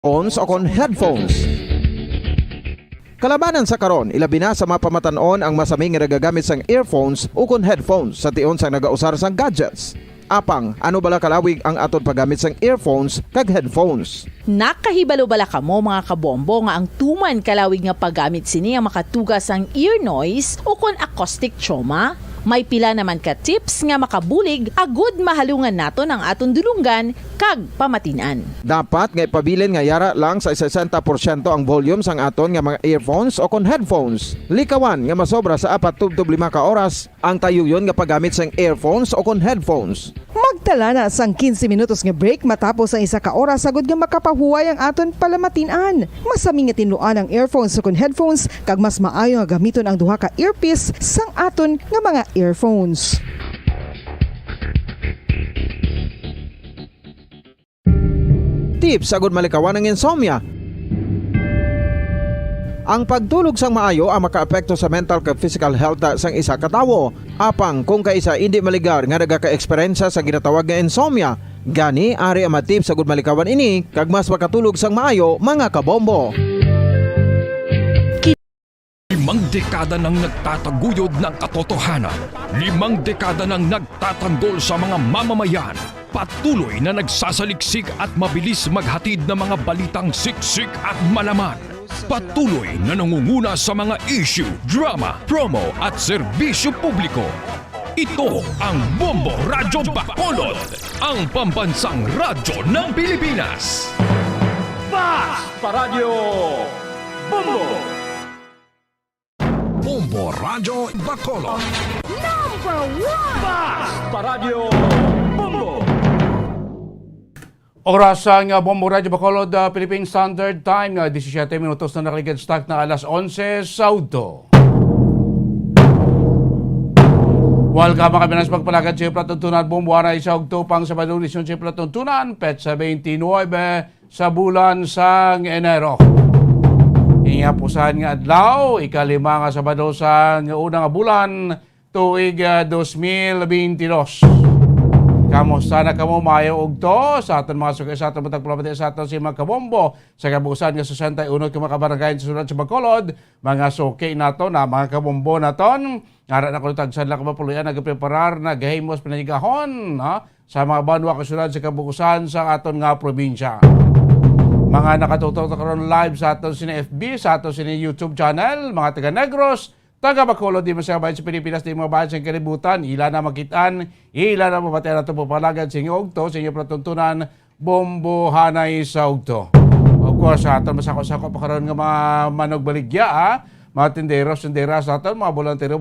earphones o kon headphones. Kalabanan sa karon, ilabi na sa mapamatanon ang masaming nga nagagamit sang earphones o kon headphones sa tion sang nagausar sang gadgets. Apang, ano bala kalawig ang aton paggamit sang earphones kag headphones? Nakahibalo bala kamo mga kabombo nga ang tuman kalawig nga paggamit sini ang makatugas ang ear noise o kon acoustic trauma? May pila naman ka tips nga makabulig agud mahalungan naton ang aton dulunggan kag pamatinan. Dapat nga ipabilin nga yara lang sa 60% ang volume sang aton nga mga earphones o kon headphones. Likawan nga masobra sa 4-5 ka oras ang tayuyon nga paggamit sang earphones o kon headphones. Magtala na sang 15 minutos nga break matapos ang 1 ka oras sagod nga makapahuway ang aton palamatinan. Masami nga tinluan ang earphones o kon headphones kag mas maayo nga gamiton ang duha ka earpiece sang aton nga mga earphones. Tips agud malikawan ang insomnia. Ang pagtulog sang maayo ang makaapekto sa mental kag physical health sang isa ka tawo. Apang kung kaisa hindi maligar nga nagaka-eksperyensya sa ginatawag nga insomnia, gani ari ang tips agud malikawan ini kag mas makatulog sang maayo mga kabombo. 5 dekada nang nagtataguyod ng katotohanan. 5 dekada nang nagtatanggol sa mga mamamayan. Patuloy na nagsasaliksik at mabilis maghatid ng mga balitang siksik at malaman. Patuloy na nangunguna sa mga issue, drama, promo at serbisyo publiko. Ito ang Bombo Radyo Bacolod, ang pambansang radyo ng Pilipinas. Fast Paradyo Bombo! Bombo Radyo Bacolod. Fast Paradyo Bombo! Oras ang Bombo Radyo Bacolod, Philippine Standard Time, 17 minutos na nakaligid start na alas 11 Saudo. Welcome kami na sa pagpalagad sa Platuntunan Bombo Aray sa Ogtupang sa Badulisyon sa Platuntunan, Petsa 29 sa bulan sang Enero. Inga pusahan nga adlaw, ikalima nga Sabado sa unang bulan, tuig 2022. Kamusta na kamo mayo og to sa aton mga sugay sa aton matag palapati sa aton si mga kabombo sa kabuusan nga 61 ka mga kabarangay sa sulod sa Bacolod, mga suki nato na mga kabombo naton ara na kuno tagsan lang mapuluyan nagpreparar nagahimos pinagahon sa mga banwa kasulod sa kabuusan sa aton nga probinsya. Mga nakatutok karon live sa aton sini FB, sa aton sini YouTube channel, mga taga Negros, taga Bacolod, di masaya bayan sa Pilipinas, di mga bayan sa kalibutan, ila na makitaan, ila na mabatian na ito pupalagad sa inyo ogto, sa inyo platuntunan, Bombo Hanay sa ogto. Of course, sa aton masako-sako pa karon nga mga manog baligya, mga tindera sa aton, mga volunteer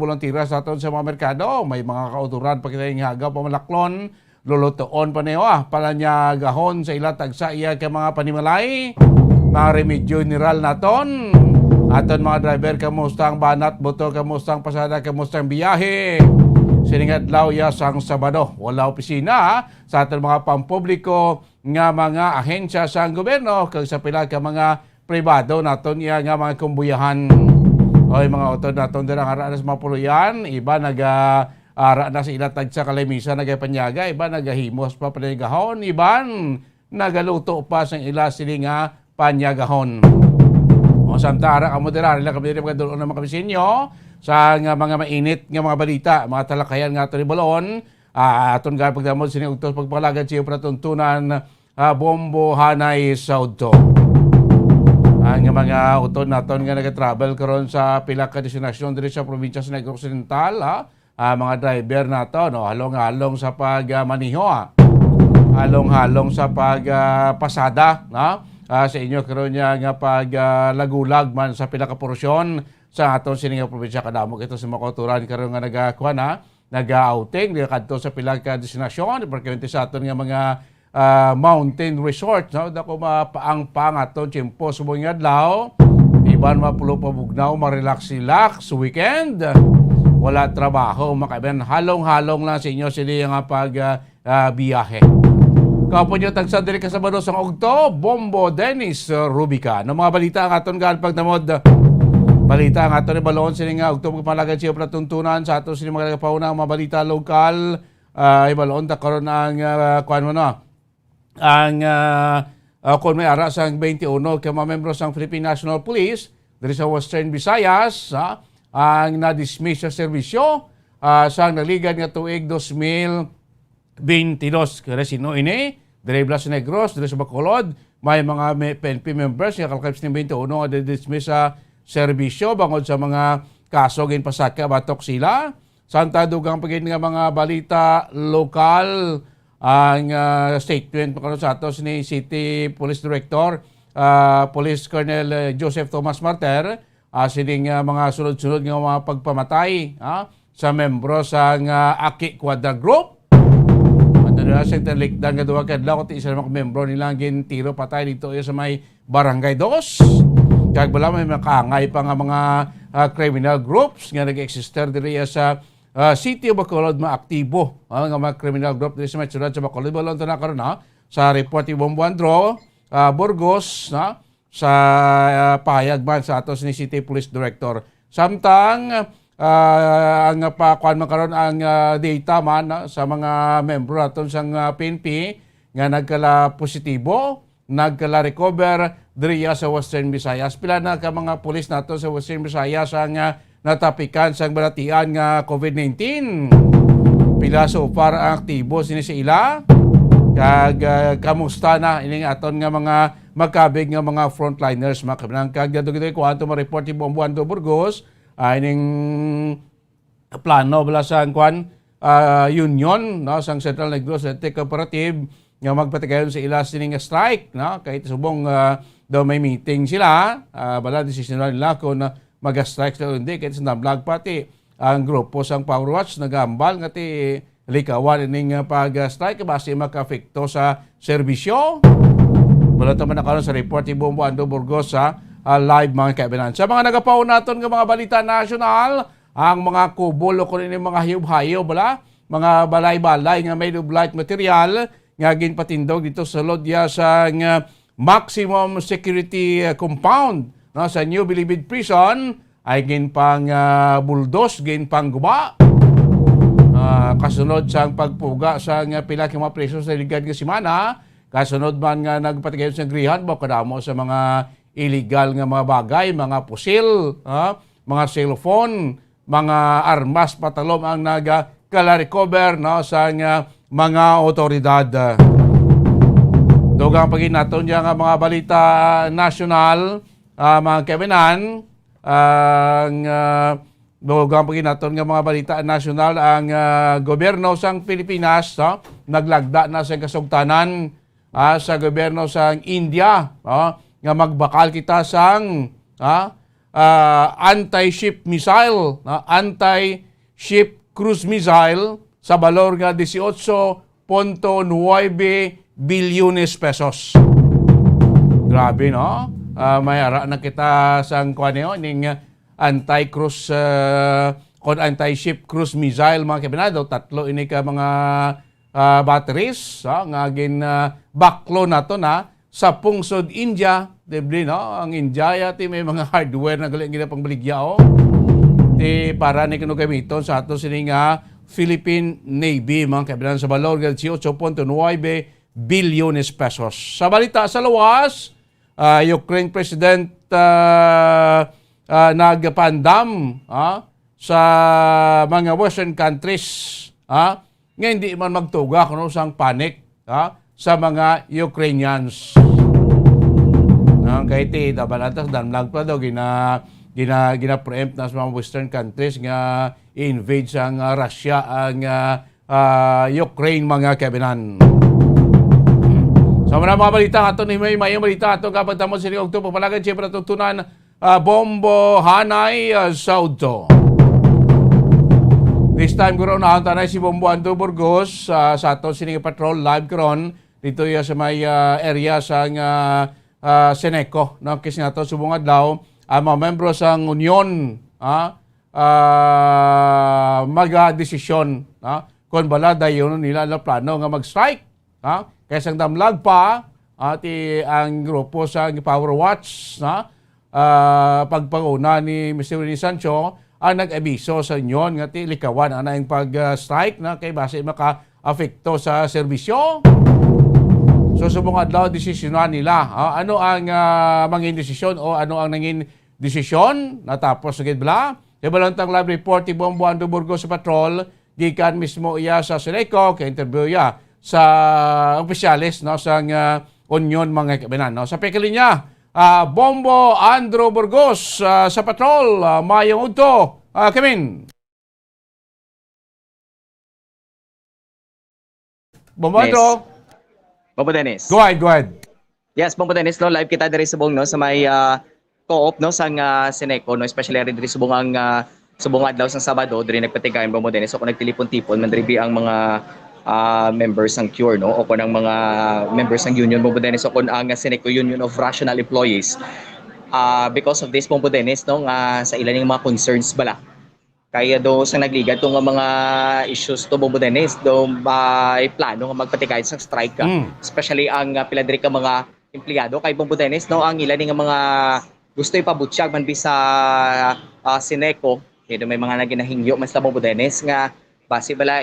sa aton sa mga merkado, may mga kauturan pa kita yung hagaw, pamalaklon, lulutoon pa niyo pala niya gahon sa ilatag sa iya kay mga panimalay, mga remedyo mineral naton. Aton mga driver, kamusta ang banat, buto, kamusta ang pasada, kamusta ang biyahe. Siningat law sang Sabado, wala opisina sa aton mga pampubliko nga mga ahensya sa gobyerno kag sa pila ka mga pribado naton iya nga mga kumbuyahan. Oy mga utod naton dira nga ara sa mga puluyan, iba ara na sa ilatag sa kalimisa nagapanyaga, iba nagahimos pa panigahon, iban nagaluto pa sa ila sili nga panyagahon. O samtara ang moderar nila kami mga dulo na mga kabisinyo sa nga mga mainit nga mga balita, mga talakayan nga ito ni Balon, aton nga pagdamod siniugtos pagpalagad siya pratuntunan Bombo Hanay sa Udto. Ang mga utod naton nga nag-travel karon sa pila ka destinasyon diri sa probinsya sa Negros Occidental, mga driver nato no halong-halong sa pagmaniho halong-halong sa pagpasada sa inyo karon nga paglagulag man sa pila ka porsyon sa aton sining probinsya kadamo ito sa makoturan karon nga nagakuha nag-outing kadto sa pila ka destinasyon perkuwente sa aton nga mga mountain resort dako mapaang-pang aton tiyempo subong adlaw iban mapulo pabugnaw ma-relax weekend. Wala trabaho, makabihan halong-halong lang sa inyo sila yung pag-biyahe. Kapo nyo tagsa diri ka Sabado sa Ogto, Bombo Dennis Rubica. No mga balita ang aton gaan pagdamod. Balita ang aton ni Balon sila nga Ogto pagpalagad siya platuntunan sa aton sila mga nagapauna mga balita lokal. Balon ta karon ang kuan mo no. Ang kung may ara sang 21 ka mga membro sang Philippine National Police diri sa Western Visayas ang na-dismiss sa serbisyo sa naligan nga tuig 2022. Kaya sino ini? Diri Blas Negros, diri sa Bacolod, may mga PNP members nga kalkalips ng 21 nga dismiss sa serbisyo bangod sa mga kaso ginpasaka batok sila. Santa dugang pagin nga mga balita lokal ang statement pa sa atos ni City Police Director Police Colonel Joseph Thomas Marter sining mga sunod-sunod nga mga pagpamatay sa membro sa Aki Quadra Group. Ano sa interlikdan nga duwa kadlaw kuti isa mga membro nila gintiro patay dito sa may Barangay 2. Kag bala may makaangay pa nga mga criminal groups nga nag-exister diri sa City of Bacolod maaktibo nga mga criminal group diri sa may syudad sa Bacolod. Balon to na karon sa report ni Bomboandro Burgos sa pahayag man sa atos ni City Police Director. Samtang ang pakuan man karon ang data man sa mga membro aton sang PNP nga nagkala positibo, nagkala recover diri sa Western Visayas. Pila na ka mga pulis nato sa Western Visayas ang natapikan sang balatian nga COVID-19. Pila so far ang aktibo sini sa ila. Kag kamusta na ining aton nga mga magkabig nga mga frontliners mga kabilang kag dugay kuanto mo report ni Bomboando Burgos ining plano bala sa kwan union sang Central Negros Electric Cooperative nga magpatigayon sa ila sining strike kahit subong daw may meeting sila bala desisyon nila kung mag-strike sa hindi kahit sa vlog pati ang grupo sang Power Watch nagambal nga ti likawan ining pag-strike base maka-afekto sa serbisyo. Wala naman na karon sa report ni Bomboando Burgos sa live mga kaibigan. Sa mga nagapaw naton nga mga balita national, ang mga kubol o kung mga hayop-hayop mga balay-balay nga made of light material nga ginpatindog dito sa lodya sa maximum security compound sa New Bilibid Prison ay ginpang bulldoze, ginpang guba. Kasunod sa pagpuga sa pila ka mga preso sa ligad nga simana, kasunod man nga nagpatigayon sa grihan mo kadamo sa mga illegal nga mga bagay, mga pusil, mga cellphone, mga armas patalom ang nagkala-recover sa mga otoridad. Dugang pagin naton nga mga balita national, mga kabinan, ang dugang pagin naton nga mga balita national, ang gobyerno sang Pilipinas naglagda na sa kasugtanan sa gobyerno sang India nga magbakal kita sang anti-ship missile, anti-ship cruise missile sa balor nga 18.9 bilyones pesos. Grabe, no? May ara na kita sang kuaneo ning anti-cruise anti-ship cruise missile mga kabinado. Tatlo ini ka mga batteries nga baklo nato na sa pungsod India, debli ang India yati may mga hardware na galing gina pangbaligya ti para ni kuno gamiton sa ato sining Philippine Navy mga kaibigan sa balor nga 18.9 bilyones pesos. Sa balita sa lawas, Ukraine President nagpandam sa mga Western countries nga hindi man magtuga kuno sang panic sa mga Ukrainians. Kahit tabalatas danlag pa daw gina-preempt na sa mga Western countries nga i-invade sang Russia ang Ukraine mga kabinan. Sa mga balita ato ni may balita ato kapag tamo sini og tupo palagan siyempre tutunan Bombo Hanay Saudo. This time guro na tanay si Bomboando Burgos sa ato sini patrol live karon dito sa may area sa Seneco no kis nato subong adlaw ang mga membro sang union mag-desisyon kung bala dayon nila na plano nga mag-strike kaysa damlag pa ati ang grupo sa Power Watch pagpanguna ni Mr. Winnie Sancho ang nag-abiso sa union nga ti likawan ana ang pag-strike na kay base maka-afekto sa serbisyo. So subong adlaw desisyonan nila. Ano ang mangin desisyon o ano ang nangin desisyon natapos sa gidbla. Ibalantang live report ti Bombo Ando Burgos sa patrol gikan mismo iya sa Seneco kay interview ya sa opisyalis no sa Union mga kabinan no. Sa pekalinya Bombo Andro Burgos sa patrol mayong udto. Kamin. Bombo Andro. Bombo Dennis. Go ahead. Yes, Bombo Dennis, no, live kita diri subong no sa may co-op no sang Seneco no, especially diri subong ang subong adlaw sang Sabado diri nagpatigayon Bombo Dennis. So kung nagtilipon-tipon man diri ang mga members ng CURE no o kun ang mga members ng union Bombo Dennis o kun ang Seneco Union of Rational Employees. Because of this Bombo Dennis no nga sa ilang mga concerns bala. Kaya do sa nagligat tong mga issues to Bombo Dennis do by plano nga magpatigay sa strike ka. Especially ang pila diri ka mga empleyado kay Bombo Dennis no ang ilan nga mga gusto ipabutyag man bi sa Seneco kay do may mga naginahingyo man sa Bombo Dennis nga base bala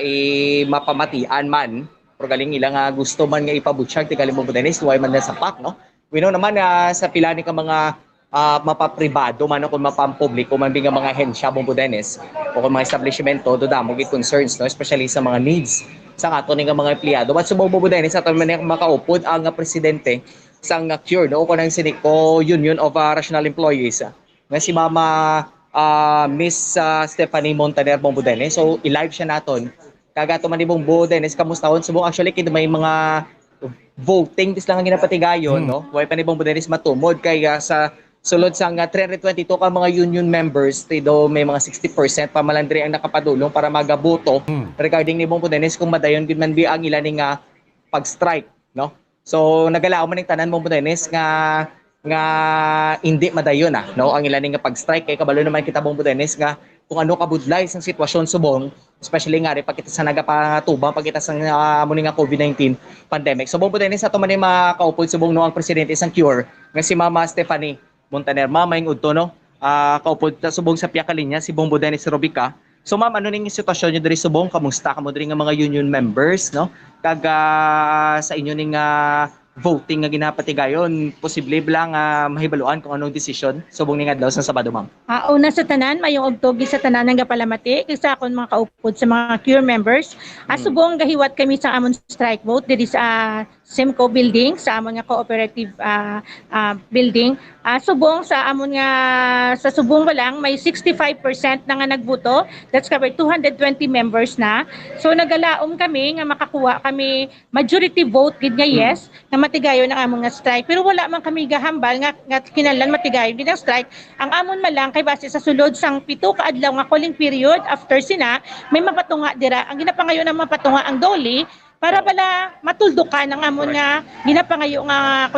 mapamatian man pero galing ilang nga gusto man nga ipabutyag ti galing Bombo Dennis way man na sapat no. We know naman sa pila ni ka mga mapapribado man o kung mapampubliko man nga mga hensya Bombo Dennis o kung mga establishmento do damo gid concerns no especially sa mga needs sa ato nga mga empleyado but subong Bombo Dennis ato man makaupod ang presidente sang CURE no o kung ang Seneco Union of Rational Employees nga si Mama Miss Stephanie Montaner Bombo Dennis. So i-live siya naton kagato man ni Bombo Dennis kamustahon subong actually kid may mga voting dis lang ang ginapatigayon no way pa ni Bombo Dennis matumod kay sa sulod sang 322 ka mga union members, tido may mga 60% pamalandri ang nakapadulong para magaboto regarding ni Bombo Dennis kung madayon gid man bi ang ilan nga pag-strike, no? So nagalao man ning tanan Bombo Dennis nga hindi madayon no? Ang ilan nga pag-strike kay kabalo naman kita Bombo Dennis nga kung ano kabudlay sang sitwasyon subong, especially nga ri pagkita sa nagapatubang pagkita sa muni nga COVID-19 pandemic. So Bombo Dennis ato man ni makaupod subong no ang presidente sang CURE nga si Mama Stephanie Montaner, mamayong udto no. Kaupod ta subong sa Piakalinya si Bombo Dennis Robica. So ma'am, ano ning sitwasyon niyo diri subong? Kamusta kamo diri nga mga union members no? Kag sa inyo ning voting nga ginapatigayon, posible lang mahibaluan kung anong desisyon subong ning adlaw sa Sabado ma'am. Una sa tanan, mayong ogtogi sa tanan nga palamati kaysa akon mga kaupod sa mga CURE members. Subong gahiwat kami sa amon strike vote diri sa Simco building sa amon nga cooperative building. Subong sa amon nga sa subong lang may 65% na nga nagboto. That's covered 220 members na. So nagalaom kami nga makakuha kami majority vote gid nga yes na matigayon ang amon nga strike. Pero wala man kami gahambal nga kinahanglan matigayon gid ang strike. Ang amon malang kay base sa sulod sang 7 ka adlaw nga calling period after sina may mapatunga dira. Ang ginapangayo na mapatunga ang doli para bala matuldukan ang amon nga ginapangayo nga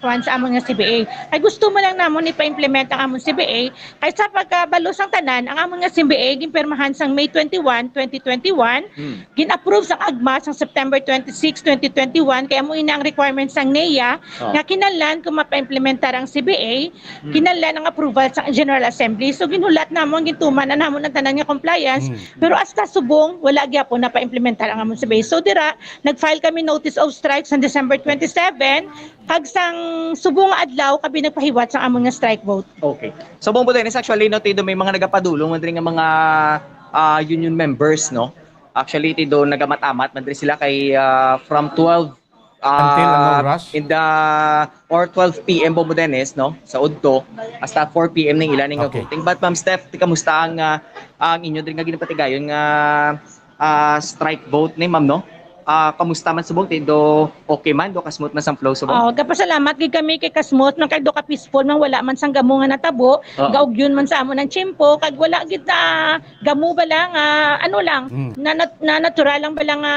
kuan sa amon nga CBA. Ay gusto mo lang namon ipa-implement ang amon CBA kay sa pagkabalo sang tanan ang amon nga CBA ginpermahan sang May 21, 2021, gin-approve sang agma sang September 26, 2021 kay amo ina ang requirements sang NEA nga kinahanglan kung mapa-implementar ang CBA, kinahanglan ang approval sa General Assembly. So ginulat namon gintuman na namon ang tanan nga compliance pero hasta subong wala gyapon na pa-implementar ang amon CBA. So dira nag-file kami notice of strike sa December 27 kag sang subong adlaw kabi nagpahiwat sa amon nga strike vote. Okay. So Bombo Dennis actually no tido may mga nagapadulong man diri nga mga union members no. Actually tido nagamamat man diri sila kay from 12 Until anong oras? in the or 12 PM Bombo Dennis no sa udto hasta 4 PM ning ilan nga Okay. voting. But Ma'am Steph, kamusta ang inyo diri nga ginapatigayon nga strike vote ni Ma'am no? Kamusta man subong tido okay man do kasmooth man sang flow subong? Gapasalamat gid kami kay kasmot man kay do ka peaceful man wala man sang gamo nga natabo, gaugyon man sa amon ang tiyempo kag wala gid na gamo bala nga ano lang na natural lang bala nga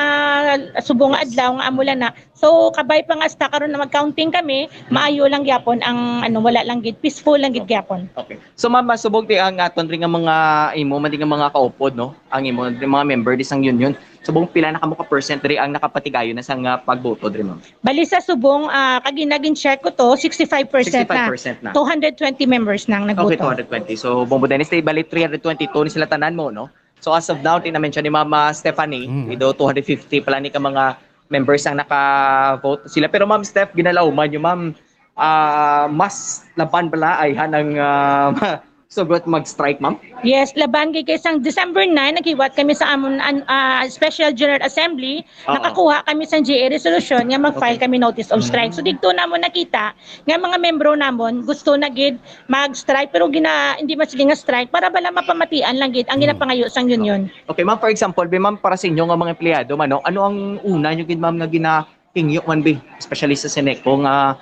subong nga adlaw nga amo lang na. So kabay pa nga hasta karon na mag-counting kami, maayo lang gyapon ang ano wala lang gid peaceful lang gid gyapon. Okay. So ma'am, subong ti ang aton ring nga mga imo man nga mga kaupod no, ang imo mga member di sang union. Subong pila na kamo ka percent diri ang nakapatigayon na sang pagboto diri ma'am? Bali sa subong kaginagin check ko to 65% 65% na. 220 members nang Okay, nagboto. 220. So Bombo Dennis tay bali 322 ni sila tanan mo no. So as of now, tinamen siya ni Mama Stephanie, ido 250 pala ni ka mga members ang naka-vote sila. Pero Ma'am Steph, ginalauman yung Ma'am, mas laban bala ay hanang sugot mag-strike, Ma'am? Yes, laban kay isang December 9, naghiwat kami sa amon Special General Assembly, nakakuha kami sa GA resolution nga mag-file kami notice of strike. So dito namon nakita nga mga membro namon gusto na gid mag-strike pero hindi man sila nga strike para bala mapamatian lang gid ang ginapangayo sang union. Okay, Ma'am, for example, Ma'am, para sa inyo nga mga empleyado, ano ang una nyo gid, Ma'am, nga ginahingyo man be, especially sa Seneco, nga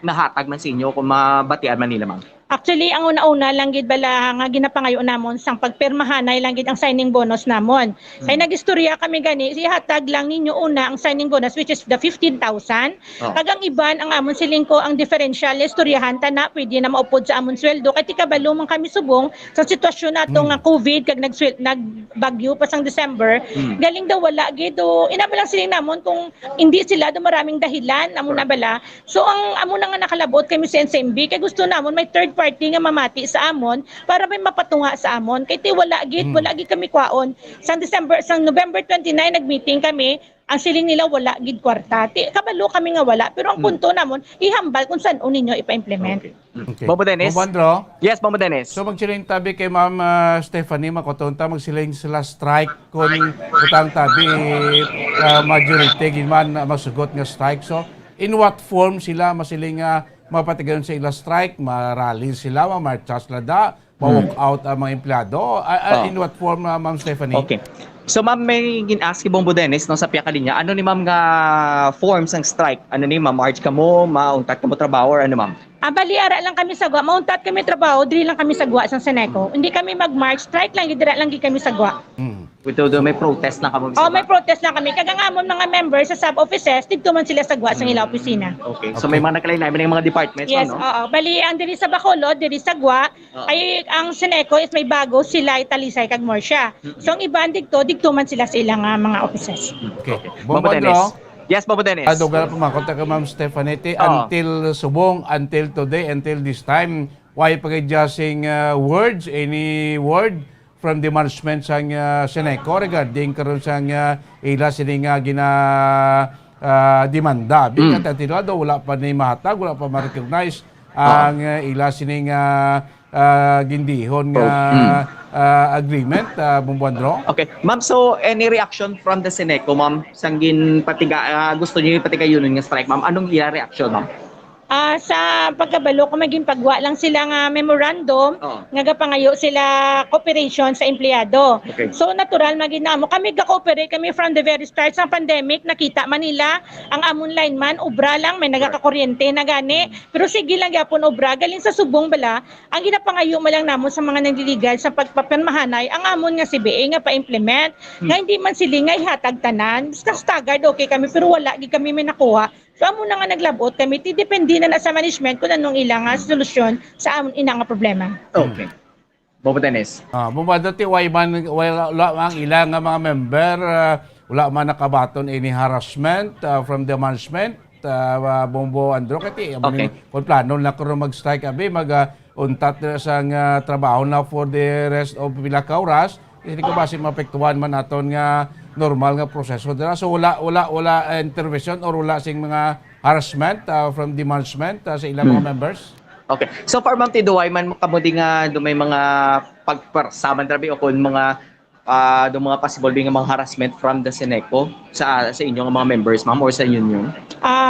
nahatag man sa inyo kung mabatian man nila, Ma'am? Actually, ang una-una lang gid bala nga ginapangayo namon sang pagpermahanay lang gid ang signing bonus namon. Kay nagistorya kami gani, ihatag lang ninyo una ang signing bonus which is the 15,000. Kag ang iban ang amon silingko ang differential istoryahan ta na pwede na maupod sa amon sweldo kay tikabalo man kami subong sa sitwasyon nato nga COVID kag nagbagyo pa sang December. Galing daw wala gid do inabalang siling namon kung hindi sila do maraming dahilan amon na bala. So ang amon na nga nakalabot kami sa NCMB kay gusto namon may third party nga mamati sa amon para may mapatunga sa amon kay ti wala gid kami kwaon sang November 29 nagmeeting kami ang siling nila wala gid kwarta ti kabalo kami nga wala pero ang punto namon ihambal kung saan ninyo ipa-implement. Okay. Bobo Dennis? Bobo Andro? Yes, Bobo Dennis. So magsiling tabi kay Ma'am Stephanie makotonta magsiling sila strike kung utang tabi majority gid man masugot nga strike. So in what form sila masiling mapatigayon sa ila strike, marally sila, mamarcha sila ma-walk out ang mga empleyado. In what form, Ma'am Stephanie? Okay. So Ma'am, may gin-ask si Bombo Dennis no, sa piya kalinya, ano ni Ma'am nga forms ng strike? Ano ni Ma'am, march ka mo, mauntat ka mo trabaho, or ano Ma'am? Baliara lang kami sa gwa. Mauntat kami trabaho, diri lang kami sa gwa sa Seneco. Hindi kami mag-march, strike lang, dira lang kami sa gwa. Ito may protest na kamo. May protest lang kami. Kagangamon mga members sa sub-offices, dito man sila sa gwa sa ila opisina. Okay. So may mga nakalain-lain mga departments, Yes, no? Bali, ang diri sa Bacolod, diri sa gwa, ay ang Seneco is may bago sila Talisay kag Morsha. So ang iban dito man sila sa ilang mga offices. Okay. Bobo Dennis. Yes, Bobo Dennis. Doon pa makontak ka Ma'am Stephanie until subong, until today, until this time, why pag-adjusting words, any word from the management sang Seneco regarding karon sang ila sining demanda. Bigat at tinado, wala pa ni mahatag, wala pa ma-recognize ang ila sining gindihon agreement, Bumbuandro. Okay. Ma'am, so any reaction from the Seneco, Ma'am? Sanggin gusto niyo ipatigayon nga strike, Ma'am? Anong ila reaction, Ma'am? Sa pagkabalo kung maging pagwa lang sila nga memorandum nga gapangayo sila cooperation sa empleyado. Okay. So natural maginamo kami ga-cooperate kami from the very start sa pandemic. Nakita man nila ang amon lineman obra lang may nagakakuryente na gani pero sige lang gyapon obra galing sa subong bala ang ginapangayo mo lang namon sa mga nagliligal sa pagpapermahanay ang amon nga CBA nga pa-implement nga hindi man sila nga ihatag tanan staggered okay kami pero wala gi kami may nakuha. So amo na nga naglabot kami, depende na sa management kung anong ilang solusyon sa amon ina nga problema. Okay. Bobo Dennis. Bumada ti wala ang ilang nga mga member, wala man nakabaton any harassment from the management, Bombo Andro kati. Okay. Kung plano na ko mag-strike abi, mag-untat sang trabaho na for the rest of pila ka oras, hindi ko basin mapektuhan man aton nga normal nga proseso dira. So wala intervention or wala sing mga harassment from the management sa ilang mga members. Okay. So for Ma'am Tiduay man kamudi nga do may mga pagpersaman trabi o kun mga do mga possible nga mga harassment from the Seneco sa inyo nga mga members, Ma'am, or sa union?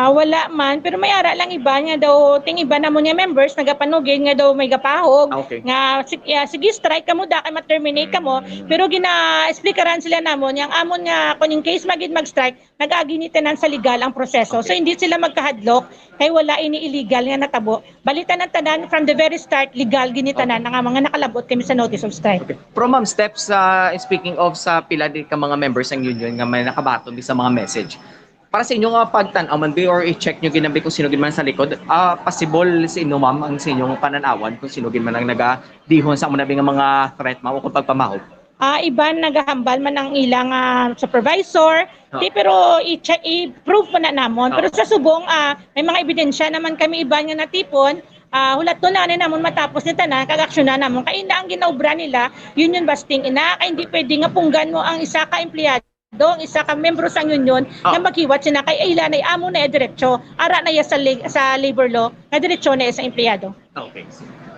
Wala man pero may ara lang iba nga daw ting iba namon nga members nagapanugid nga daw may gapahog Okay. nga sige strike kamo da kay ma-terminate kamo pero gina-explikaran sila namon yang amon nga kun in case magid mag-strike nag-aginitanan sa legal ang proseso. So hindi sila magkahadlok kay wala ini illegal nga natabo. Balitan ang tanan from the very start legal ginitanan nga mga nakalabot kami sa notice of strike. Okay. Pero Ma'am, steps speaking of sa pila di ka mga members ng union nga may nakabaton di sa mga message. Para sa inyo nga pagtan-aw man be or i-check nyo ginambi kung sino gin man sa likod, possible sa inyo, Ma'am, ang sa inyong pananawan kung sino gin man ang nagadihon sa mga mga threat, Ma'am, o kung pagpamahog? Iban nagahambal man ang ilang supervisor, pero i-check, i-prove pa na namon. Pero sa subong, may mga ebidensya naman kami iban nga natipon, hulat to na namon matapos ni tanan, kag-aksyon na namon. Kaya ang ginaubra nila, union busting ina, kaya hindi pwede nga punggan mo ang isa ka empleyado Dong isa ka membro sa union nga maghiwat sina kay ila na amo na diretso ara na ya sa labor law nga diretso na sa empleyado. Okay.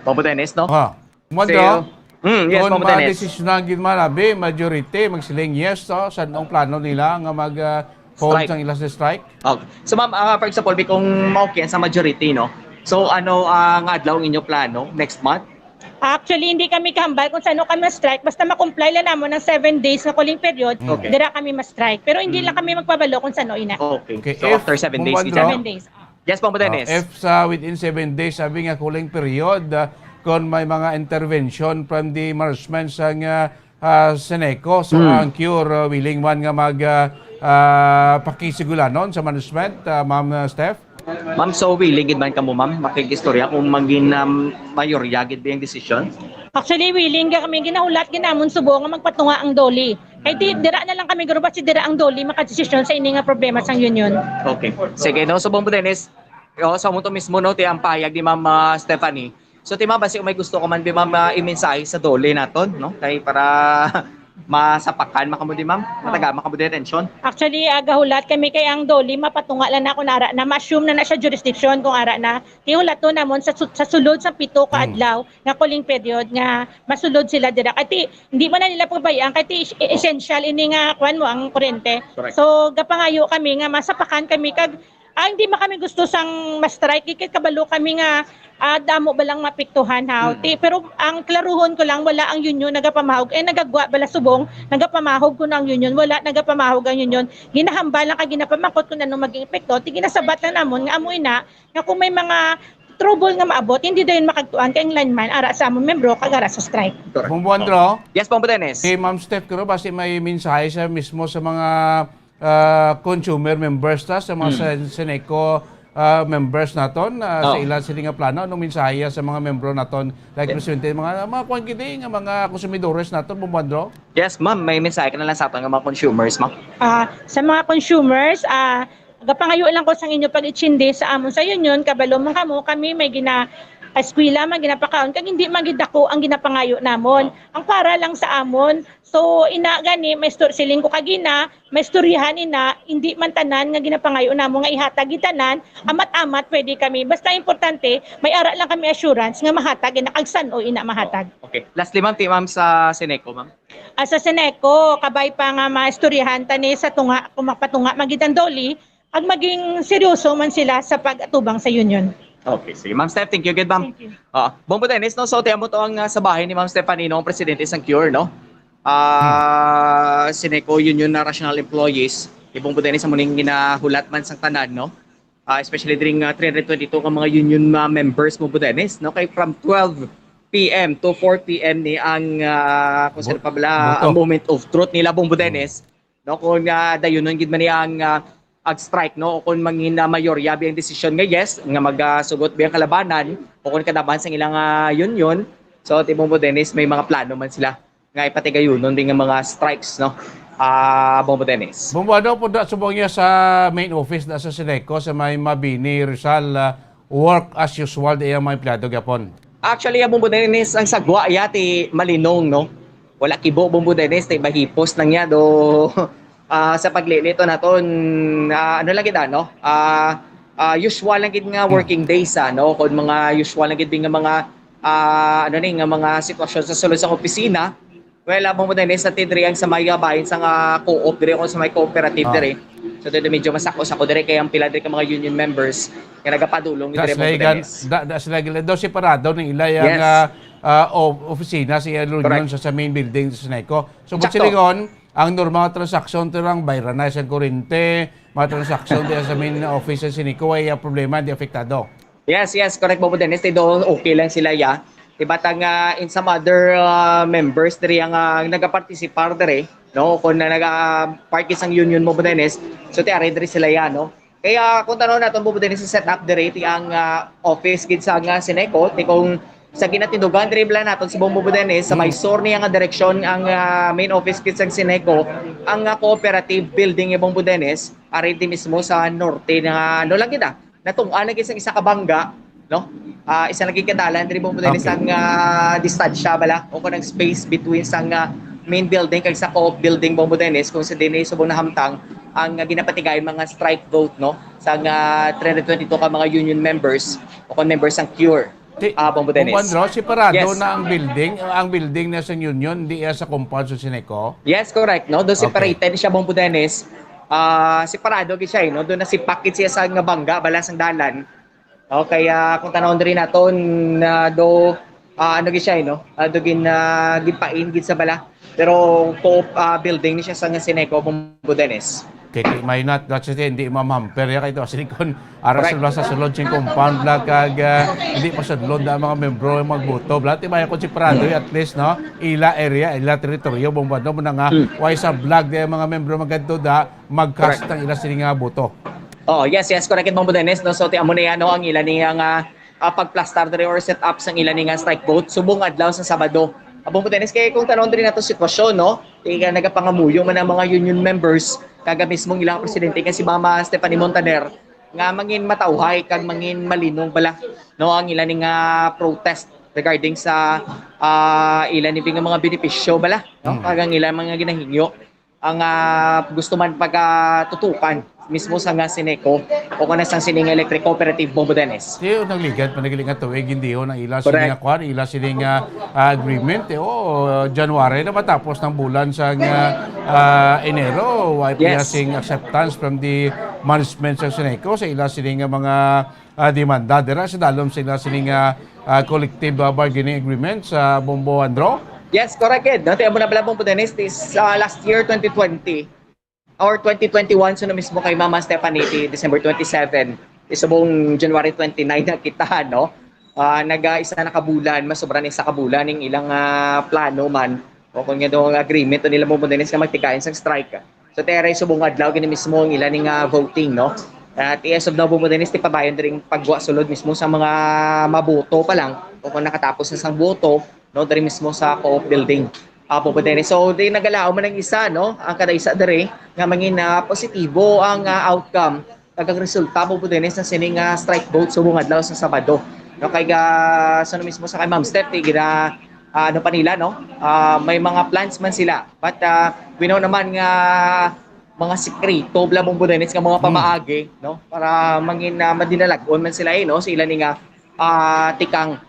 Bombo Dennis, no? Ha. Mundo. Yes, Doon Bombo ba Dennis. desisyonan gid man abi majority magsiling yes to sa anong plano nila nga mag hold Strike. sang ilas strike? Okay. So ma'am, for example, kung maokyan sa majority, no? So ano ang adlaw ang inyong plano next month? Actually, hindi kami kahambal kung saan kami ma-strike. Basta ma-comply lang naman ng 7 days na cooling period, Okay. dira kami ma-strike. Pero hindi lang kami magpabalo kung saan ina. Okay. Okay, So if after 7 days, Bombo, kita. 7 days. Yes, Bombo Dennis. If sa within 7 days sabi nga cooling period kung may mga intervention from the management sa Seneco so ang cure willing man nga mag pakisigulanon sa management Ma'am Steph. Ma'am, so willing gid man kamo ma'am makikistorya kung maging mayorya gid ba yung decision? Actually, willing ka kami ginahulat ginamon subo nga magpatunga ang doli. Kay dira na lang kami grubat si dira ang doli makadesisyon sa ini nga problema sang union. Okay. Sige, no, so Bombo Dennis, sa mo to mismo no, ti ang payag ni Ma'am Stephanie. So ti ma'am, basi kung may gusto ko man bi ma'am i-mensahe sa dole naton, no? Kay para masapakan makamudi ma'am, mataga makamudi attention. Actually, gahulat kami kay ang doli mapatunga lang na kung ara na ma-assume na siya jurisdiction kung ara na. Tihulat to namon sa sulod sa 7 ka adlaw nga cooling period nga masulod sila dira. Kay hindi man na nila pabayaan kay essential ini nga kuan mo ang kuryente. Correct. So gapangayo kami nga masapakan kami kag hindi man kami gusto sang ma-strike kay kabalo kami nga damo balang mapiktuhan ha. Pero ang klaruhon ko lang wala ang union nagapamahog nagagwa bala subong nagapamahog ko na ang union wala nagapamahog ang union ginahambal lang kag ginapamangkot ko na nung maging epekto ti ginasabat lang namon nga amoy na nga kung may mga trouble nga maabot hindi dayon makagtuan kay ang lineman ara sa among membro kag ara sa strike. Bumbuandro. Yes, Bombo Dennis. Si Ma'am Steph Kuro basi may mensahe sa mismo sa mga consumer members ta sa mga Seneco members naton sa ilan sila nga plano anong mensahe sa mga membro naton like presidente mga kuan gid nga mga konsumidores naton Bumbuandro. Yes, ma'am, may mensahe ka na lang sa aton nga mga consumers, ma'am. Sa mga consumers, gapangayo lang ko sa inyo pag itsindi sa amon sa union, kabalo man kamo, kami may eskwela man ginapakaon kag hindi man gid dako ang ginapangayo namon. Ang para lang sa amon. So ina gani may siling ko kagina, may istoryahan ina, hindi man tanan nga ginapangayo namo nga ihatag itanan, amat-amat pwede kami. Basta importante, may ara lang kami assurance nga mahatag ina kagsan o ina mahatag. Okay. Lastly, ma'am, ma'am sa Seneco, ma'am. Sa Seneco, kabay pa nga maistoryahan tani sa tunga, kung mapatunga magitan doli, ag maging seryoso man sila sa pag-atubang sa union. Okay, sige. Ma'am Steph, thank you again, ma'am. Thank you. Bombo Dennis, no? So, tiyan mo to ang sa bahay ni Ma'am Stephanie, no? Ang presidente ng Cure, no? Seneco Union na Rational Employees. Bombo Dennis, ang muling ginahulat man sang tanan, no? Especially during 322 ka mga union members, Bombo Dennis, no? Kay from 12 p.m. to 4 p.m. ni ang kung sino pa bala, ang moment of truth nila, Bombo Dennis. No? Kung dayunon gid man niya ang ag-strike, no? O kung mangina mayorya biyang desisyon nga yes, nga magsugot biyang kalabanan, o kung kadaban sa ilang union, so Bombo Dennis, may mga plano man sila nga ipatigayunon din nga mga strikes, no? Bombo Dennis. Bumbuandro po da subong niya sa main office na sa Seneco sa may Mabini Rizal work as usual di mga empleyado gyapon. Actually, Bombo Dennis, ang sagwa yati malinong, no? Wala kibo, Bombo Dennis, tay bahipos lang niya do sa paglilito naton ano lang gid no? Usual lang gid nga working days no? Kung mga usual lang gid nga mga ano ni nga mga sitwasyon sa sulod sa opisina. Well, Bombo Dennis sa tidri ang sa may bahin sa co-op dire o sa may cooperative dire. So dito medyo masako-sako dire kay ang pila dire ka mga union members nga nagapadulong dire Bombo Dennis. Sila daw separado ng ilay ang opisina si Lunion sa main building sa Seneco. So butsiligon ang normal transaksyon tirang bayranay sa kurente, mga transaksyon din sa main office sa Seneco ay problema di apektado. Yes, correct, Bombo Dennis. Do okay lang sila ya. Diba tang in some other members diri ang nagaparticipar diri, no? Kung naga-party sang union Bombo Dennis, so ti ari diri sila ya, no? Kaya kung tanong naton Bombo Dennis set up diri ti ang office gid sa Seneco, ti kung sa ginatindugan diri bala naton si Bombo Dennis sa may sur niya nga direksyon ang main office gid sa Seneco, ang cooperative building ni Bombo Dennis ari di mismo sa norte nga ano lang gid natungan na gid isa ka bangga, no? Isa lagi kadalan diri Bombo Dennis ang distansya bala o kanang space between sang main building kag sa co-op building Bombo Dennis kung sa dinhi subong nahamtang ang ginapatigayon mga strike vote no sa 322 ka mga union members o kon members ang CURE. Bombo Dennis. Andro, separado Yes. na ang building. Ang building na sa union, di sa compound sa Sineco. Yes, correct. No, do separated siya Bombo Dennis. Separado gid siya no. Do na si packet siya sa nga bangga balas ang dalan. O kaya kung tanawon diri naton ano gid siya no. Do ginpain gid sa bala. Pero co-op building ni siya sa nga Sineco Bombo Dennis. Kaya may not, kasi hindi mamamper ya kayo. Kasi kung aras sa sulod siyang compound lang kag hindi pa sudlod na mga membro yung magboto. Lahat iba yung separado at least no, ila area, ila teritoryo, bombado mo na nga, why sa vlog yung mga membro magadto da, mag-cast ang ila sila nga boto. Oh, yes, correct Bombo Dennis no. So ti amo na yan no ang ila niya nga pagplastar diri or set up sang ila niya strike vote subong adlaw sa Sabado. Bombo Dennis kay kung tanong diri nato sitwasyon no, tiga nagapangamuyo man ang mga union members kaga mismong ilang presidente kasi si Mama Stephanie Montaner nga mangin matawhay kag mangin malinong bala no ang ilan nga protest regarding sa ilan ni mga benepisyo bala no kagang ilan mga ginahingyo ang gusto man pagtutukan mismo sa nga Sineco o kana sang sining electric cooperative Bombo Dennis. Siyo nagligat panagiling nga tuig hindi ho nang ila sining nga kwan, ila sining agreement January na matapos ng bulan sa Enero. Why sing acceptance from the management sa Sineco sa ila sining mga demanda dira sa dalom sila sining collective bargaining agreement sa Bombo Andro. Yes, correct. Dati amo na bala Bombo Dennis is last year 2020 or 2021 so na mismo kay Mama Stephanie December 27 isubong January 29 na kita no naga-isa na kabulan masobra ni sa kabulan ning ilang plano man o kung nga daw ang agreement nila Bombo Dennis nga magtikayan sa strike so teray subong adlaw gini mismo ang ilan ning voting no at as of now Bombo Dennis ti pabayon dring pagwa sulod mismo sa mga maboto pa lang o kung nakatapos na sang boto no diri mismo sa co-op building Bombo Dennis. So, di nagalao man ng isa, no? Ang kada isa dere nga mangin positibo ang outcome kag resulta Bombo Dennis ng sining strike vote subong adlaw sa Sabado. No kay sa mismo sa kay Ma'am Steph gina ano pa nila no? May mga plans man sila. But we know naman nga mga sekreto bla Bombo Dennis nga mga pamaagi, no? Para mangin madinalagon man sila no? Sa ilan nga tikang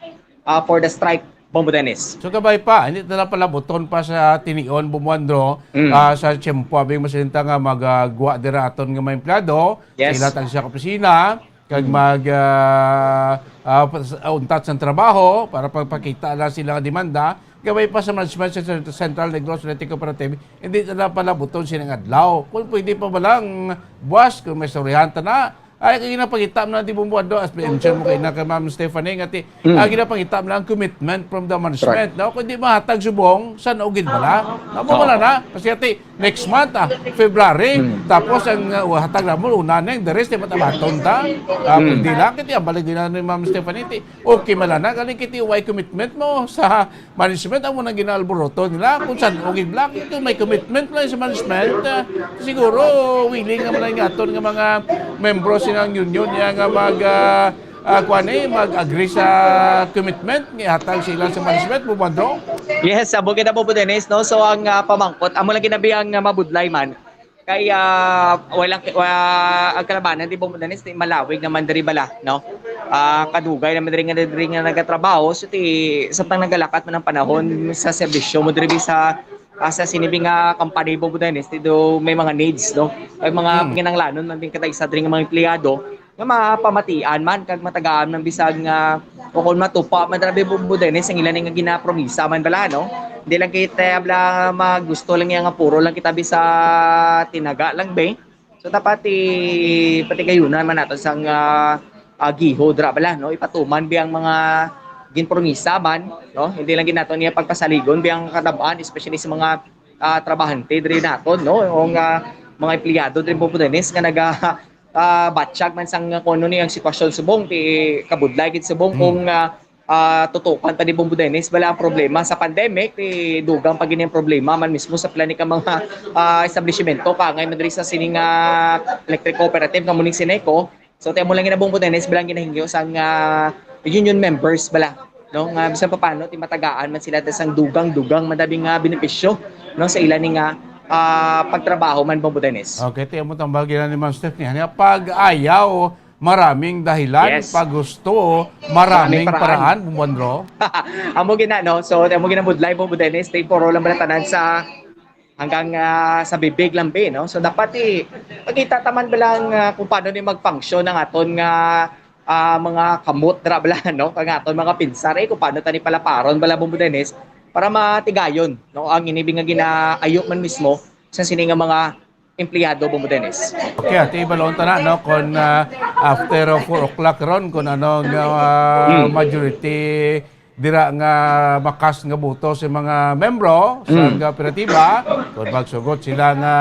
for the strike Bombo Dennis. So kabay pa, hindi na pala buton pa sa tinion bumuandro sa tiyempo abing masinta nga magguwa dira aton nga mga empleyado sa ilatag siya opisina kag untat sa trabaho para pagpakita lang sila nga demanda. Gabay pa sa management sa Central Negros Electric Cooperative, hindi na pala buton silang adlaw. Kung pwede pa ba lang buwas, kung may storyhanta na, ay ginapangita mo na di bumuado as mention mo kay na kay Ma'am Stephanie nga ti ginapangita mo lang commitment from the management no kundi mahatag subong san ugid bala namo wala na kasi ati next month February tapos ang hatag na mo una na the rest matabaton ta kundi lang kiti balik din ni Ma'am Stephanie ti okay mala na kani kiti why commitment mo sa management amo nang ginaalboroto nila kung san ugid black ito may commitment lang sa management siguro willing nga man nga aton nga mga membros ng union niya nga mag-agree sa commitment ni hatag sila sa management bumando. Yes, abo kita Bombo Dennis no. So ang pamangkot amo lang ginabi ang mabudlay man. Kay walang ang kalabanan di Bombo Dennis ti malawig naman diri bala no. Kadugay naman diri nga nagatrabaho so ti samtang nagalakat man ang panahon sa serbisyo mo diri sa sinibing company Bombo Dennis do may mga needs no ay mga ginanglanon man din katay sa diri nga mga empleyado nga mapamatian man kag matagaan ng bisag nga o kung matupa man dira Bombo Dennis ang ilan nga ginapromisa man bala no hindi lang kita bla magusto lang nga puro lang kita bisa tinaga lang be so dapat pati gayunan man nato sang giho dira bala no ipatuman bi ang mga ginpromisa man no hindi lang ginato niya pagpasaligon biyang kadabaan especially sa mga trabahante diri naton no o mga empleyado diri Bombo Dennis nga naga batsyag man sang kuno ni ang sitwasyon subong ti kabudlay gid subong kung tutukan pa ni Bombo Dennis wala ang problema sa pandemic ti dugang pa gini ang problema man mismo sa plani ka mga establishmento kangay man diri sa sining electric cooperative nga muning Sineco so ti amo lang gina Bombo Dennis bilang ginahingyo sang union members bala no nga bisan pa paano ti matagaan man sila dasang dugang-dugang madabing nga benepisyo no sa ilan nga pagtrabaho man Bombo Dennis. Okay, tiyan mo tambal gina ni Ma'am Stephanie. Pag ayaw, maraming dahilan. Yes. Pag gusto, maraming Maraming paraan. Bumandro. Amo gina no. So amo gina budlay Bombo Dennis, tay puro lang balatanan sa hanggang sa bibig lang be, no. So dapat pagkita taman balang kung paano ni mag-function ng aton nga mga kamot dra bala no, kang aton mga pinsar kung paano tani pala paron bala Bombo Dennis para matigayon no ang inibig nga ginaayo man mismo sa sini nga mga empleyado Bombo Dennis. Okay, ati balon ta na, no, kung after 4 o'clock ron, kung ano nga majority dira nga makas nga buto sa mga membro sa kooperatiba, kung magsugot sila nga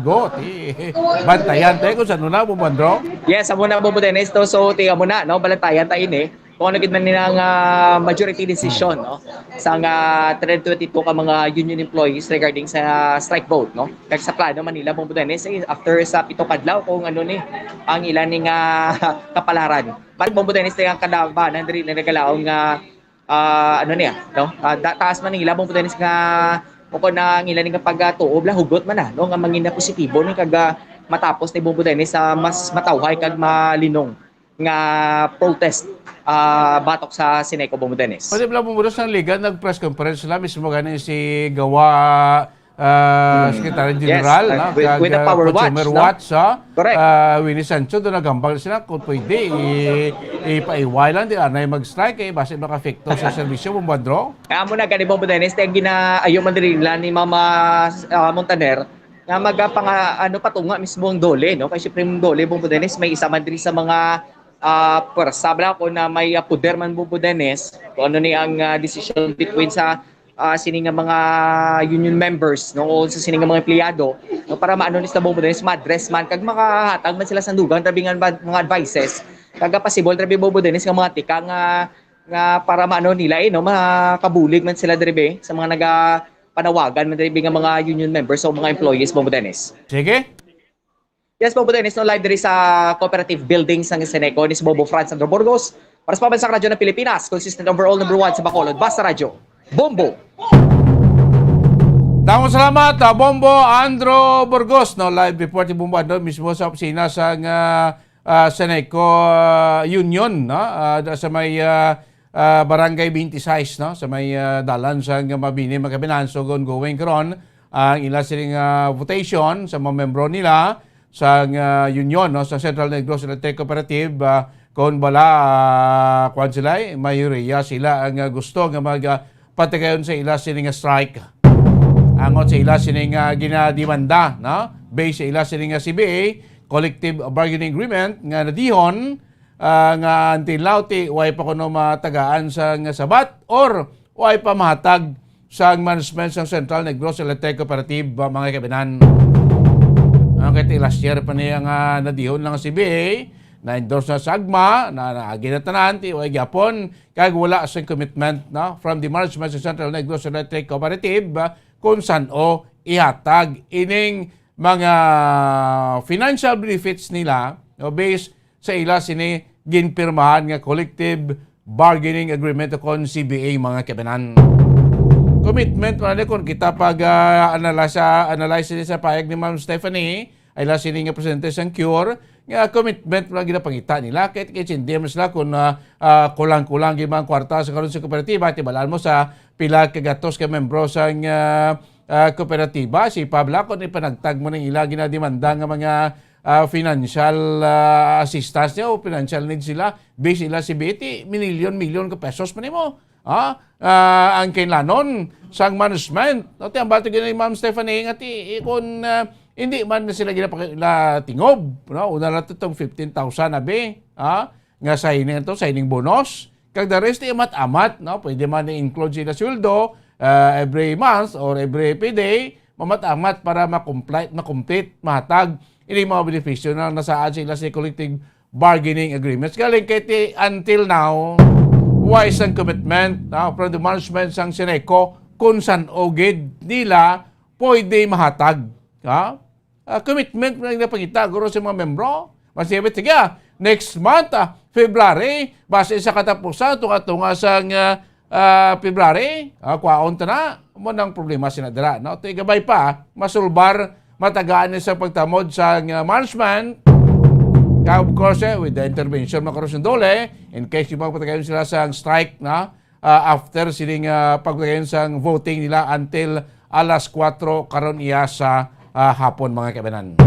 go, bantayan tayo kung saan na bumandro. Yes, amo na Bombo Dennis to. So tiga mo na no, balantayan ta ini kung ano gid man nila nga majority decision no sa nga 322 ka mga union employees regarding sa strike vote no. Kag sa plano Manila Bombo Dennis after sa pito kadlaw kung ano ni ang ilan ni nga kapalaran. Balik Bombo Dennis ang kadabanan diri nagalaong nga ano niya no. Taas Manila Bombo Dennis nga kung na ang ilan nga pagtuob la hugot man na no nga mangina positibo ni kag matapos ni Bombo Dennis sa mas matawhay kag malinong nga protest batok sa Seneco Bombo Dennis. Pwede pala bumudos ng liga, nag-press conference sila, mismo ganin si Gawa Secretary General, Yes, no? with the Power Consumer Watch, no? Watch, Correct. Winnie Sancho, doon nagambal sila kung pwede, ipaiway lang, di anay mag-strike, base maka-efekto sa servisyo, bumbandro. Kaya mo na gani Bombo Dennis, ang ginaayo man diri ni Mama Montaner nga ano patunga mismo ang dole no kay Supreme Dole Bombo Dennis may isa man diri sa mga pwersa bala ko na may puder man Bombo Dennis kung ano ni ang decision between sa sining nga mga union members no o sa sining nga mga empleyado no para maano ni sa Bombo Dennis ma-address man kag makahatag man sila sandugan trabingan mga advices kag possible trabi Bombo Dennis nga mga tika nga para maano nila no makabulig man sila diri sa mga panawagan man diri nga mga union members o mga employees Bombo Dennis. Sige. Yes, Bombo Dennis, no live diri sa cooperative building sa Seneco ni si Bobo Franz Sandro Burgos para sa Pambansang Radyo ng Pilipinas, consistent overall number 1 sa Bacolod, Basta Radyo. Bombo! Damong salamat, Bombo Andro Burgos, no, live report ni Bombo Andro mismo sa opisina sa Seneco Union, no, sa may Barangay 26, no, sa may dalan sa Mabini, Magkabinanso, going karon ang ila siling votation sa mga membro nila sa union, no, sa Central Negros Electric Cooperative, kung bala kwan sila, mayoriya sila ang gusto nga magpatagayon sa ila siling strike. Angot sa ila sining ginadimanda, no, based sa ila siling CBA, Collective Bargaining Agreement, nga nadihon, nga until now way pa kuno matagaan sa sabat or way pa mahatag sa management sa Central Negros Electric Cooperative mga kabinan. Ang kaya last year pa niya nga nadihon lang si CBA na endorse na sa AGMA na ginatanan way gyapon kag wala sa commitment no from the management sa Central Negros Electric Cooperative kung saan ihatag ining mga financial benefits nila no, based sa ila sini ginpirmahan nga collective bargaining agreement kon CBA mga kabanan. Commitment man kon kita pag analyze sa payag ni Ma'am Stephanie ay la sini nga presidente sang Cure nga commitment man ginapangita nila kahit hindi man sila kun kulang-kulang gimang kwarta sa karon sa kooperatiba tibalaan mo sa pila ka gatos ka membro sang kooperatiba si Pabla kun ipanagtag mo ning ila ginademanda nga mga financial assistance niya o financial needs sila based sila si BT milyon ka pesos man mo ang kinlanon sang management no ti ambato gini Ma'am Stephanie nga kung hindi man na sila ginapakila tingob no una na tong 15,000 abi nga signing bonus kag the rest amat-amat no pwede man i-include sila sweldo every month or every payday mamat-amat para ma-complete mahatag ini mga benepisyo na nasaan sila sa collective bargaining agreements. Galing kay until now, wise ang commitment from the management sang Seneco kung saan ogid nila pwede mahatag. Commitment na napangita guro sa mga membro. Masibit, sige next month, February, base sa katapusan, tunga-tunga sang February, kwaon ta na, mo nang problema sinadara. No? Ito gabay pa, masulbar, matagaan sa pagtamod sa management, of course, with the intervention ng Korupsyon Dole, in case yung pagpatagayon sila sa strike na after siling pagpatagayon sa voting nila until alas 4 karon iya sa hapon mga kaibanan.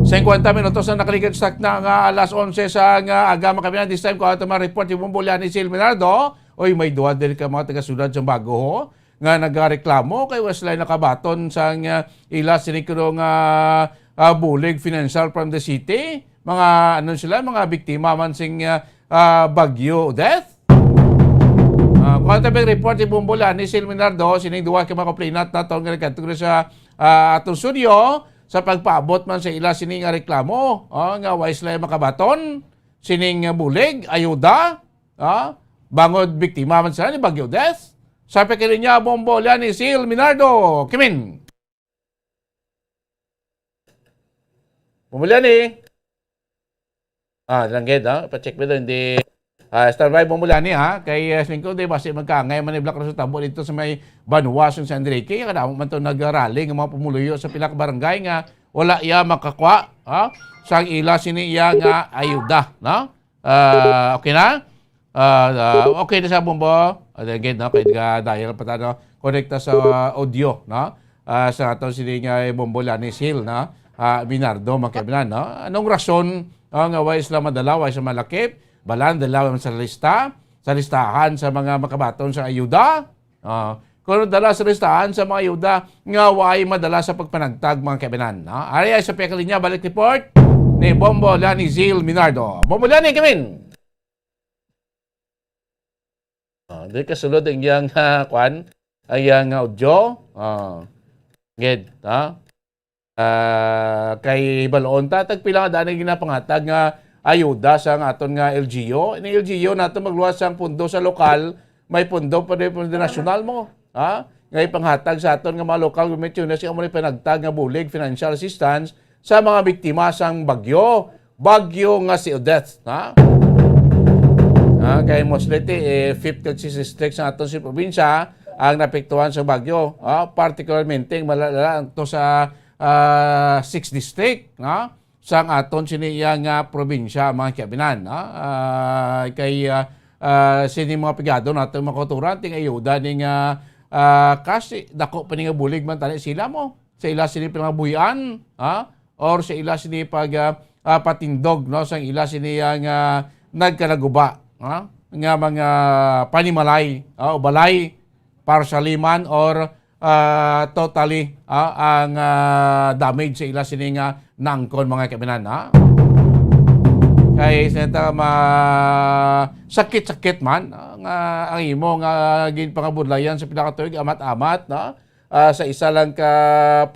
50 minutos na nakalikat stock na alas 11 sa aga mga kaibanan. This time ko ato ma-report yung bumbulian ni Sil Minardo. Oy, may duwa din ka mga taga-sudad sa bago ho nga nagreklamo kay Wesley nakabaton sa ila sinikirong bulig financial from the city. Mga ano sila, mga biktima man sing bagyo death. Kung tabi report ni Bumbulan ni Sil Minardo, sining duwa ka mga complainant na taong nagkatugro sa atong studio sa pagpaabot man sa ila sining reklamo. Nga Wesley makabaton, sining bulig, ayuda, bangod biktima man sila ni bagyo death. Sabi ka rin niya, Bumbulan ni Sil Minardo. Kimin! Bumbulan ni. Langgit, pa-check mo doon. Hindi, stand by Bumbulan ni, kay Slingko, di ba, magkangay man ni Black Rose Tabo dito sa may Banuas, yung San Enrique. Kadamo man ito nag-rally ng mga pumuluyo sa pilak barangay nga wala iya makakwa. Sang ila sini iya nga ayuda. No? Okay na? Okay na sa Bumbo. Again, no? Kaya dahil patano, connecta sa audio. No? Sa ato sini nga Bumbulan ni Sil, no? Minardo, magkabilan, no? Anong rason nga wais la madala, wais sa malakip, balan, dalawa sa lista, sa listahan sa mga makabaton sa ayuda, kung dala sa listahan sa mga ayuda, nga wai madala sa pagpanagtag, mga kabinan, no? Ari ay sa pekalinya, balik report ni Bumbulan ni Sil Minardo. Bumbulan ni Kamin! Di kasulod ang iyang kwan, ang iyang audio, ged, kay Baloon tagpila nga daan ginapangatag nga ayuda sa aton nga LGU. Ni LGU nato magluwas sang pundo sa lokal, may pundo pa rin pundo nasyonal mo. Ngay panghatag sa aton nga mga local government units nga mo panagtag nga bulig financial assistance sa mga biktima sang bagyo. Bagyo nga si Odette, kay Moslete 5th district sa aton si probinsya ang napektuhan sa bagyo. Particularmente malala to sa 6th district, sang aton siniya nga probinsya mga kabinan. Kay sini mga pigado natin makuturan ting ayuda ning kasi dako pa nga bulig man tani sila mo sa ila sini pinangabuyan or sa ila sini pag patindog, no, sang ila sini nga nagkalaguba nga mga panimalay o balay partially man or totally ang damage sa ila sini nga nangkon mga kabinan. Kay sa sakit-sakit man nga ang imo nga ginpangabudlayan sa pinakatuig amat-amat sa isa lang ka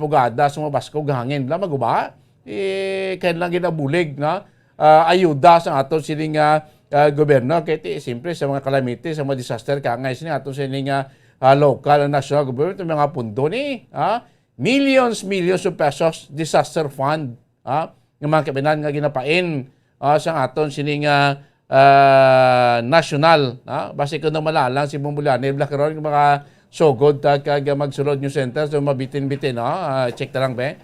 pugada sa mga baskog hangin la maguba kaya lang ginabulig ayuda sa aton sini nga gobyerno kay siyempre sa mga calamity sa mga disaster kangay sini aton sini nga local and national government mga pundo ni millions of pesos disaster fund ng mga kabinan nga ginapain sa aton sini nga national base ko na malalang si Bumbulan ni Black Ron mga sugod kag magsulod new center so mabitin-bitin check ta lang be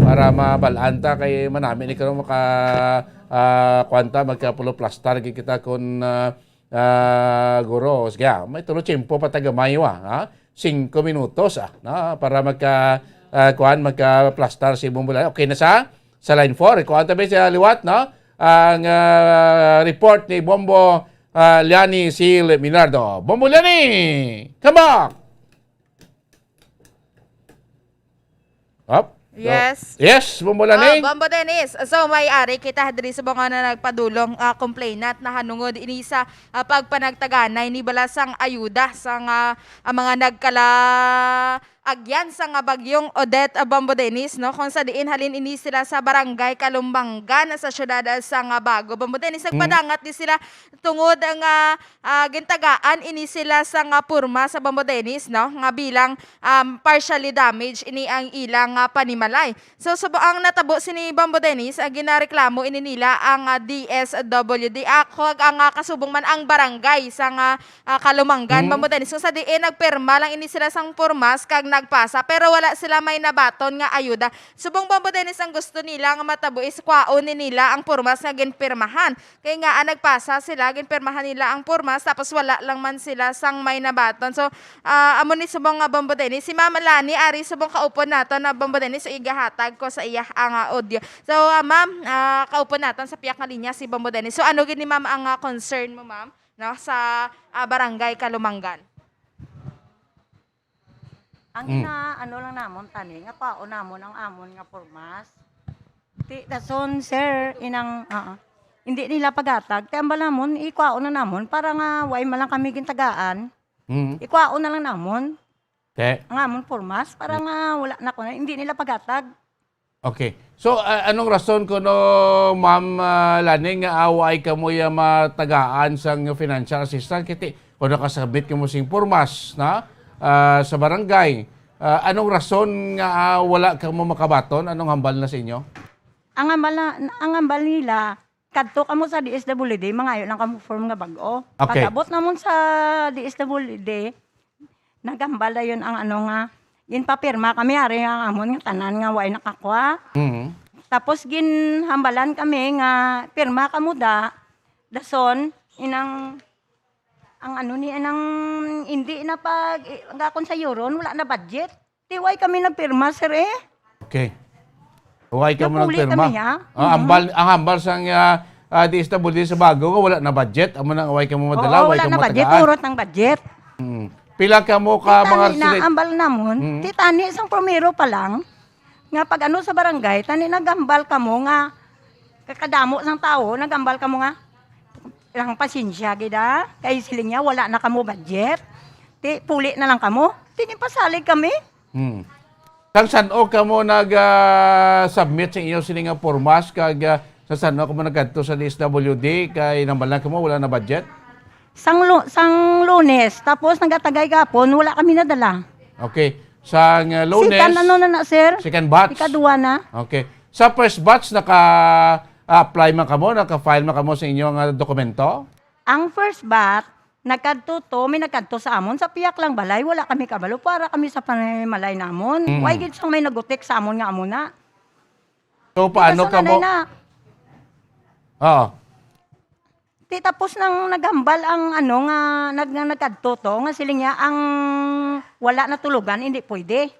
para mabalanta kay manami ni karon maka kwanta magkapulo plastar kita kon guro sige may tulo tiyempo pa tagamay 5 minutos para magka magka-plastar si Bumbulan. Okay na sa line 4. Ikaw ang tabi sa liwat, ang report ni Bombo Liani Sil Minardo. Bombo Liani! Come back! Up. Yes. Yes, Bombo Liani. Bombo Dennis. So may-ari kita diri sa mga na nagpadulong complainant na hanungod ini sa pagpanagtaganay ni balasang ayuda sa mga agyan sa nga bagyong Odette Bambodenis, no? Kung sa diin halin ini sila sa barangay Kalumbangan sa syudad sa nga Bago Bambodenis. Nagpadangat di sila tungod nga gintagaan ini sila sa nga purma sa Bambodenis, no? Nga bilang partially damaged ini ang ilang panimalay. So ang natabo sini Bambodenis, ginareklamo ini nila ang DSWD ako ang kasubong man ang barangay sa nga Kalumbangan Bambodenis. So sa diin nagperma lang ini sila sang purmas kag nagpasa pero wala sila may nabaton nga ayuda. Subong Bambodenis ang gusto nila nga matabo is kwaon ni nila ang purmas nga ginpirmahan. Kaya nga nagpasa sila, ginpirmahan nila ang purmas tapos wala lang man sila sang may nabaton. So amo ni subong nga Bambodenis, si Ma'am Lani ari subong kaupon nato na Bambodenis, so igahatag ko sa iya ang audio. So ma'am, kaupon naton sa piyak nga linya si Bambodenis. So ano gini ma'am ang concern mo ma'am, no, sa barangay Kalumbangan? Ang ano lang namon tani nga pao namon ang amon nga pormas. Ti dason sir inang hindi nila pagatag. Ti ambal namon ikwao na namon para nga way man lang kami gintagaan. Ikwao na lang namon. Ang amon pormas para nga wala na ko na hindi nila pagatag. Okay. So, anong rason ko no, Ma'am Lani, nga away ka mo yung matagaan sa financial assistance? Kiti, kung nakasabit ka mo sing purmas na sa barangay, anong rason nga wala ka mo makabaton? Anong hambal na sa inyo? Ang ambal nila, kadto kamo sa DSWD, mangayo lang kamo form nga bag-o. Okay. Pag-abot namon sa DSWD, nagambal na yun ang ano nga, yun papirma kami, ari ang amon nga tanan nga way nakakwa. Tapos ginhambalan kami nga pirma kamo dason inang ang ano ni anang hindi na pag gakon sa euron wala na budget. Tiway kami nagpirma sir eh. Okay. Huwag ka mo Napulit nagpirma. kami, ha? Ang hambal sang DSWD sa Bago, wala na budget. Amo na huwag ka mo madala, Oo, huwag wala ka na mo budget, matagaan. urot ng budget. Pila ka mo ka mga Tani na ambal namon, titani isang promero pa lang, nga pag ano sa barangay, tani nagambal ka mo nga, kakadamo sang tao, nagambal ka mo nga, ilang pasensya, gida, kay siling niya, wala na kamo budget, puli na lang kamo, tinipasalig kami. Kang saan-o ka mo nag-submit sa inyo siling nga formas, kag sa saan-o ka mo nagkadto sa DSWD, kay nambalan ka mo, wala na budget? Sang Lunes, tapos nagatagay kapon, wala kami nadala. Okay. Sa Lunes, Sikan ano na sir? second batch? Ikaduwa na. Okay. Sa first batch, naka-apply man ka mo, naka-file man ka mo sa inyong dokumento? Ang first bat, may nagkadto sa amon, sa piyak lang balay, wala kami kabalo, para kami sa panimalay namon. Why gid sang may nagutik sa amon nga amuna. So, paano ka mo? Oo. Tapos nang naghambal ang ano nga nagkadto to, nga siling niya ang wala na tulugan, hindi pwede.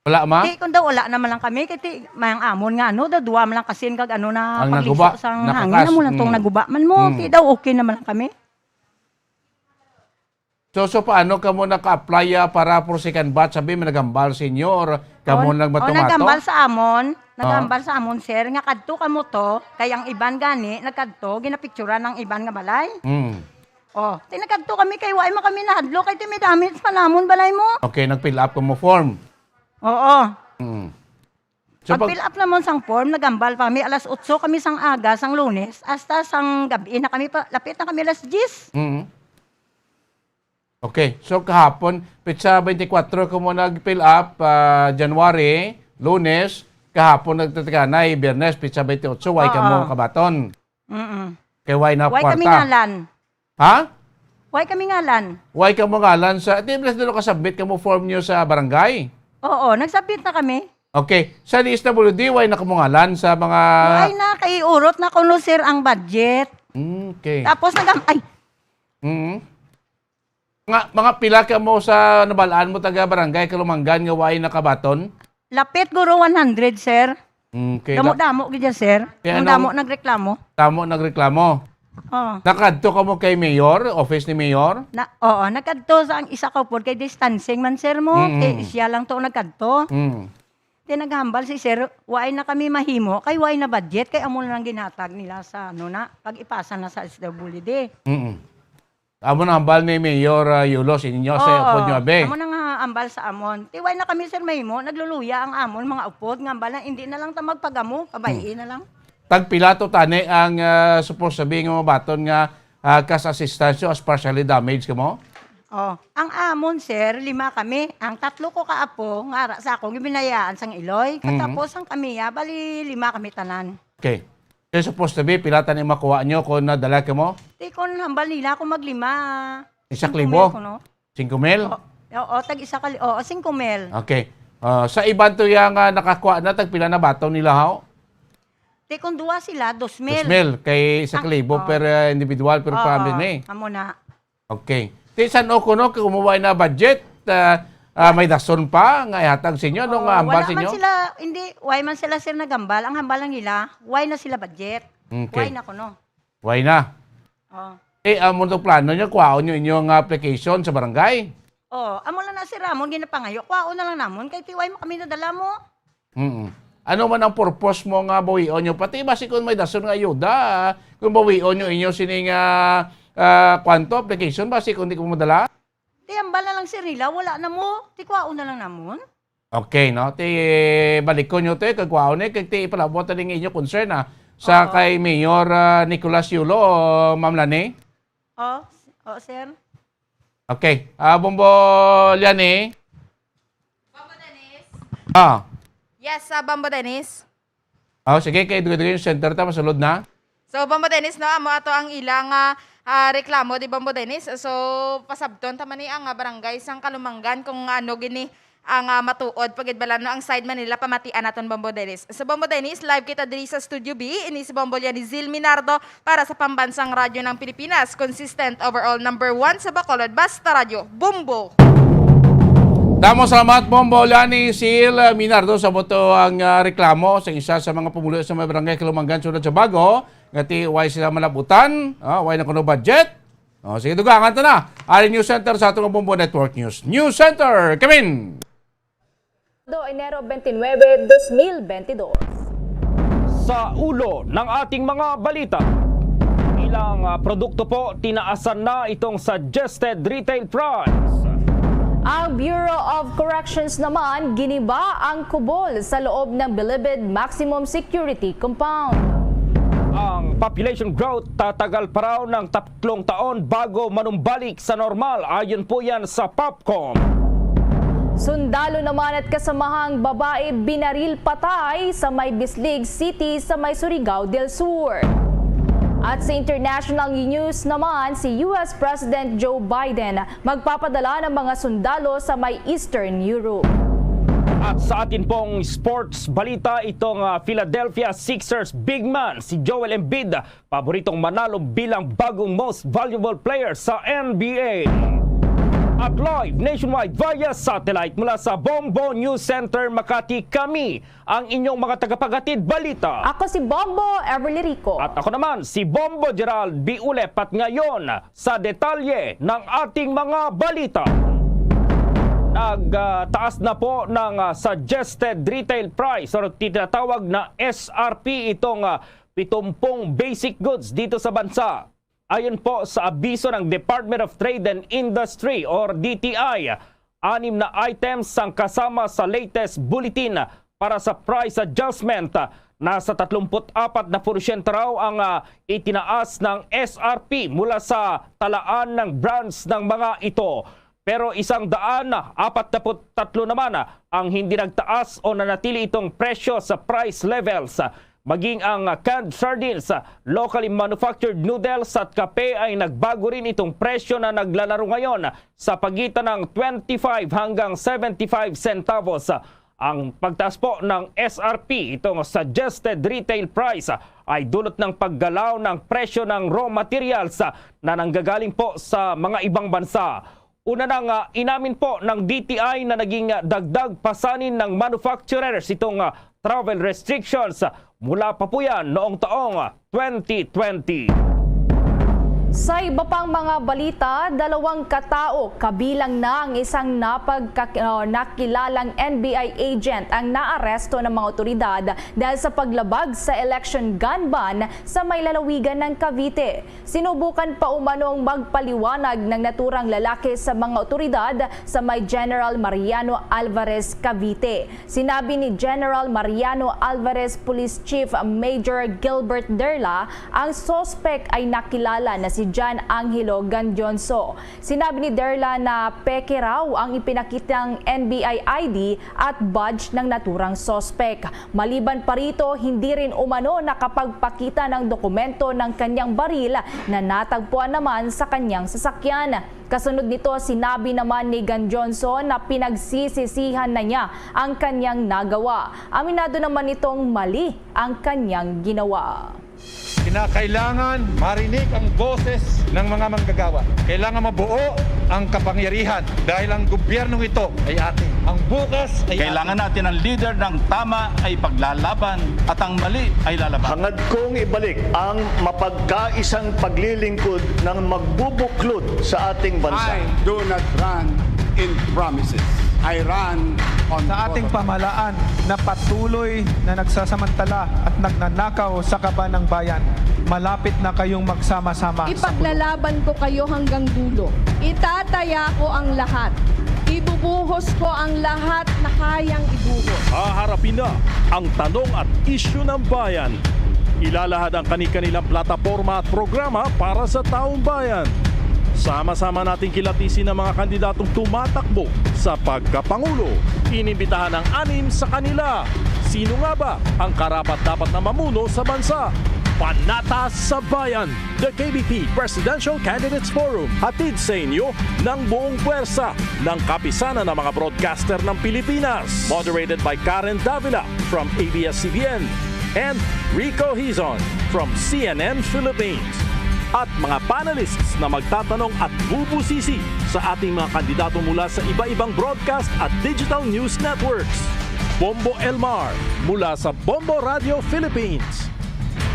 Wala ma? Di kung daw wala naman lang kami, kiti mayang amon nga ano, duwa man lang kasin kag ano na Ang pagliso naguba, sang nakakas. hangin na mo lang tong naguba man mo, di daw okay naman lang kami. So paano ka mo naka-apply para for second batch? Sabi mo nagambal sa inyo or ka mo nagmatomato? Nagambal sa amon, sir, nga kadto kamo to, kay ang iban gani, nagkadto, ginapicturan ng iban nga balay. Tinagkadto kami kay way man kami nahadlo, kay may damage pa namon balay mo. Okay, nag-fill up ka mo form. Oo. So, Pag fill up naman sang form, nagambal pa kami, alas 8 kami sang aga, sang Lunes, hasta sang gabi na kami, lapit na kami alas 10. Okay, so kahapon, pitsa 24 ko mo nag-fill up, January, Lunes, kahapon nagtataganay, Biyernes, pitsa 28, why ka mo kabaton? Kay why na Why kwarta? kami ngalan? Ha? Why kami ngalan? Why ka mo ngalan sa, di ba dito kasabit ka mo form nyo sa barangay? Oo, nagsabit na kami. Okay, sa DSWD, why na ka mo ngalan sa mga... Why na, kay urot na kuno sir ang budget. Okay. Tapos Mga pila ka mo sa nabalaan mo taga barangay Kalumbangan nga why nakabaton? lapit guro 100 sir. Okay. Damo-damo gid sir. Kaya Ang damo nagreklamo. Tamo nagreklamo. Oo. Nakadto ka mo kay Mayor, office ni Mayor? Oo, nagkadto sa ang isa ka pod kay distancing man sir mo. Kay siya lang to nagkadto. Naghambal si sir, why na kami mahimo, kay why na budget, kay amo na lang ginatag nila sa ano na, pag ipasa na sa SWD. Amo na hambal ni Mayor Yulos inyo sa upod nyo abe. Amo na nga ambal sa amon. Tiway na kami sir mahimo, nagluluya ang amon mga upod ngambal na hindi na lang ta magpagamo, pabayin na lang. Tagpilato tani ang supposed sabihin nga baton nga kas assistance as partially damaged ka mo? Oh, ang amon sir, 5 kami. Ang 3 ko kaapo nga sa akong binayaan sang Iloy. Katapos ang kami bali 5 kami tanan. Okay. So supposed to be pilatan ni makuha nyo kung nadala ka mo? Di kon hambal nila ako maglima. 1,000? 5,000? Oo, tag isa kali. Oo, 5,000. Okay. Sa iban to yung nakakuha na tagpila na baton nila ho? Di kon duwa sila 2,000. 2,000 kay 1,000 per individual per family ni. Amo na. Okay. Ti san o kuno kumuway na budget may dason pa nga ihatag sa inyo nung ambal sa inyo? Wala man sila, hindi, why man sila sir nagambal. Ang hambal lang nila, why na sila budget. Okay. Why na kuno. Why na? Oh. Amo to plano nyo, kuhaon nyo inyong application sa barangay? Oh, amo lang na si Ramon ginapangayo. Kuwao na lang namon kay tiway mo kami nadala mo. Ano man ang purpose mo nga bawion nyo? Pati basi kung may dason nga ayuda, kung bawion nyo inyo sining kwanto application, basi kung di ko madala? Ti hambal na lang sir nila, wala na mo. Ti kuwao na lang namon. Okay, no? Ti balik ko nyo to, kagwao na, kag ti ipalabot na rin inyo concern sa kay Mayor Nicolas Yulo o Ma'am Lani? Oh, sir. Okay. Bombo Liani? Bombo Dennis? Yes, Bombo Dennis. Sige, kay Dugo yung center ta, masulod na. So, Bombo Dennis, no, amo ato ang ilang reklamo di Bombo Dennis. So, pasabton tama ni ang barangay sang Kalumanggan kung ano gini ang matuod pagidbalan no ang side Manila pamatian naton Bombo Dennis. So, Bombo Dennis, live kita diri sa Studio B. Ini si Bombo ni Zil Minardo para sa Pambansang Radyo ng Pilipinas. Consistent overall number 1 sa Bacolod. Basta Radio, Bombo! Damo salamat Bombo Liani Sil Minardo sa boto ang reklamo sa isa sa mga pumulo sa mga barangay Kalumanggan sunod sa Bago. Ngati why sila malabutan, why na kuno budget. Sige dugangan ta na. Ari News Center sa atong Bombo Network News. News Center, come in! Enero 29, 2022. Sa ulo ng ating mga balita, ilang produkto po tinaasan na itong suggested retail price. Ang Bureau of Corrections naman giniba ang kubol sa loob ng Bilibid Maximum Security Compound. Ang population growth tatagal pa raw ng 3 taon bago manumbalik sa normal ayon po yan sa Popcom. Sundalo naman at kasamahang babae binaril patay sa may Bislig City sa may Surigao del Sur. At sa international news naman, si US President Joe Biden magpapadala ng mga sundalo sa may Eastern Europe. At sa atin pong sports balita, itong Philadelphia Sixers big man si Joel Embiid, paboritong manalo bilang bagong most valuable player sa NBA. At live nationwide via satellite mula sa Bombo News Center Makati, kami ang inyong mga tagapaghatid balita. Ako si Bombo Everly Rico. At ako naman si Bombo Gerald B. Ulep, at ngayon sa detalye ng ating mga balita. Nagtaas na po ng suggested retail price o tinatawag na SRP itong 70 basic goods dito sa bansa. Ayon po sa abiso ng Department of Trade and Industry or DTI, 6 na items ang kasama sa latest bulletin para sa price adjustment. Nasa 34% raw ang itinaas ng SRP mula sa talaan ng brands ng mga ito. Pero 143 naman ang hindi nagtaas o nanatili itong presyo sa price levels. Maging ang canned sardines, locally manufactured noodles at kape ay nagbago rin itong presyo na naglalaro ngayon sa pagitan ng 25 hanggang 75 centavos. Ang pagtaas po ng SRP, itong suggested retail price, ay dulot ng paggalaw ng presyo ng raw materials na nanggagaling po sa mga ibang bansa. Una nang inamin po ng DTI na naging dagdag pasanin ng manufacturers itong travel restrictions mula pa po yan noong taong 2020. Sa iba pang mga balita, 2 katao kabilang na ang isang nakilalang NBI agent ang naaresto ng mga otoridad dahil sa paglabag sa election gun ban sa may lalawigan ng Cavite. Sinubukan pa umanong magpaliwanag ng naturang lalaki sa mga otoridad sa may General Mariano Alvarez, Cavite. Sinabi ni General Mariano Alvarez Police Chief Major Gilbert Derla, ang sospek ay nakilala na si John Angelo Gandionso. Sinabi ni Derla na peke raw ang ipinakitang NBI ID at badge ng naturang sospek. Maliban pa rito, hindi rin umano nakapagpakita ng dokumento ng kanyang baril na natagpuan naman sa kanyang sasakyan. Kasunod nito, sinabi naman ni Gandionso na pinagsisisihan na niya ang kanyang nagawa. Aminado naman itong mali ang kanyang ginawa. Kinakailangan marinig ang boses ng mga manggagawa. Kailangan mabuo ang kapangyarihan dahil ang gobyernong ito ay atin. Ang bukas ay kailangan natin ang leader ng tama ay paglalaban at ang mali ay lalaban. Hangad kong ibalik ang mapagkaisang paglilingkod ng magbubuklod sa ating bansa. I do not run in promises. I run on sa ating pamahalaan na patuloy na nagsasamantala at nagnanakaw sa kaban ng bayan. Malapit na kayong magsama-sama. Ipaglalaban ko kayo hanggang dulo. Itataya ko ang lahat. Ibubuhos ko ang lahat na kayang ibuhos. Haharapin na ang tanong at isyu ng bayan. Ilalahad ang kani-kanilang plataporma at programa para sa taong bayan. Sama-sama nating kilatisin ang mga kandidatong tumatakbo sa pagkapangulo. Inimbitahan ang 6 sa kanila. Sino nga ba ang karapat-dapat na mamuno sa bansa? Panatas sa Bayan, the KBP Presidential Candidates Forum. Hatid sa inyo ng buong puwersa ng kapisanan ng mga broadcaster ng Pilipinas. Moderated by Karen Davila from ABS-CBN and Rico Hizon from CNN Philippines. At mga panelists na magtatanong at bubusisi sa ating mga kandidato mula sa iba-ibang broadcast at digital news networks. Bombo Elmar mula sa Bombo Radio Philippines.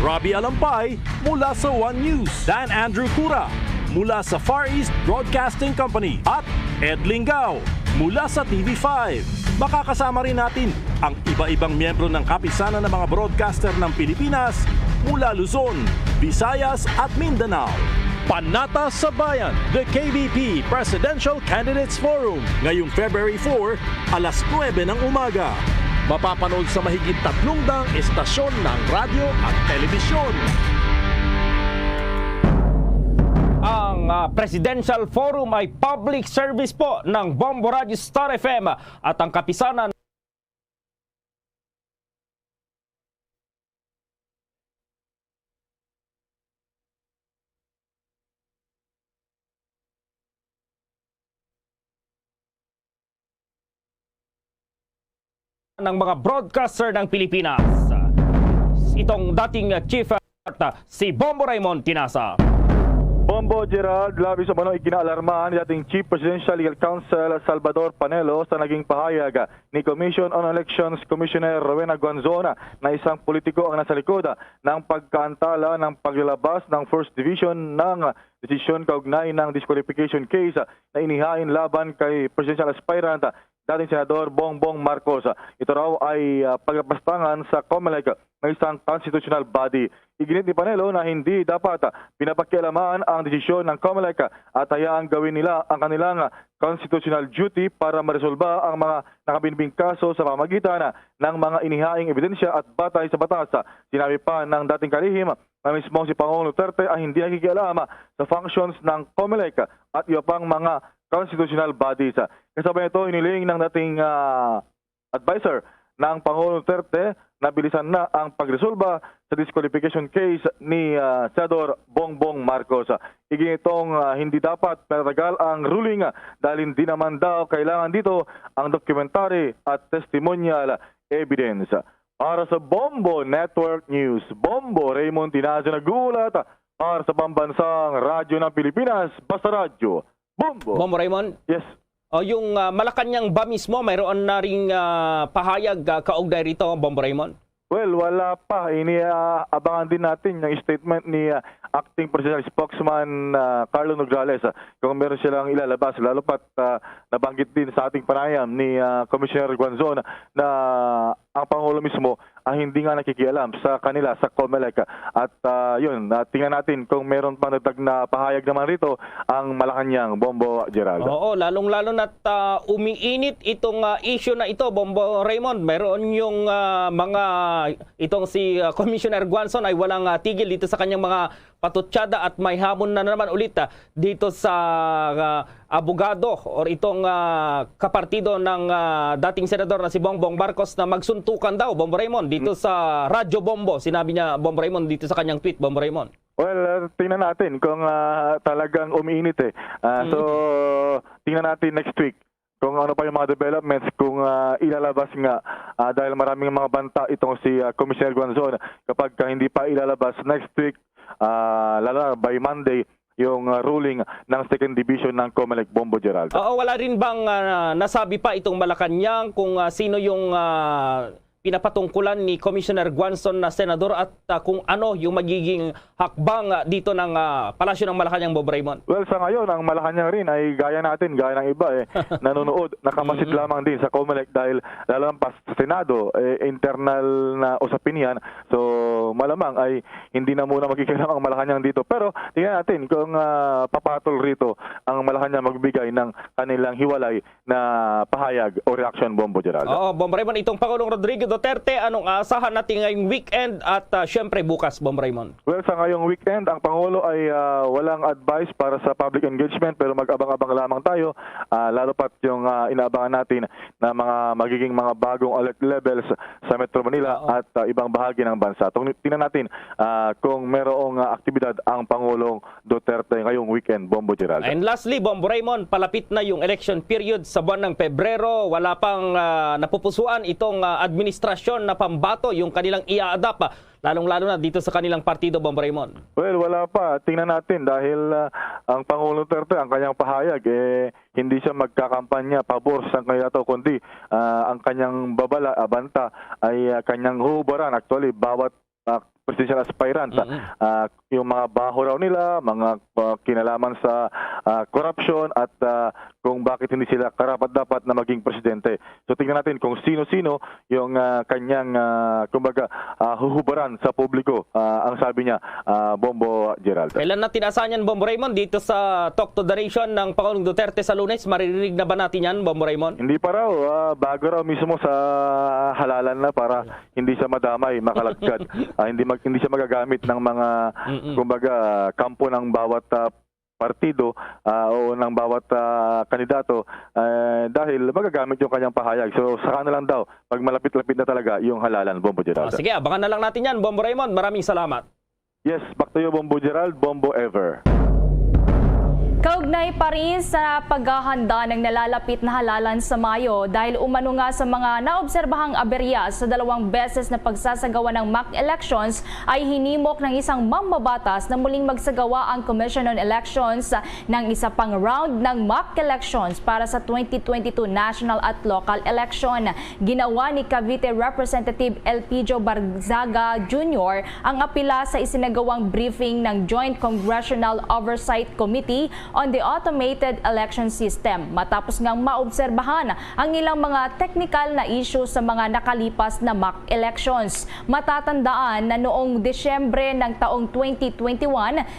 Robbie Alampay mula sa One News. Dan Andrew Cura mula sa Far East Broadcasting Company. At Ed Lingao mula sa TV5. Makakasama rin natin ang iba-ibang miyembro ng kapisanan ng mga broadcaster ng Pilipinas mula Luzon, Visayas at Mindanao. Panatas sa Bayan, the KBP Presidential Candidates Forum. Ngayong February 4, alas 9 ng umaga. Mapapanood sa mahigit 300 estasyon ng radyo at telebisyon. Ang Presidential Forum ay public service po ng Bombo Radio Star FM at ang kapisanan ng mga broadcaster ng Pilipinas. Itong dating chief si Bombo Raymond Tinasa. Bombo Gerald, labis umano ikinaalarmahan ni dating Chief Presidential Legal Counsel Salvador Panelo sa naging pahayag ni Commission on Elections Commissioner Rowena Guanzona na isang politiko ang nasa likod ng pagkaantala ng paglalabas ng First Division ng desisyon kaugnay ng disqualification case na inihain laban kay Presidential Aspirant dating Senador Bongbong Marcos. Ito raw ay pagpapastangan sa COMELEC ng isang constitutional body. Iginit ni Panelo na hindi dapat pinapakialaman ang desisyon ng COMELEC at hayaang gawin nila ang kanilang constitutional duty para maresolba ang mga nakabinbing kaso sa pamamagitan ng mga inihaing ebidensya at batay sa batas. Sinabi pa ng dating kalihim na mismo si Pangulong Duterte ay hindi nakikialam sa functions ng COMELEC at iba pang mga constitutional bodies. Kasabay ito, iniling ng dating advisor ng Pangulong Duterte na bilisan na ang pagresolba sa disqualification case ni Senador Bongbong Marcos. Iginitong hindi dapat pinatagal ang ruling dahil hindi naman daw kailangan dito ang documentary at testimonial evidence. Para sa Bombo Network News, Bombo Raymond Tinasa nagulat para sa pambansang radyo ng Pilipinas, Basta Radyo. Bombo! Bombo Raymond? Yes. Yung Malacanang ba mismo, mayroon na ring pahayag kaugnay rito, Bombo Raymond? Well, wala pa. Iniaabangan din natin yung statement ni Acting Presidential Spokesman Carlo Nograles kung meron silang ilalabas. Lalo pat nabanggit din sa ating panayam ni Commissioner Guanzon na ang Pangulo mismo hindi nga nakikialam sa kanila, sa COMELEC. At yun, tingnan natin kung meron pang natag na pahayag naman rito ang Malacanang, Bombo Geraldo. Oo, lalong-lalo na't umiinit itong issue na ito, Bombo Raymond. Meron yung itong si Commissioner Guanzon ay walang tigil dito sa kanyang mga patutsada at may hamon na naman ulit dito sa abogado or itong kapartido ng dating senador na si Bongbong Marcos na magsuntukan daw, Bombo Raymond, dito sa Radyo Bombo. Sinabi niya, Bombo Raymond, dito sa kanyang tweet, Bombo Raymond. Well, tingnan natin kung talagang umiinit So, tingnan natin next week kung ano pa yung mga developments, kung ilalabas nga dahil maraming mga banta itong si Commissioner Guanzon kapag hindi pa ilalabas next week, lalo by Monday, yung ruling ng second division ng COMELEC, Bombo Geraldo. Oo, wala rin bang nasabi pa itong Malacanang kung sino yung pinapatungkulan ni Commissioner Guanzon na senador at kung ano yung magiging hakbang dito ng Palasyo ng Malacanang, Bob Raymond? Well, sa ngayon, ang Malacanang rin ay gaya ng iba nanonood, nakamasid lamang din sa COMELEC dahil lalampas sa Senado, internal na usapin yan. So, malamang ay hindi na muna magkikialam ang Malacanang dito. Pero, tingnan natin kung papatol rito ang Malacanang magbigay ng kanilang hiwalay na pahayag o reaction, Bombo Geraldo. Oo, Bob Raymond, itong Pangulong Rodrigo Duterte, anong asahan natin ngayong weekend at syempre bukas, Bob Raymond? Well, sa ngayong weekend, ang Pangulo ay walang advice para sa public engagement pero mag-abang-abang lamang tayo, lalo pat yung inaabangan natin na mga magiging mga bagong alert levels sa Metro Manila at ibang bahagi ng bansa. Tingnan natin kung merong aktibidad ang Pangulong Duterte ngayong weekend, Bombo Geraldo. And lastly, Bombo Raymond, palapit na yung election period sa buwan ng Pebrero. Wala pang napupusuan itong administrasyon na pambato yung kanilang i-adapt, lalong-lalo na dito sa kanilang partido, Bombo Raymond. Well, wala pa. Tingnan natin dahil ang Pangulong Duterte, ang kanyang pahayag, hindi siya magkakampanya pabor sa kandidato, kundi ang kanyang banta ay kanyang hubaran. Actually, bawat presidential aspirant, yung mga baho raw nila, mga kinalaman sa corruption at kung bakit hindi sila karapat-dapat na maging presidente. So tingnan natin kung sino-sino yung kanyang kumbaga huhubaran sa publiko, ang sabi niya, Bombo Geraldo. Kailan natin asahan yan, Bombo Raymond, dito sa Talk to the Nation ng Pangulong Duterte sa Lunes? Maririnig na ba natin yan, Bombo Raymond? Hindi pa raw, bago raw mismo sa halalan na para hindi siya madamay, makalagkad. Hindi siya magagamit ng mga kumbaga kampo ng bawat partido o ng bawat kandidato dahil magagamit yung kanyang pahayag. So saka na lang daw pag malapit-lapit na talaga yung halalan, Bombo Geraldo. Sige, abangan na lang natin yan, Bombo Raymond. Maraming salamat. Yes, back to you, Bombo Gerald, Bombo Ever. Kaugnay pa rin sa paghahanda ng nalalapit na halalan sa Mayo dahil umano nga sa mga naobserbahang aberya sa 2 beses na pagsasagawa ng mock elections ay hinimok ng isang mambabatas na muling magsagawa ang Commission on Elections ng isa pang round ng mock elections para sa 2022 national at local election. Ginawa ni Cavite Representative Elpidio Barzaga Jr. ang apila sa isinagawang briefing ng Joint Congressional Oversight Committee on the Automated Election System matapos ngang maobserbahan ang ilang mga technical na issue sa mga nakalipas na mock elections. Matatandaan na noong Desyembre ng taong 2021,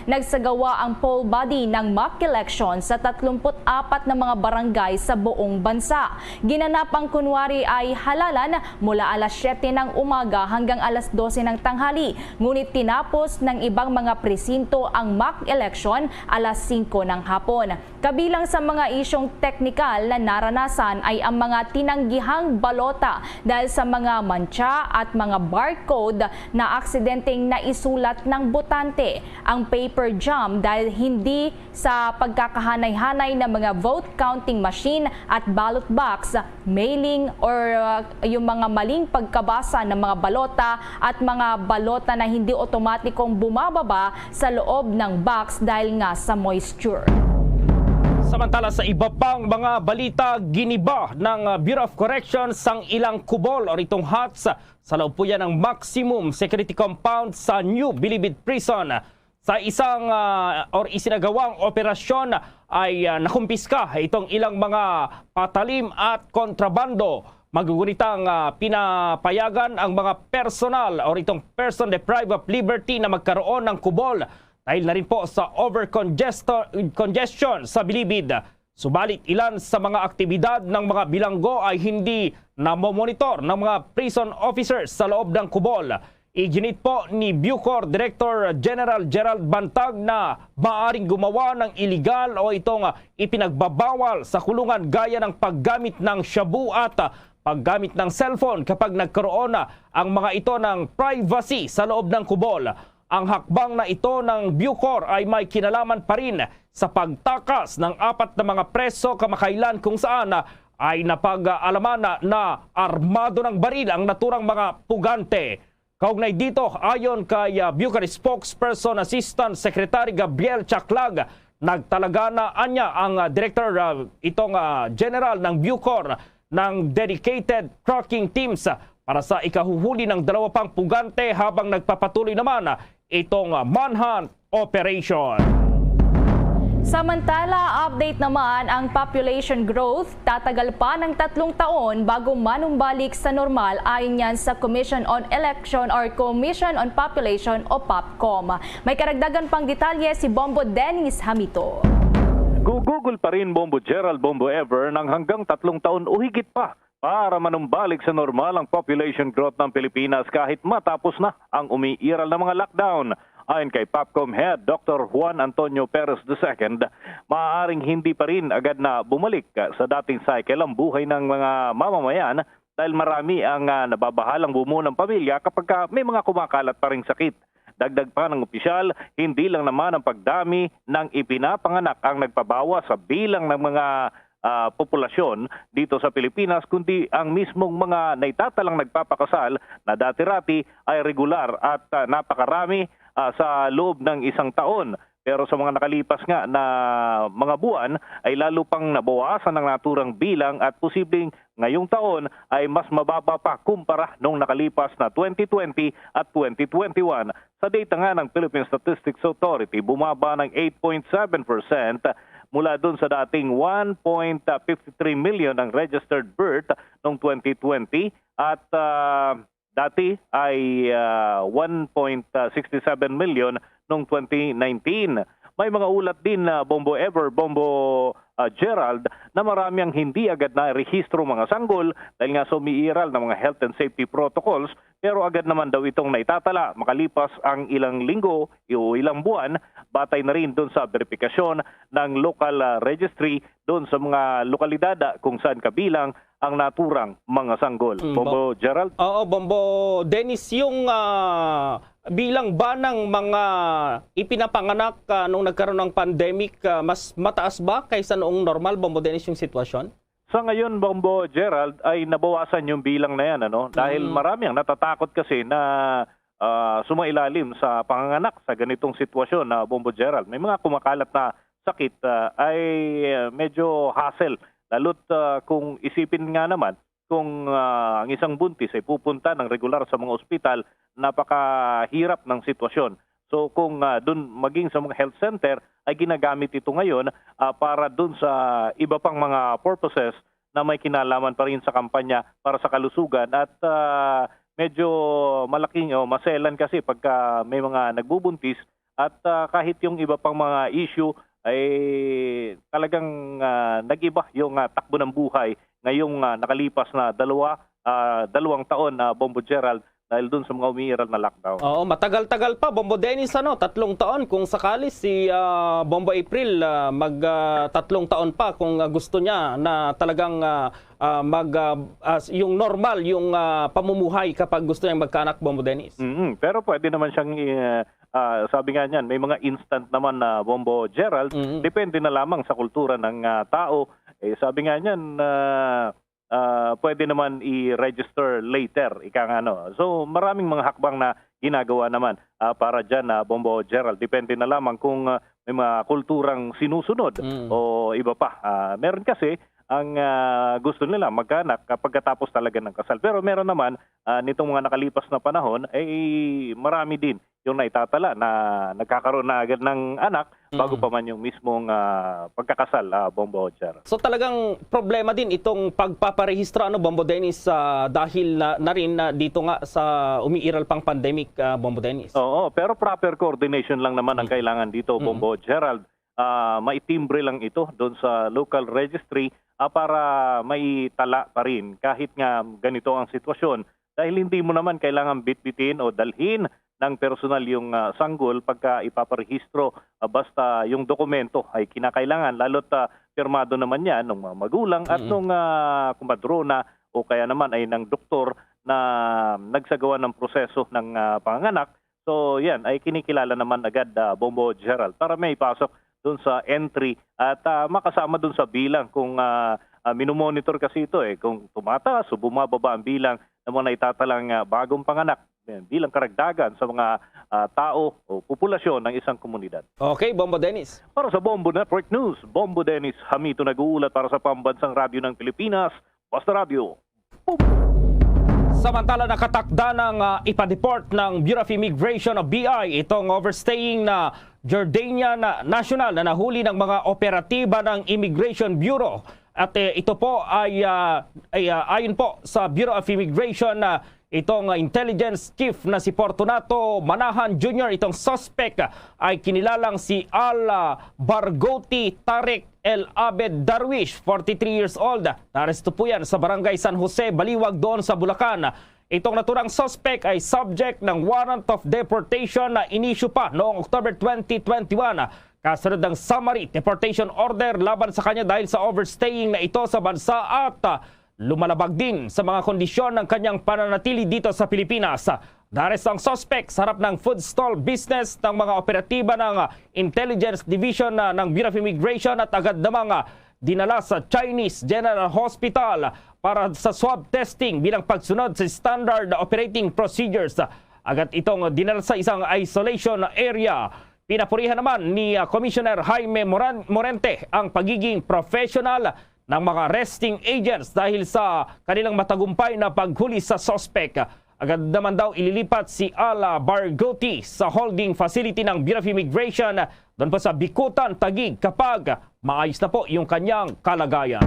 nagsagawa ang poll body ng mock elections sa 34 na mga barangay sa buong bansa. Ginanapang kunwari ay halalan mula alas 7 ng umaga hanggang alas 12 ng tanghali. Ngunit tinapos ng ibang mga presinto ang mock election alas 5 ng hapon. Kabilang sa mga isyong teknikal na naranasan ay ang mga tinanggihang balota dahil sa mga mantsa at mga barcode na aksidenteng naisulat ng botante. Ang paper jam dahil hindi sa pagkakahanay-hanay ng mga vote counting machine at ballot box, mailing or yung mga maling pagkabasa ng mga balota at mga balota na hindi otomatikong bumababa sa loob ng box dahil nga sa moisture. Samantala sa iba pang mga balita, giniba ng Bureau of Corrections ang ilang kubol o itong huts sa loob po yan ng maximum security compound sa New Bilibid Prison. Sa isang isinagawang operasyon ay nakumpiska itong ilang mga patalim at kontrabando. Magugunitang pinapayagan ang mga personal o itong person deprived of liberty na magkaroon ng kubol dahil na rin po sa congestion sa Bilibid. Subalit ilan sa mga aktibidad ng mga bilanggo ay hindi namomonitor ng mga prison officers sa loob ng kubol. Iginit po ni Bucor Director General Gerald Bantag na maaaring gumawa ng iligal o itong ipinagbabawal sa kulungan gaya ng paggamit ng shabu at paggamit ng cellphone kapag nagkaroon ang mga ito ng privacy sa loob ng kubol. Ang hakbang na ito ng Bucor ay may kinalaman pa rin sa pagtakas ng 4 na mga preso kamakailan kung saan ay napag-alaman na armado ng baril ang naturang mga pugante. Kaugnay dito, ayon kay Bucor Spokesperson Assistant Secretary Gabriel Chaklag, nagtalaga na anya ang Director General ng Bucor ng dedicated tracking teams para sa ikahuhuli ng 2 pang pugante habang nagpapatuloy naman itong manhunt operation. Samantala, update naman ang population growth. Tatagal pa ng 3 taon bago manumbalik sa normal ayon yan sa Commission on Election or Commission on Population o POPCOM. May karagdagan pang detalye si Bombo Dennis Hamito. Gugugol pa rin Bombo Gerald, Bombo Ever ng hanggang 3 taon o higit pa para manumbalik sa normal ang population growth ng Pilipinas kahit matapos na ang umiiral na mga lockdown. Ayon kay POPCOM Head Dr. Juan Antonio Perez II, maaaring hindi pa rin agad na bumalik sa dating cycle ang buhay ng mga mamamayan dahil marami ang nababahalang bumuo ng pamilya kapag may mga kumakalat pa ring sakit. Dagdag pa ng opisyal, hindi lang naman ang pagdami ng ipinapanganak ang nagpabawa sa bilang ng mga populasyon dito sa Pilipinas, kundi ang mismong mga naitatalang nagpapakasal na dati-rati ay regular at napakarami sa loob ng 1 taon. Pero sa mga nakalipas nga na mga buwan ay lalo pang nabawasan ng naturang bilang at posibleng ngayong taon ay mas mababa pa kumpara nung nakalipas na 2020 at 2021. Sa data nga ng Philippine Statistics Authority, bumaba ng 8.7% mula doon sa dating 1.53 million ang registered birth noong 2020 at dati ay 1.67 million noong 2019. May mga ulat din na Bombo Ever, Bombo Gerald, na marami ang hindi agad na rehistro mga sanggol dahil nga sumiiral ng mga health and safety protocols, pero agad naman daw itong naitatala makalipas ang ilang linggo o ilang buwan, batay na rin doon sa verifikasyon ng local registry doon sa mga lokalidad kung saan kabilang ang naturang mga sanggol. Bombo Gerald? Oo, Bombo Dennis, yung bilang ba ng mga ipinapanganak nung nagkaroon ng pandemic, mas mataas ba kaysa noong normal, Bombo Dennis, yung sitwasyon? Sa ngayon, Bombo Gerald, ay nabawasan yung bilang na yan, dahil marami ang natatakot kasi na sumailalim sa panganganak sa ganitong sitwasyon na Bombo Gerald. May mga kumakalat na sakit ay medyo hassle. Lalo't kung isipin nga naman, kung ang isang buntis ay pupunta ng regular sa mga ospital, napakahirap ng sitwasyon. So kung dun maging sa mga health center ay ginagamit ito ngayon para dun sa iba pang mga purposes na may kinalaman pa rin sa kampanya para sa kalusugan at medyo malaking maselan kasi pagka may mga nagbubuntis at kahit yung iba pang mga issue ay talagang nag-iba yung takbo ng buhay ngayong nakalipas na 2 taon na Bombo Gerald dahil dun sa mga umiiral na lockdown. Oo, matagal-tagal pa, Bombo Dennis, 3 taon kung sakali si Bombo April mag 3 taon pa kung gusto niya na talagang yung normal, yung pamumuhay kapag gusto niyang magkaanak, Bombo Dennis. Pero pwede naman siyang sabi nga niyan, may mga instant naman na Bombo Gerald, depende na lamang sa kultura ng tao. Sabi nga niyan, pwede naman i-register later, So maraming mga hakbang na ginagawa naman para dyan, Bombo Gerald. Depende na lamang kung may mga kulturang sinusunod o iba pa. Meron kasi ang gusto nila magkaanak pagkatapos talaga ng kasal. Pero meron naman nitong mga nakalipas na panahon ay marami din yung naitatala na nagkakaroon na agad ng anak bago pa man yung mismong pagkakasal, Bombo Char. So talagang problema din itong pagpaparehistro, Bombo Dennis, dahil na rin dito nga sa umiiral pang pandemic, Bombo Dennis. Oo, pero proper coordination lang naman ang kailangan dito, Bombo Gerald. Maitimbre lang ito doon sa local registry para may tala pa rin kahit nga ganito ang sitwasyon. Dahil hindi mo naman kailangan bitbitin o dalhin ng personal yung sanggol pagka ipaparehistro, basta yung dokumento ay kinakailangan, lalo't pirmado naman yan ng mga magulang at nung kumadrona o kaya naman ay ng doktor na nagsagawa ng proseso ng panganganak. So yan ay kinikilala naman agad, Bombo Gerald, para may pasok doon sa entry at makasama doon sa bilang kung minomonitor kasi ito kung tumataas o bumababa ang bilang ng mga naitatalang bagong panganak bilang karagdagan sa mga tao o populasyon ng isang komunidad. Okay, Bombo Dennis. Para sa Bombo Network News, Bombo Dennis Hamito nag-uulat para sa Pambansang Radyo ng Pilipinas, Basta Radio. Samantala nakatakda ng ipa-deport ng Bureau of Immigration o BI itong overstaying na Jordanian national na nahuli ng mga operatiba ng Immigration Bureau. At ito po ay ayon po sa Bureau of Immigration itong intelligence chief na si Fortunato Manahan Jr., itong suspect ay kinilalang si Al-Barghouti Tariq El Abed Darwish, 43 years old. Naresto po yan sa barangay San Jose, Baliwag doon sa Bulacan. Itong naturang suspect ay subject ng warrant of deportation na inisyu pa noong October 2021. Kasunod ng summary deportation order laban sa kanya dahil sa overstaying na ito sa bansa at lumalabag din sa mga kondisyon ng kanyang pananatili dito sa Pilipinas. Naresto ang suspect sa harap ng food stall business ng mga operatiba ng Intelligence Division ng Bureau of Immigration at agad namang dinala sa Chinese General Hospital para sa swab testing bilang pagsunod sa standard operating procedures. Agad itong dinala sa isang isolation area. Pinapurihan naman ni Commissioner Jaime Morente ang pagiging professional ng mga arresting agents dahil sa kanilang matagumpay na paghuli sa suspect. Agad naman daw ililipat si Al-Barghouti sa holding facility ng Bureau of Immigration doon po sa Bikutan, Taguig kapag maayos na po yung kanyang kalagayan.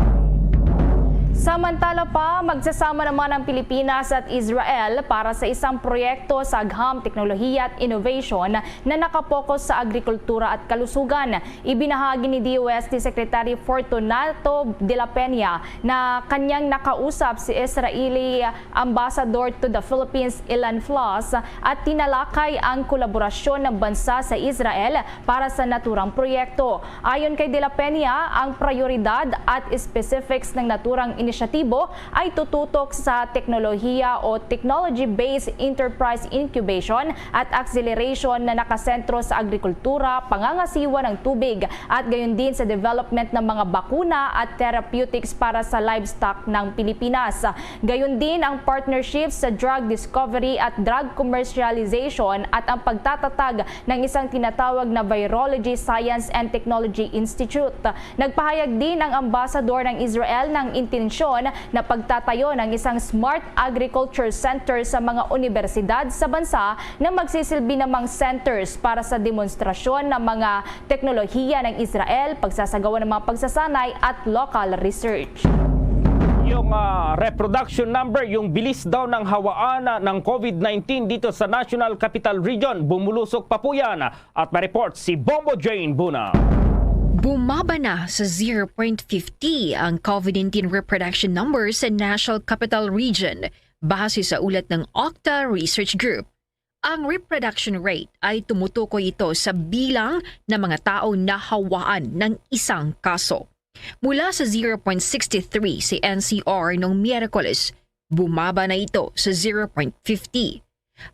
Samantala pa, magsasama naman ang Pilipinas at Israel para sa isang proyekto sa agham, teknolohiya at innovation na nakapokus sa agrikultura at kalusugan. Ibinahagi ni DOST Secretary Fortunato de la Peña na kanyang nakausap si Israeli Ambassador to the Philippines Ilan Flas at tinalakay ang kolaborasyon ng bansa sa Israel para sa naturang proyekto. Ayon kay de la Peña, ang prioridad at specifics ng naturang inisyatibo ay tututok sa teknolohiya o technology-based enterprise incubation at acceleration na nakasentro sa agrikultura, pangangasiwa ng tubig at gayon din sa development ng mga bakuna at therapeutics para sa livestock ng Pilipinas. Gayon din ang partnerships sa drug discovery at drug commercialization at ang pagtatatag ng isang tinatawag na Virology Science and Technology Institute. Nagpahayag din ang ambassador ng Israel ng intensyon na pagtatayo ng isang Smart Agriculture Center sa mga universidad sa bansa na magsisilbi namang centers para sa demonstrasyon ng mga teknolohiya ng Israel, pagsasagawa ng mga pagsasanay at local research. Yung reproduction number, yung bilis daw ng hawaan ng COVID-19 dito sa National Capital Region, bumulusok pa po yan. At ma-report si Bombo Jane Buna. Bumaba na sa 0.50 ang COVID-19 reproduction number sa National Capital Region base sa ulat ng Octa Research Group. Ang reproduction rate ay tumutukoy ito sa bilang ng mga tao na hawaan ng isang kaso. Mula sa 0.63 si NCR noong Miyerkules, bumaba na ito sa 0.50.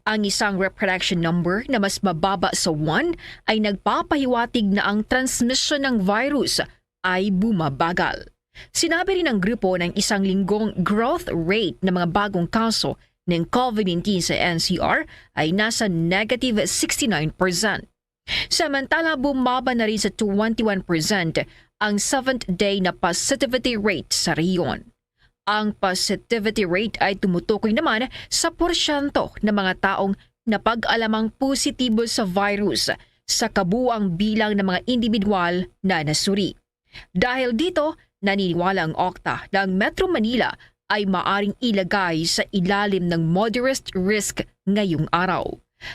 Ang isang reproduction number na mas mababa sa 1 ay nagpapahiwatig na ang transmission ng virus ay bumabagal. Sinabi rin ng grupo ng isang linggong growth rate ng mga bagong kaso ng COVID-19 sa NCR ay nasa negative 69%. Samantala, bumaba na rin sa 21% ang 7th day na positivity rate sa rehiyon. Ang positivity rate ay tumutukoy naman sa porsyento ng mga taong napag-alamang positibo sa virus sa kabuuang bilang ng mga individual na nasuri. Dahil dito, naniniwala ang OCTA na ang Metro Manila ay maaring ilagay sa ilalim ng moderate risk ngayong araw.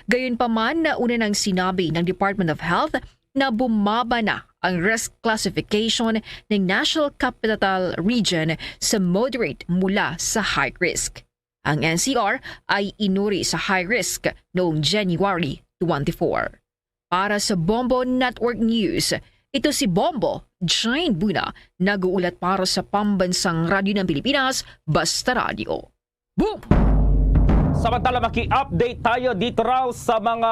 Gayunpaman, nauna nang sinabi ng Department of Health na bumaba na ang risk classification ng National Capital Region sa moderate mula sa high risk. Ang NCR ay inuri sa high risk noong January 24. Para sa Bombo Network News, ito si Bombo Jane Buna, nag-uulat para sa Pambansang Radyo ng Pilipinas, Basta Radio. Boom! Samantala, maki-update tayo dito raw sa mga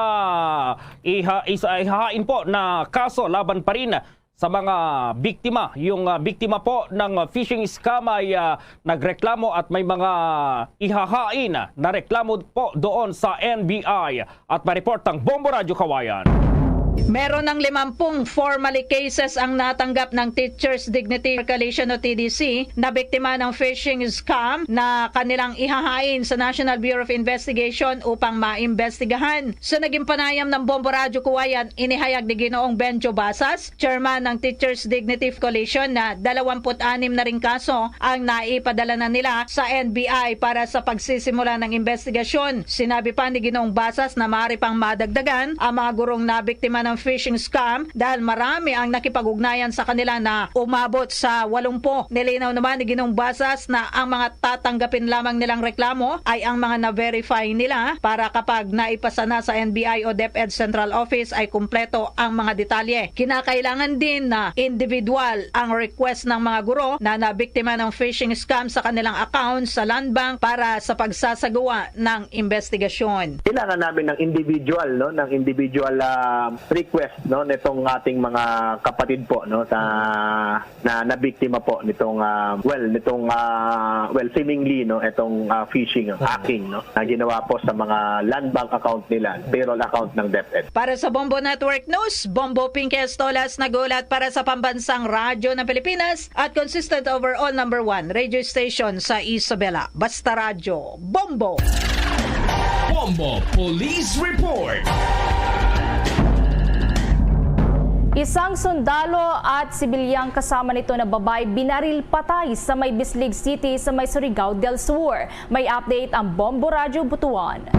ihahain po na kaso laban pa rin sa mga biktima. Yung biktima po ng phishing scam ay nagreklamo at may mga ihahain na reklamo po doon sa NBI. At ma-report ang Bombo Radio Kawayan. Meron ng 50 formally cases ang natanggap ng Teachers Dignity Coalition o TDC na biktima ng phishing scam na kanilang ihahain sa National Bureau of Investigation upang maimbestigahan. Sa naging panayam ng Bombo Radio Kawayan, inihayag ni Ginoong Benjo Basas, chairman ng Teachers Dignity Coalition, na 26 na ring kaso ang naipadala na nila sa NBI para sa pagsisimula ng investigasyon. Sinabi pa ni Ginoong Basas na maaari pang madagdagan ang mga gurong nabiktima ng phishing scam dahil marami ang nakipag-ugnayan sa kanila na umabot sa 80. Nilinaw naman ni Ginong Basas na ang mga tatanggapin lamang nilang reklamo ay ang mga na-verify nila para kapag naipasa na sa NBI o DepEd Central Office ay kumpleto ang mga detalye. Kinakailangan din na individual ang request ng mga guro na nabiktima ng phishing scam sa kanilang account sa Land Bank para sa pagsasagawa ng investigasyon. Kailangan namin ng individual, no, ng individual request, no, nitong ating mga kapatid po, no, sa na nabiktima po nitong seemingly, no, itong phishing, hacking, no, na ginawa po sa mga land bank account nila, payroll account ng DepEd. Para sa Bombo Network News, Bombo Pinky Estolas nagulat para sa Pambansang Radyo ng Pilipinas at consistent overall number 1 radio station sa Isabela. Basta Radio, Bombo! Bombo Police Report. Isang sundalo at sibilyang kasama nito na babae binaril patay sa may Bislig City sa may Surigao del Sur. May update ang Bombo Radio Butuan.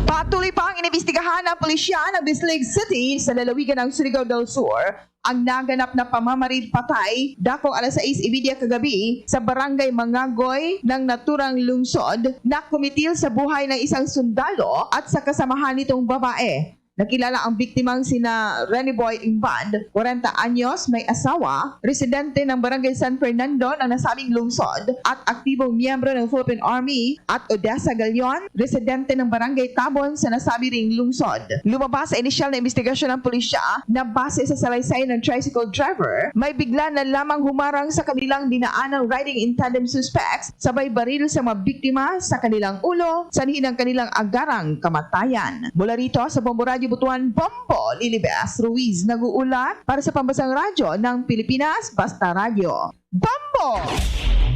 Patuloy pang inimbestigahan ng pulisya ng Bislig City sa lalawigan ng Surigao del Sur ang naganap na pamamaril patay dakong alas 6:30 kagabi sa barangay Mangagoy ng naturang lungsod na kumitil sa buhay ng isang sundalo at sa kasamahan nitong babae. Nakilala ang biktimang sina Renny Boy Ingban, 40 anyos, may asawa, residente ng Barangay San Fernando ng nasabing lungsod at aktibong miyembro ng Philippine Army, at Odessa Galion, residente ng Barangay Tabon sa nasabi ring lungsod. Lumabas sa inisyal na investigasyon ng pulisya na base sa salaysay ng tricycle driver, may bigla na lamang humarang sa kanilang dinaanang riding in tandem suspects sabay baril sa mga biktima sa kanilang ulo, sanhin ang kanilang agarang kamatayan. Mula rito sa Bombo Radio Butuan, Bombo Lilibes Ruiz nag-uulat para sa Pambansang Radyo ng Pilipinas, Basta Radio. Bombo!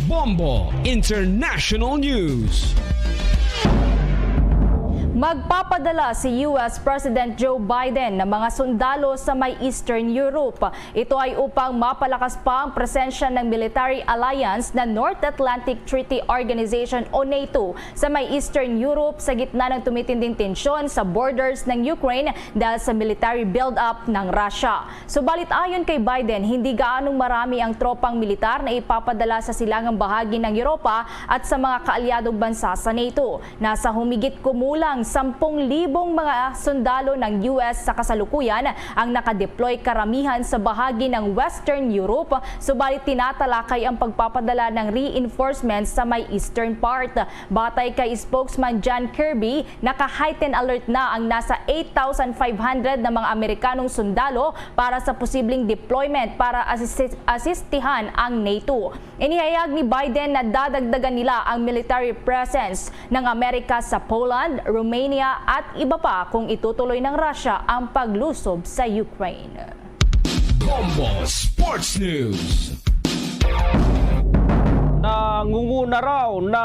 Bombo International News. Magpapadala si US President Joe Biden ng mga sundalo sa may Eastern Europe. Ito ay upang mapalakas pa ang presensya ng military alliance na North Atlantic Treaty Organization o NATO sa may Eastern Europe sa gitna ng tumitinding tensyon sa borders ng Ukraine dahil sa military build-up ng Russia. Subalit ayon kay Biden, hindi gaanong marami ang tropang militar na ipapadala sa silangang bahagi ng Europa at sa mga kaalyadong bansa sa NATO. Nasa humigit kumulang 10,000 mga sundalo ng US sa kasalukuyan ang nakadeploy, karamihan sa bahagi ng Western Europe, subalit tinatalakay ang pagpapadala ng reinforcements sa may eastern part. Batay kay spokesman John Kirby, naka-heightened alert na ang nasa 8,500 na mga Amerikanong sundalo para sa posibleng deployment para asistihan ang NATO. Inihayag ni Biden na dadagdagan nila ang military presence ng Amerika sa Poland, Romania, Romania at iba pa kung itutuloy ng Russia ang paglusob sa Ukraine. Bombo Sports News. Nangunguna raw na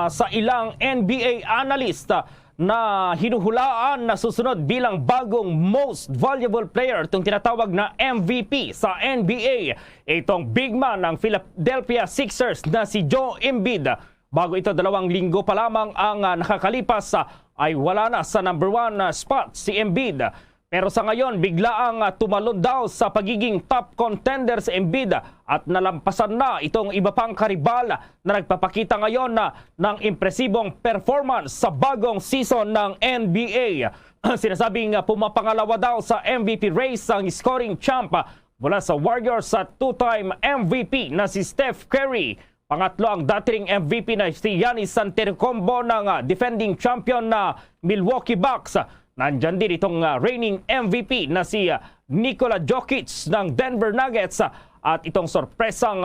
sa ilang NBA analyst na hinuhulaan na susunod bilang bagong most valuable player, itong tinatawag na MVP sa NBA, itong big man ng Philadelphia Sixers na si Joel Embiid. Bago ito, 2 linggo pa lamang ang nakakalipas ay wala na sa number 1 spot si Embiid. Pero sa ngayon, biglaang tumalon daw sa pagiging top contender sa Embiid at nalampasan na itong iba pang karibal na nagpapakita ngayon ng impresibong performance sa bagong season ng NBA. Sinasabing pumapangalawa daw sa MVP race ang scoring champ mula sa Warriors sa 2-time MVP na si Steph Curry. Pangatlo ang dating MVP na si Giannis Antetokounmpo ng defending champion na Milwaukee Bucks. Nandyan din itong reigning MVP na si Nikola Jokic ng Denver Nuggets at itong sorpresang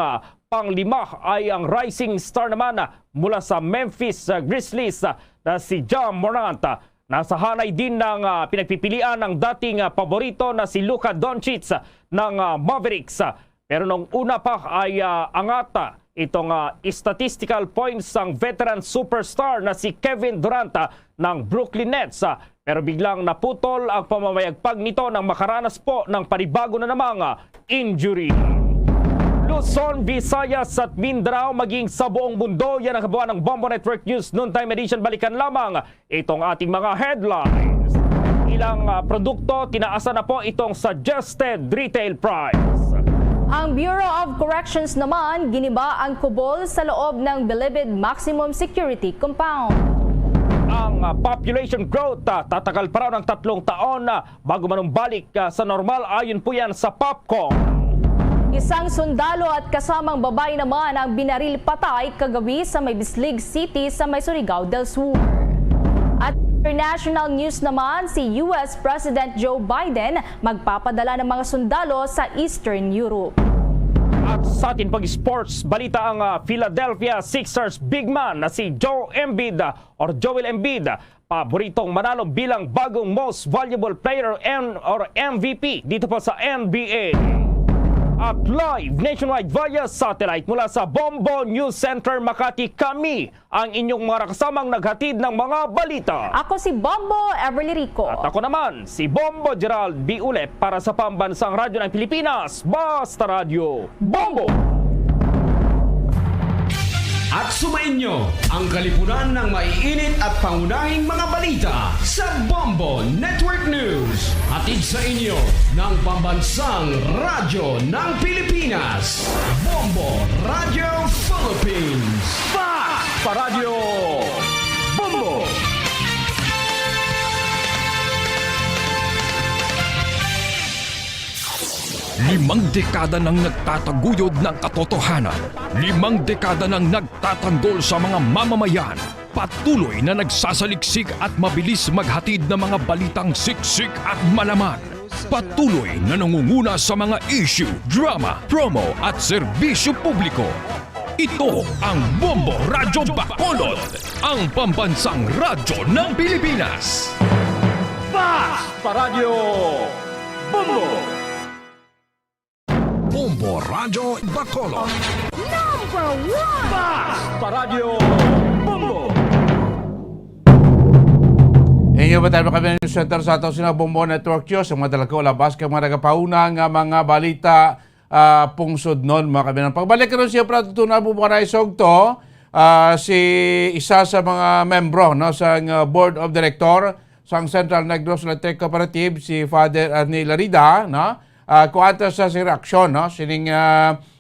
panglima ay ang rising star naman mula sa Memphis Grizzlies na si Ja Morant. Nasa hanay din ng pinagpipilian ng dating paborito na si Luka Doncic ng Mavericks. Pero nung una pa ay angat itong statistical points ang veteran superstar na si Kevin Durant ng Brooklyn Nets. Pero biglang naputol ang pamamayagpag nito nang makaranas po ng panibago na namang injury. Luzon, Visayas at Mindanao maging sa buong mundo, yan ang kabuuan ng Bombo Network News Noontime Edition. Balikan lamang itong ating mga headlines. Ilang produkto, tinaasan na po itong suggested retail price. Ang Bureau of Corrections naman giniba ang kubol sa loob ng Bilibid Maximum Security Compound. Ang population growth tatagal pa raw ng 3 taon bago manumbalik sa normal, ayon po yan sa Popcom. Isang sundalo at kasamang babae naman ang binaril patay kagabi sa May Bislig City sa May Surigao del Sur. At international news naman, si US President Joe Biden magpapadala ng mga sundalo sa Eastern Europe. At sa atin pag-sports, balita ang Philadelphia Sixers big man na si Joel Embiid, paboritong manalo bilang bagong most valuable player or MVP dito po sa NBA. At live nationwide via satellite mula sa Bombo News Center Makati, kami ang inyong mga kasamang naghatid ng mga balita. Ako si Bombo Everly Rico. At ako naman si Bombo Gerald B. Ulep para sa Pambansang Radyo ng Pilipinas, Basta Radio Bombo! At sumainyo ang kalipunan ng maiinit at pangunahing mga balita sa Bombo Network News. Hatid sa inyo ng Pambansang Radyo ng Pilipinas, Bombo Radio Philippines. Basta Radio Bombo! Limang dekada nang nagtataguyod ng katotohanan. 5 dekada nang nagtatanggol sa mga mamamayan. Patuloy na nagsasaliksik at mabilis maghatid ng mga balitang siksik at malaman. Patuloy na nangunguna sa mga issue, drama, promo at serbisyo publiko. Ito ang Bombo Radyo Bacolod, ang pambansang radyo ng Pilipinas. Basta Radio Bombo! Bombo Radyo Bacolod. Number 1! Basta Radio Bombo! Inyo ba tayo kami ng center sa atong Bombo Network News? Ang mga talaga labas kang mga nagapauna nga mga balita pungsod nun mga kami. Pagbalik rin siya pratutunan po mga naisog to, si isa sa mga membro sa Board of Director sa Central Negros Electric Cooperative, si Father Arnie Larida, kuwanta sa reaksyon, sining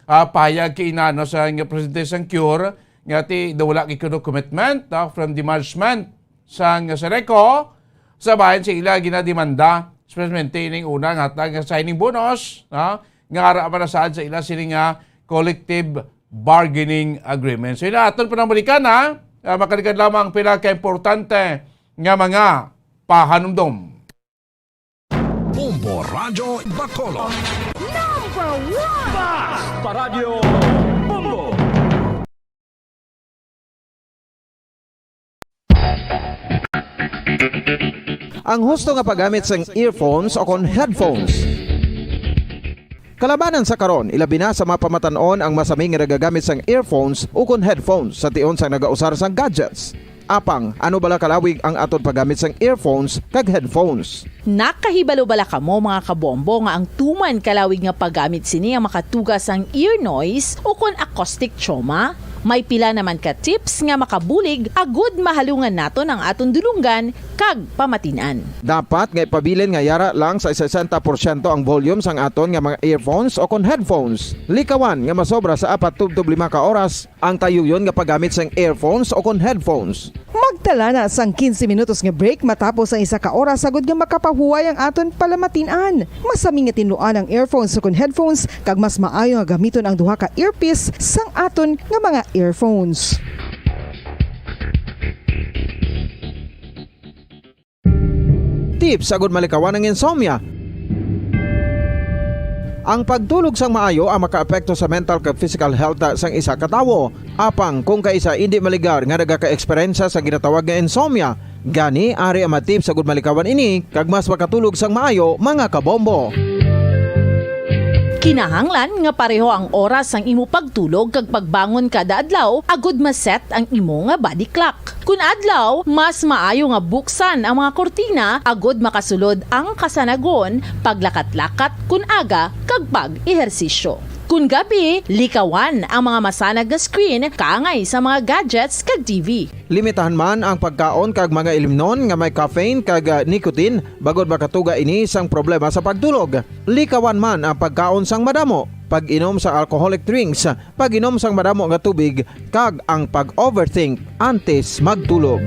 payag kiina sa Presidente Sangcure, nga ti wala kikuno commitment from the management sa Sereco, sa bayan sila ginadimanda, especially ning una nga signing bonus, nga ara para saan sa ila sining collective bargaining agreement. So ila aton panambalikan makalikan lamang pila ka importante nga mga pahanumdom. Bombo Radyo Bacolod. Number 1! Basta Radio Bombo! ang husto nga paggamit sang earphones o kon headphones. Kalabanan sa karon, ilabi na sa mapamatanon ang masaming nga nagagamit sang earphones o kon headphones sa tion sang nagausar sang gadgets. Apang, ano bala kalawig ang aton paggamit sang earphones kag headphones? Nakahibalo bala kamo mga kabombo nga ang tuman kalawig nga paggamit sini ang makatugas ang ear noise o kon acoustic trauma? May pila naman ka tips nga makabulig agud mahalungan naton ang aton dulunggan kag pamatinan. Dapat nga ipabilin nga yara lang sa 60% ang volume sang aton nga mga earphones o kon headphones. Likawan nga masobra sa 4-5 ka oras ang tayuyon nga paggamit sang earphones o kon headphones. Magtala na sang 15 minutos nga break matapos ang 1 ka oras sagud nga makapahuway ang aton palamatinan. Masami nga tinluan ang earphones o kon headphones kag mas maayo nga gamiton ang duha ka earpiece sang aton nga mga earphones. Tips sagud malikawan ang insomnia. Ang pagtulog sang maayo ang makaapekto sa mental kag physical health sang isa ka tawo. Apang kung kaisa hindi maligar nga nagaka-eksperyensya sa ginatawag nga insomnia, gani ari ang matip sagud malikawan ini kag mas makatulog sang maayo mga kabombo. Kinahanglan nga pareho ang oras ang imo pagtulog kag pagbangon kada adlaw agud maset ang imo nga body clock. Kun adlaw, mas maayo nga buksan ang mga kortina agud makasulod ang kasanagon, paglakat-lakat kun aga kag pag-ehersisyo. Kun gabi, likawan ang mga masanag nga screen kaangay sa mga gadgets kag TV. Limitahan man ang pagkaon kag mga ilimnon nga may caffeine kag nicotine bagod makatuga ini sang problema sa pagtulog. Likawan man ang pagkaon sang madamo, pag-inom sa alcoholic drinks, pag-inom sang madamo nga tubig kag ang pag-overthink antes magtulog.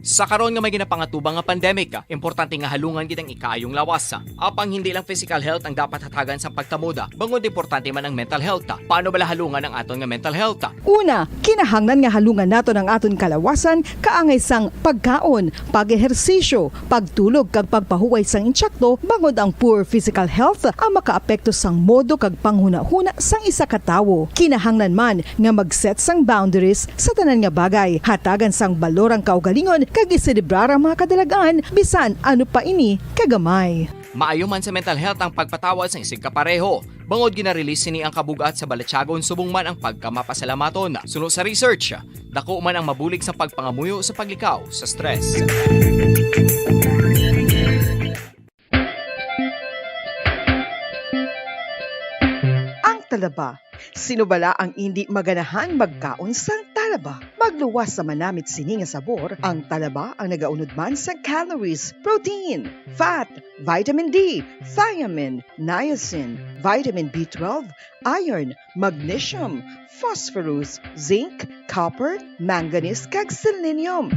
Sa karon nga may ginapangatubang nga pandemic, importante nga halungan gid ang ikaayong lawas. Apang hindi lang physical health ang dapat hatagan sa pagtamuda, bangod importante man ang mental health. Paano bala halungan ang aton nga mental health? Una, kinahanglan nga halungan naton ang aton kalawasan kaangay sang pagkaon, pag-ehersisyo, pagtulog kag pagpahuway sang insyakto bangod ang poor physical health ang makaapekto sang modo kag panghuna-huna sang isa ka tawo. Kinahanglan man nga mag-set sang boundaries sa tanan nga bagay, hatagan sang balorang kaugalingon kag iselebrar ang mga kadalagaan bisan ano pa ini kagamay. Maayo man sa mental health ang pagpatawad sa isig kapareho. Bangod gina-release sini ang kabugat sa Balatyagon subong man ang pagkamapasalamaton. Sunod sa research, dako man ang mabulig sa pagpangamuyo sa paglikaw sa stress. Ang talaba. Sino bala ang hindi maganahan magkaon sang talaba? Magluwas sa manamit sini nga sabor, ang talaba ang nagaunod man sa calories, protein, fat, vitamin D, thiamine, niacin, vitamin B12, iron, magnesium, phosphorus, zinc, copper, manganese kag selenium.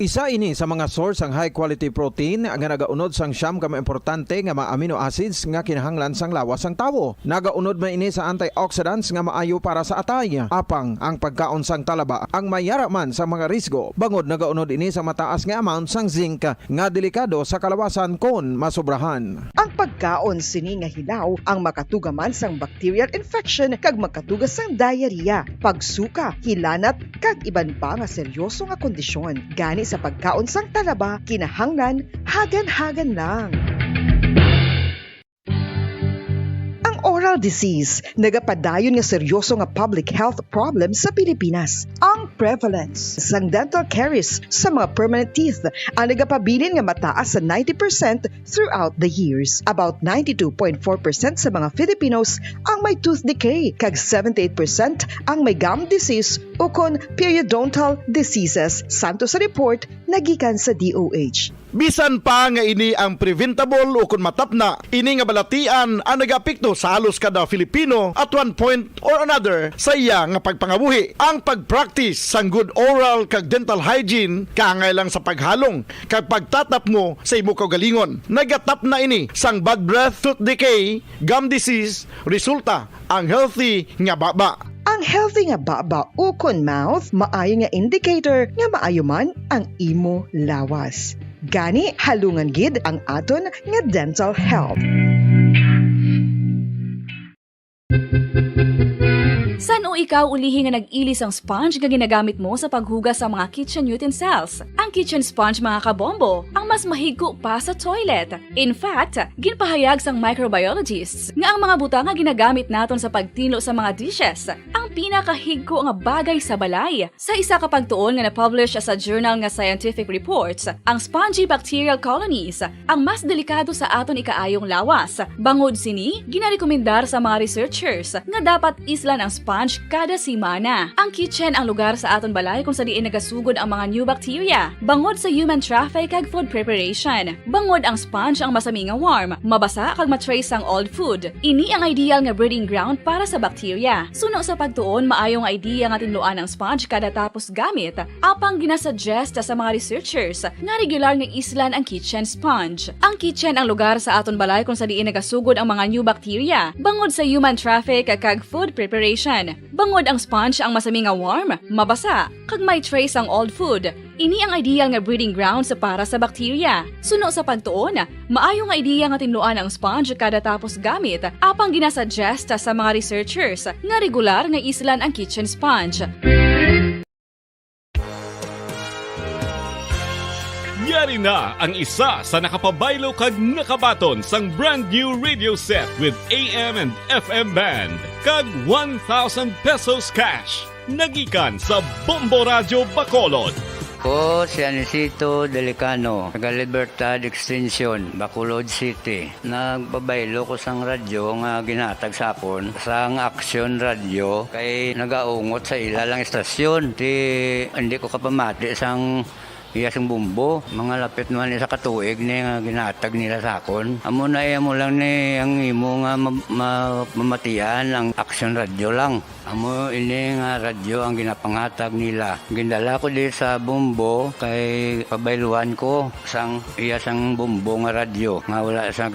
Isa ini sa mga source ang high quality protein nga nagaunod sang siyam ka importante nga mga amino acids nga kinahanglan sang lawas sang tawo. Nagaunod man ini sa antioxidants nga maayo para sa atay. Apang ang pagkaon sang talaba ang mayara man sa mga risgo. Bangod nagaunod ini sa mataas nga amount sang zinc nga delikado sa kalawasan kon masobrahan. Ang pagkaon sini nga hilaw ang makatugaman sang bacterial infection kag makatugas sang diarrhea, pagsuka, hilanat kag iban pa nga seryoso nga kondisyon. Gani sa pagkaon sang talaba, kinahanglan hagan-hagan lang. Oral disease, nagapadayon nga seryoso nga public health problem sa Pilipinas. Ang prevalence sang dental caries sa mga permanent teeth ang nagapabilin nga mataas sa 90% throughout the years. About 92.4% sa mga Filipinos ang may tooth decay, kag 78% ang may gum disease o kon periodontal diseases, santo sa report nagikan sa DOH. Bisan pa nga ini ang preventable o kung matapna, ini nga balatian ang nag-apekto sa halos kada Filipino at one point or another sa iya nga pagpangabuhi. Ang pag-practice sang good oral kag dental hygiene kaangay lang sa paghalong kag pagtatap mo sa imo kaugalingon. Nagatap na ini sang bad breath, tooth decay, gum disease, resulta ang healthy nga baba. Ang healthy nga baba o kon mouth, maayo nga indicator nga maayo man ang imo lawas. Gani halungan gid ang aton nga dental health. San o ikaw ulihi nga nag-ilis ang sponge nga ginagamit mo sa paghugas sa mga kitchen utensils. Ang kitchen sponge mga kabombo, ang mas mahigko pa sa toilet. In fact, ginpahayag sang microbiologists nga ang mga butang nga ginagamit naton sa pagtilo sa mga dishes ang pinakahigko nga bagay sa balay. Sa isa ka pagtuon nga na-publish sa journal nga Scientific Reports, ang spongy bacterial colonies ang mas delikado sa aton ikaayong lawas. Bangod sini, ginarekomendar sa mga researchers nga dapat islan ang sponge kada simana. Ang kitchen ang lugar sa aton balay kung sa diin nagasugod ang mga new bacteria. Bangod sa human traffic kag food preparation. Bangod ang sponge ang masami nga warm, mabasa kag matrace ang old food. Ini ang ideal nga breeding ground para sa bacteria. Suno sa pagtuon, maayong idea nga tinluan ang sponge kada tapos gamit. Apang ginasuggest sa mga researchers nga regular nga islan ang kitchen sponge. Ang kitchen ang lugar sa aton balay kung sa diin nagasugod ang mga new bacteria. Bangod sa human traffic kag food preparation. Bangod ang sponge ang masami nga warm, mabasa, kag may trace ang old food. Ini ang ideal nga breeding ground sa para sa bacteria. Suno sa pagtuon, maayong nga idea nga tinluan ang sponge kada tapos gamit. Apang ginasuggest sa mga researchers nga regular nga islan ang kitchen sponge. Yari na ang isa sa nakapabaylo kag nakabaton sang brand new radio set with AM and FM band kag 1,000 pesos cash. Nagikan sa Bombo Radio Bacolod. Ko si Anisito Delicano, taga Libertad Extension, Bacolod City. Nagbabaylo ko sang radyo nga ginatag sapon sang Action Radio kay nagaungot sa ilalang estasyon. Hindi ko kapamati sang iyasang bumbo, mga lapit naman sa katuig ni nga ginatag nila sa akon. Amo na mo lang ni ang imo nga mamatian ang Action Radio lang. Amo ini nga radyo ang ginapangatag nila. Gindala ko di sa bumbo kay pabayluan ko sang iyasang bumbo nga radyo. Nga wala sa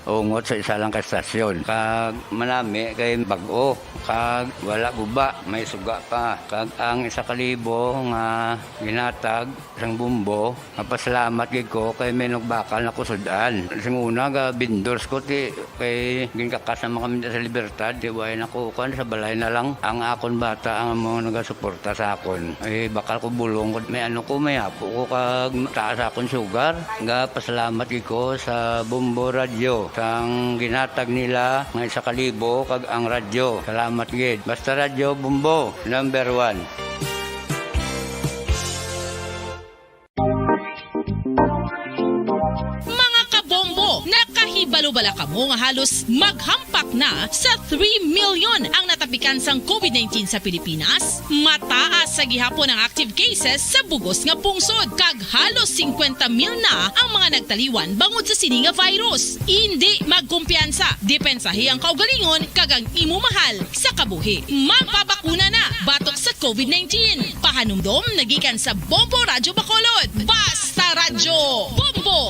ungot sa isa lang ka estasyon. Kag manami kay bag-o. Kag wala guba, may suga pa. Kag ang 1,000 nga ginatag sang bumbo, mapasalamat gid ko kay may nagbakal na kusudan. Sing una ga vendors ko ti kay ginkakasama kami sa Libertad, di way nakukuan sa balay na lang ang akon bata ang mga nagasuporta sa akon. Ay bakal ko bulong may ano ko may apo ko kag taas akon sugar. Ga pasalamat gid ko sa Bombo Radio sang ginatag nila nga 1,000 kag ang radyo. Salamat gid. Basta Radio Bombo number 1. Nakahibalo-bala ka mo nga halos maghampak na sa 3 million ang natapikan sang COVID-19 sa Pilipinas. Mataas sa gihapon ang active cases sa bugos nga pungsod kag halos 50 mil na ang mga nagtaliwan bangod sa sini nga virus. Hindi magkumpiyansa, depensahi ang kaugalingon kag ang imo mahal sa kabuhi. Magpabakuna na batok sa COVID-19. Pahanumdom nagikan sa Bombo Radio Bacolod. Basta Radyo Bombo!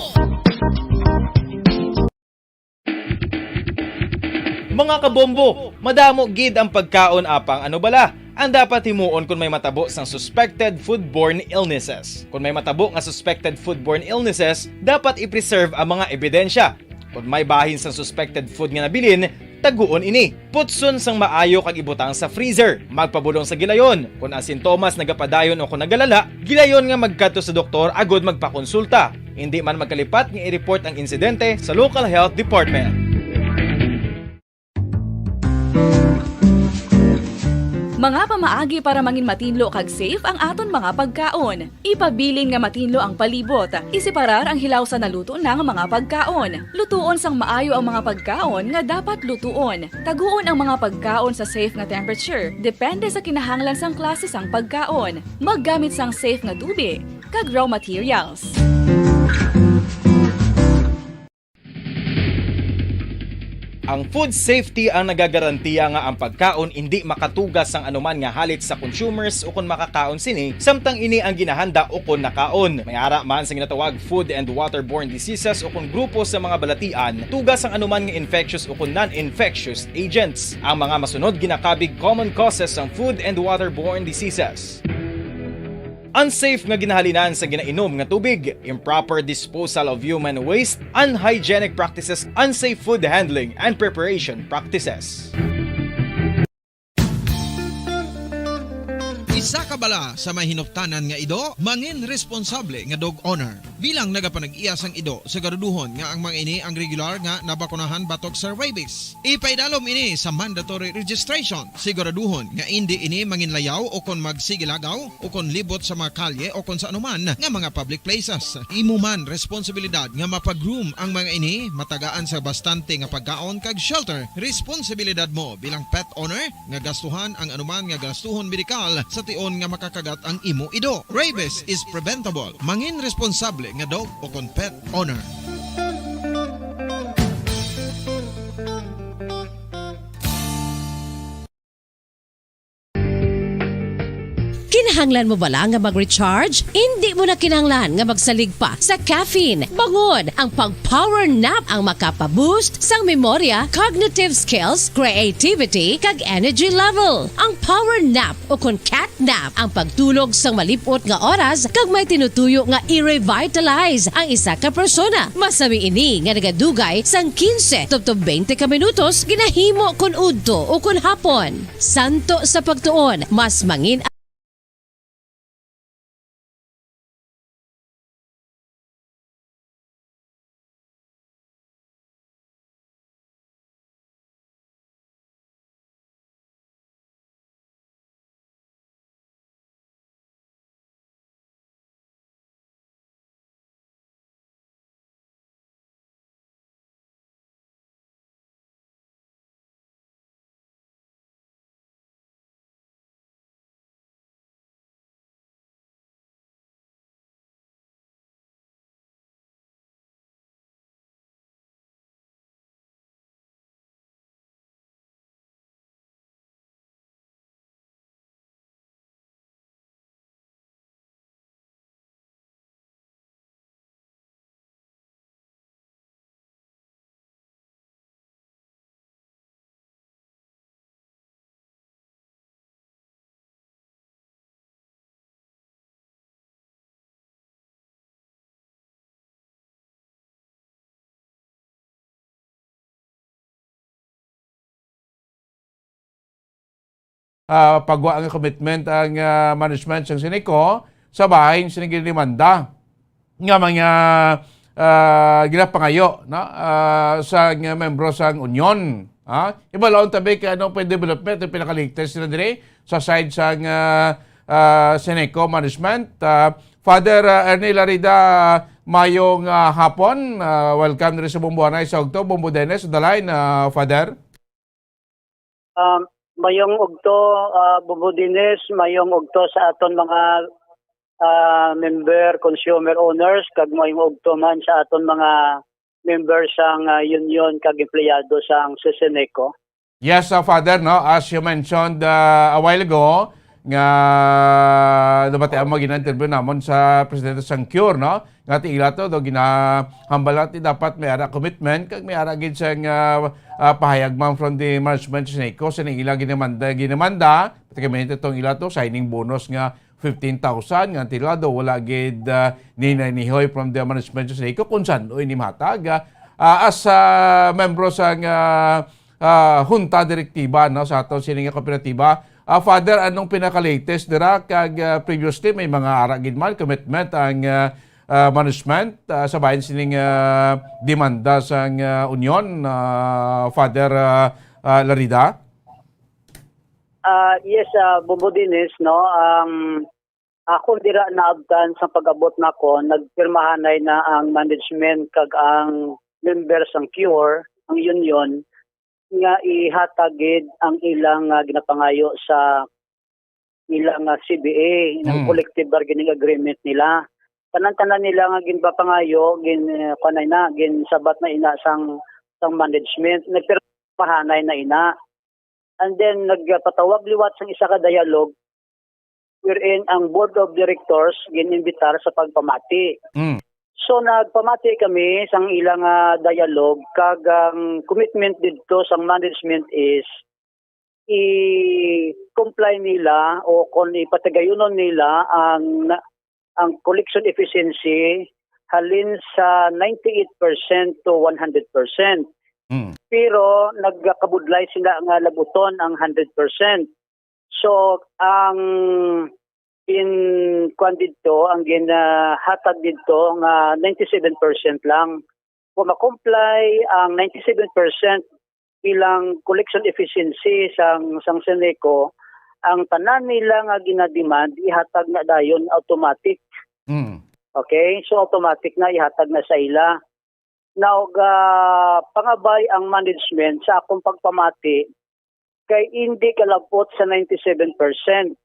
Mga kabombo, madamo gid ang pagkaon apang ano bala ang dapat himuon kung may matabo sang suspected foodborne illnesses. Kung may matabo nga suspected foodborne illnesses, dapat i-preserve ang mga ebidensya. Kung may bahin sang suspected food nga nabilin, taguon ini. Putson sang maayo kag ibutang sa freezer. Magpabulong sa gilayon. Kung ang sintomas nagapadayon o kung nagalala, gilayon nga magkadto sa doktor agod magpakonsulta. Hindi man magkalipat nga i-report ang insidente sa local health department. Mga pamaagi para mangin matinlo kag safe ang aton mga pagkaon. Ipabilin nga matinlo ang palibot. Isiparar ang hilaw sa naluto ng mga pagkaon. Lutuon sang maayo ang mga pagkaon nga dapat lutuon. Taguon ang mga pagkaon sa safe nga temperature. Depende sa kinahanglan sang klase sang pagkaon. Maggamit sang safe nga tubig kag raw materials. Ang food safety ang nagagarantiya nga ang pagkaon hindi makatugas sang anuman nga halit sa consumers o kung makakaon sini, samtang ini ang ginahanda o kung nakaon. May ara man sa ginatawag food and waterborne diseases o kung grupo sa mga balatian, tugas ang anuman nga infectious o kung non-infectious agents. Ang mga masunod ginakabig common causes ng food and waterborne diseases. Unsafe nga ginahalinan sa ginainom nga tubig, improper disposal of human waste, unhygienic practices, unsafe food handling and preparation practices. Isa ka bala sa may hinuptanan nga ido, mangin responsable nga dog owner. Bilang nagapanag-iyas ang ido, siguraduhon nga ang mga ini ang regular nga nabakunahan batok sa rabies. Ipaidalom ini sa mandatory registration. Siguraduhon nga hindi ini manginlayaw o kon magsigilagaw o kon libot sa mga kalye o kon sa anuman nga mga public places. Imuman responsibilidad nga mapag-groom ang mga ini, matagaan sa bastante nga pagkaon kag shelter. Responsibilidad mo bilang pet owner nga gastuhan ang anuman nga gastuhon medikal sa tion nga makakagat ang imo ido. Rabies is preventable. Mangin responsable nga dog o kon pet owner. Kinahanglan mo bala nga mag-recharge? Hindi mo na kinahanglan nga magsalig pa sa caffeine. Bangod, ang pag-power nap ang makapaboost sang memorya, cognitive skills, creativity, kag energy level. Ang power nap o kon cat nap ang pagtulog sang malipot nga oras kag may tinutuyo nga i-revitalize ang isa ka persona. Masami ini nga nagadugay sang 15 to 20 ka minutos ginahimo kun udto o kun hapon. Santo sa pagtuon, mas mangin pagwa ang commitment ang management ng Sineco sa bahay ng sinigilimanda nga mga ginapangayo no? Sa membro sa Union. Iba laon tabi ka ano pa development ang pinakaligtas na dire sa side sa Sineco management. Father Ernie Larida, mayong hapon. Welcome rin sa Bumbuanay sa Ogto. Bumbu Dennis, the line, Father. Mayong ugto, Bubudines, mayong ugto sa aton mga member, consumer owners, kag mayong ugto man sa aton mga members sang union kag empleyado sang Sineco. Yes, Father, no, as you mentioned a while ago, nga dabati ang mag-interview namon sa Presidente sang Cure, no? Nga ti ilato do ginahambal natin dapat may ara commitment kag may ara gid sang pahayag man from the management sa Sineco sa ila ginamanda pati kami itong ilato signing bonus nga 15,000 nga tilado wala gid nihoy from the management sa Sineco kung saan ni matag as membro sang junta direktiba no sa ato sining kooperatiba. Father, anong pinaka-latest dira kag previously may mga ara gid man commitment ang management sa bahin sining demanda sang Union, Father Larida? Yes, Bubudines, no. Ako dira naabtan sa pag-abot nako, nagpirmahanay na ang management kag ang members sang Cure, ang union nga ihatagid ang ilang ginapangayo sa ilang CBA, ng collective bargaining agreement nila. Tanan-tanan nila nga ginpapangayo, ginsabat na ina sang management, nagpirmahanay na ina. And then nagpatawag liwat sang isa ka dialogue wherein ang board of directors gininbitar sa pagpamati. So nagpamati kami sang ilang dialogue kag ang commitment dito sang management is i-comply nila o kung ipatagayunon nila ang collection efficiency halin sa 98% to 100%. Pero nagkabudlay sila nga labuton ang 100%. So ang ang ginahatag dito nga 97% lang. Kung ma-comply ang 97% bilang collection efficiency sang Seneco, ang tanan nila nga ginademand ihatag na dayon automatic. Okay? So automatic na ihatag na sa ila. Now, pangabay ang management sa akong pagpamati kay hindi kalapot sa 97%.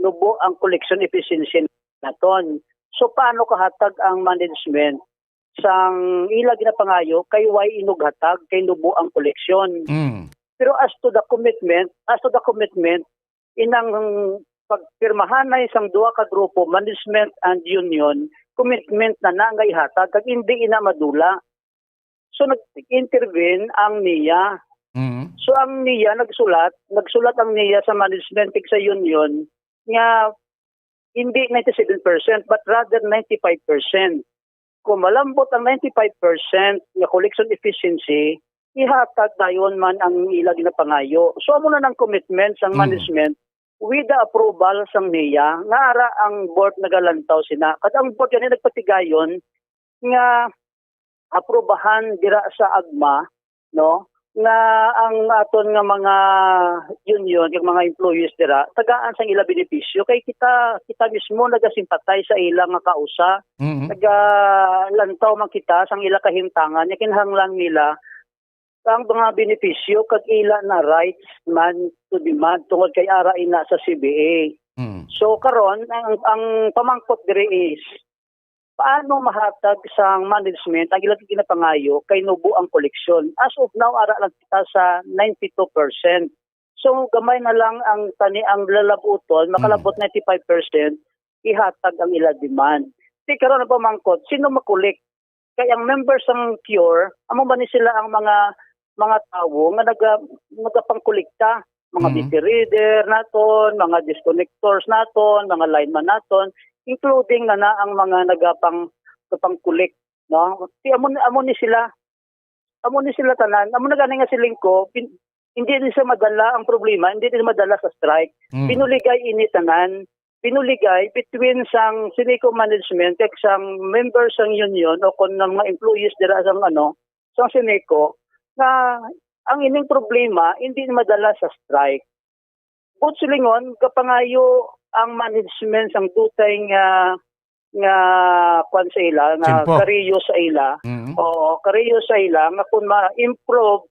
Nubo ang collection efficiency naton. So paano kahatag ang management sang ila ginapangayo kay way inughatag kay nubo ang collection. Pero as to the commitment, inang pagpirmahan na isang duha ka grupo, management and union, commitment na nga ihatag kag hindi ina madula. So nag-intervene ang NIA. So ang NIA nagsulat ang NIA sa management tig sa union nga hindi 97% but rather 95%. Kung malambot ang 95% nga collection efficiency, ihatag dayon man ang ila ginapangayo. So amo na ng commitment sang management with the approval sang NIA nga ara ang board nagalantaw sina. Kat ang board yan nagpatigayon nga aprobahan dira sa AGMA, no? Na ang aton nga mga union, yung mga employees dira, tagaan sang ila benepisyo kay kita mismo nagasimpatay sa ila nga kausa. Nagalantaw man kita sang ila kahimtangan, nya kinahanglan nila ang mga benepisyo kag ila na rights man to demand tungod kay ara ina sa CBA. So karon ang pamangkot diri is paano mahatag sang management ang ilang ginapangayo kay nubo ang koleksyon. As of now, ara lang kita sa 92%. So, gamay na lang ang lalabuton, makalabot 95%, ihatag ang ila demand. Di karon ang pamangkot, sino makulik? Kaya ang members ng Cure, amo ba ni sila ang mga tao nga nagapangkulikta? Mga BP reader naton, mga disconnectors naton, mga lineman naton, including na ang mga nagapangkulik, no? Amo ni sila tanan, amo na gani nga siling ko, hindi din sa madala ang problema, hindi din madala sa strike. Pinuligay ini tanan, pinuligay between sang Seneco management kag sang members sang union o kon ng mga employees dira sang sang Seneco na ang ining problema hindi madala sa strike. But silingon kapangayo ang management sang dutay nga kwan sa ila nga kariyo sa ila. Oo, kariyo sa ila nga kun ma-improve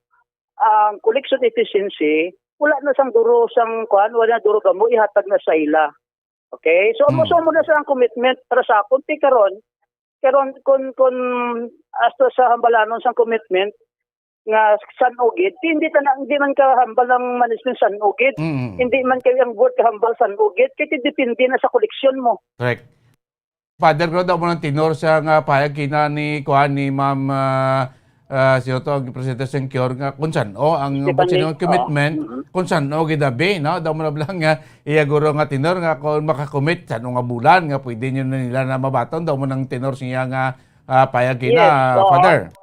ang collection efficiency, wala na sang duro sang kwan, wala na duro gamo ihatag na sa ila. Okay? So mo na sa commitment para sa akon karon kun hasta sa hambalanon sang commitment nga San Ugid, hindi man kahambal ang management San Ugid. Hindi man kayo ang board kahambal San Ugid, kaya depende na sa koleksyon mo. Correct. Father, ko daw mo ng tinor sa nga payag kina ni Ma'am sino to ang presidente sa Cure nga kung saan ang commitment kung saan gidabi, no? Daw mo na lang nga iyaguro nga tinor nga kung makakommit sa nga bulan nga pwede nyo na nila na mabaton, daw mo ng tinor siya nga payag kina, Father.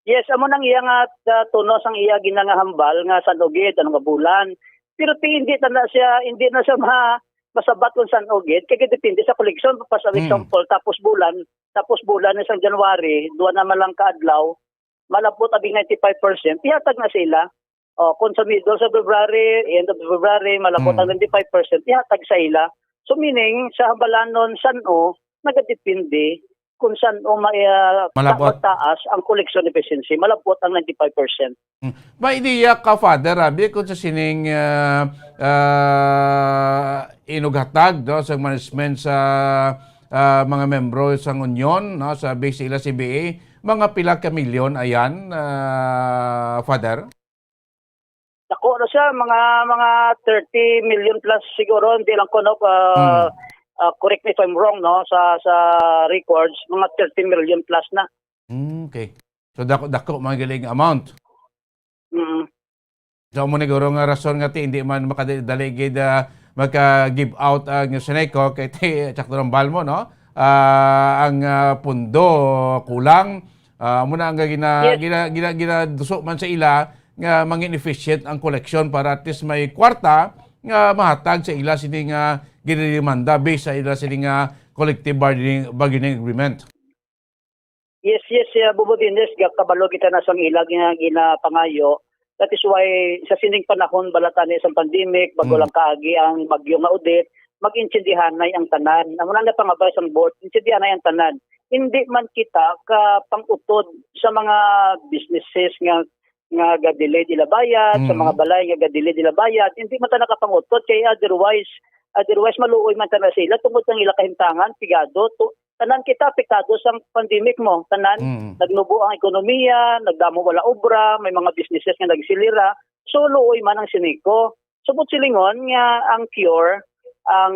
Yes, amo nang iya nga tunos ang iya ginangahambal nga San Ugid nga bulan. Pero hindi na siya masabat kung San Ugid kaya depende sa koleksyon. For example, tapos bulan na sa January, duwa na malang kaadlaw, malabot abing 95%, ihatag na sila. Kung sa middle sa February, end of February, malabot ang 95%, ihatag sa ila. So meaning, sa hambalanon nagadepende kung saan mataas ang collection efficiency, malabot ang 95%. May ideya ka, Father, kung sa sining inughatag sa management sa mga membro sa union, no, sa base ila CBA, mga pila ka milyon ayan, Father? Ako siya, mga 30 million plus siguro, hindi lang ko correct me if I'm wrong, no, sa records, mga 30 million plus na. Okay. So dako mga galing amount. So mo niguro nga rason nga hindi man makadaligid maka-give out ang Seneco kay tsakto ng balmo, no? Ang pundo kulang, muna ang ginaduso man sa ila nga mangin efficient ang collection para at least may kwarta nga mahatag sa ila sining ginidemanda based sa ila sining collective bargaining agreement. Yes, Bubudines, kabalo kita na sang ilag nga ginapangayo. That is why sa sining panahon balatan ni isang pandemic, bago lang kaagi ang bagyo nga udit, mag-intindihan na ang tanan. Ang muna na pangabay sa board, intindihan na ang tanan. Hindi man kita ka pangutod sa mga businesses nga ga-delay dila bayad, sa mga balay nga ga-delay dila bayad, hindi man ta nakapangutod kay otherwise maluoy man ta na sila tungod sa ila kahimtangan, pigado tanan kita apektado sa pandemic mo, tanan nagnubo ang ekonomiya, nagdamo wala obra, may mga businesses nga nagsilira, so luoy man ang Seneco. Subot silingon nga ang cure, ang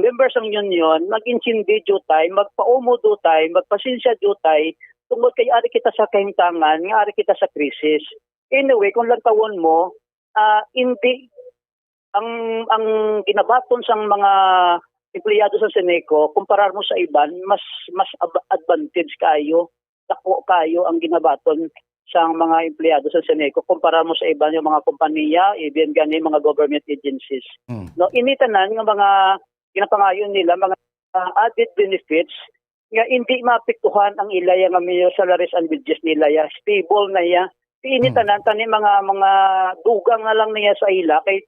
members ng union mag-intindi jutay, magpaumo jutay, magpasensya jutay, tungod kay ari kita sa kahimtangan, nga ari kita sa krisis. Anyway, kung lantawon mo, hindi ang ginabaton sang mga empleyado sa Seneco, kumparar mo sa iban, mas advantage kayo, dako kayo ang ginabaton sa mga empleyado sa Seneco, kumparar mo sa iban yung mga kompanya, even gani mga government agencies. No, initanan ng mga ginapangayon nila, mga added benefits, nga hindi maapektuhan ang ilaya nga mayor salaries and wages nila, ya stable na ya. Initanan tani mga dugang na lang niya sa ila, kay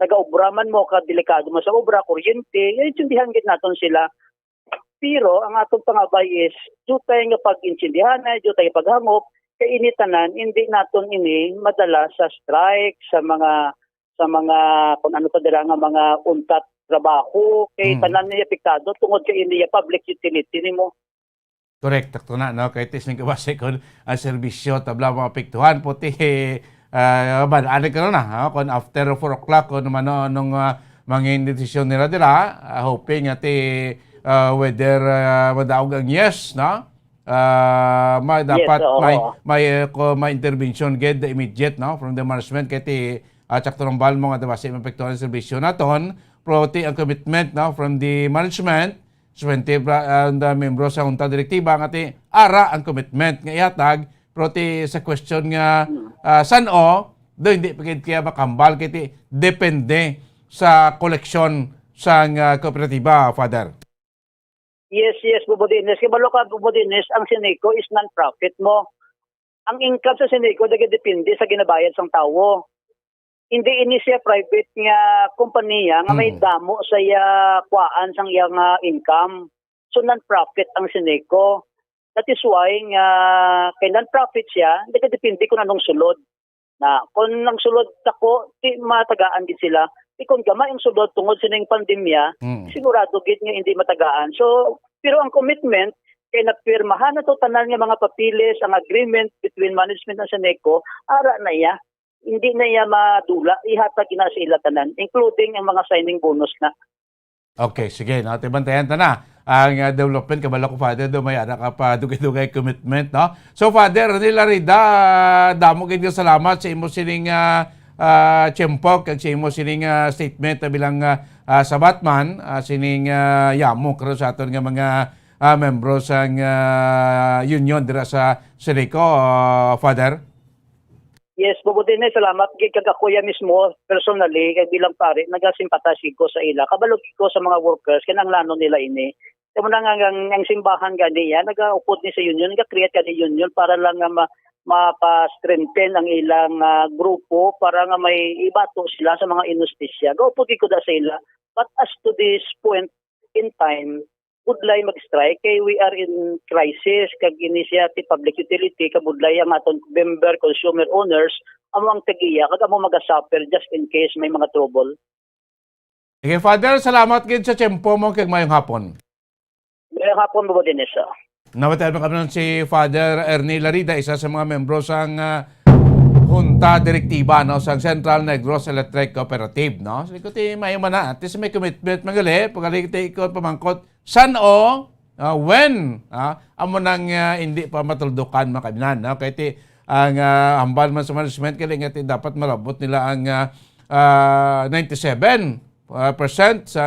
nag-obraman mo ka, delikado mo sa obra, kuryente, intindihan gid naton sila. Pero ang atong pangabay is, jutay nga pag-intindihan na, jutay paghangop, kay initanan, hindi naton ini madala sa strike, sa mga kung ano pa dira nga mga untat trabaho, kay tanan niya apektado, tungod kay ini public utility nimo. Correct, takto na, no? Kahit isang kabase kung ang serbisyo, tabla mga apektuhan, puti, ano ka na, kung after 4 o'clock, kung naman nung mga desisyon nila hoping at whether madaog ang yes, no? Dapat may intervention get the immediate, no? From the management, kaya tsakto ng bal mo nga dabasi mapektuhan ang serbisyo naton, proti ang commitment, no? From the management, 20 and membro sa junta direktiba nga ara ang commitment nga ihatag proti sa question nga san-o do hindi pagid kaya makambal kiti depende sa koleksyon sa kooperatiba, Father. Yes, Bubudines. Kabalo ka, Bubudines, ang Seneco is non-profit mo. Ang income sa Seneco depende sa ginabayad sang tawo. Hindi ini siya private nga kompanya nga may damo sa kuan sang iyang income. So non-profit ang Seneco. That is why nga kay non-profit siya, hindi ka depende kung anong sulod. Na kung nang sulod ako, di matagaan din sila. Kung gamay ang sulod tungod sa ning pandemya, sigurado gid nga hindi matagaan. So pero ang commitment kay napirmahan na to tanan nga mga papilis, ang agreement between management ng Seneco, ara na iya. Hindi na iya madula, ihatag na sa ila tanan, including ang mga signing bonus na. Okay, sige. Bantayan ta na. Ang development, kabala ko, Father, may anak ka pa, dugay-dugay commitment, no? So, Father, nila rida, damo kayo salamat sa imo sining tiyempok, at sa imo sining statement bilang sa Batman, sining yamo, karo sa aton nga mga membro sa union dira sa Seneco, Father. Yes, Bubudines, salamat. Kagakuya mismo, personally, kay bilang pare, nagasimpatasi ko sa ila. Kabalog ko sa mga workers, kanang lano nila ini. Kaya mo na ang simbahan gani yan, nag-upod ni sa union, nag-create ka ni union para lang mapa-strengthen ang ilang grupo, para nga may ibato sila sa mga inustisya. Gaupod ko da sa ila. But as to this point in time, budlay mag-strike kay we are in crisis kag initiative public utility kabudlay ang aton member consumer owners among tagiya kag amo magasuffer just in case may mga trouble. Okay, Father, salamat gid sa tiyempo mo kag mayong hapon. Mayong hapon, Bubudines. Nawatan mo kami si Father Ernie Larida, isa sa mga membro sang junta direktiba, no, sa Central Negros Electric Cooperative, no. So ikuti mayo man na, at least may commitment magali, pagaligti ikot pamangkot san-o, when, amo nang hindi pa matuldukan makabinan, no. Kaya ang hambal man sa management, kaya nga dapat marabot nila ang 97% sa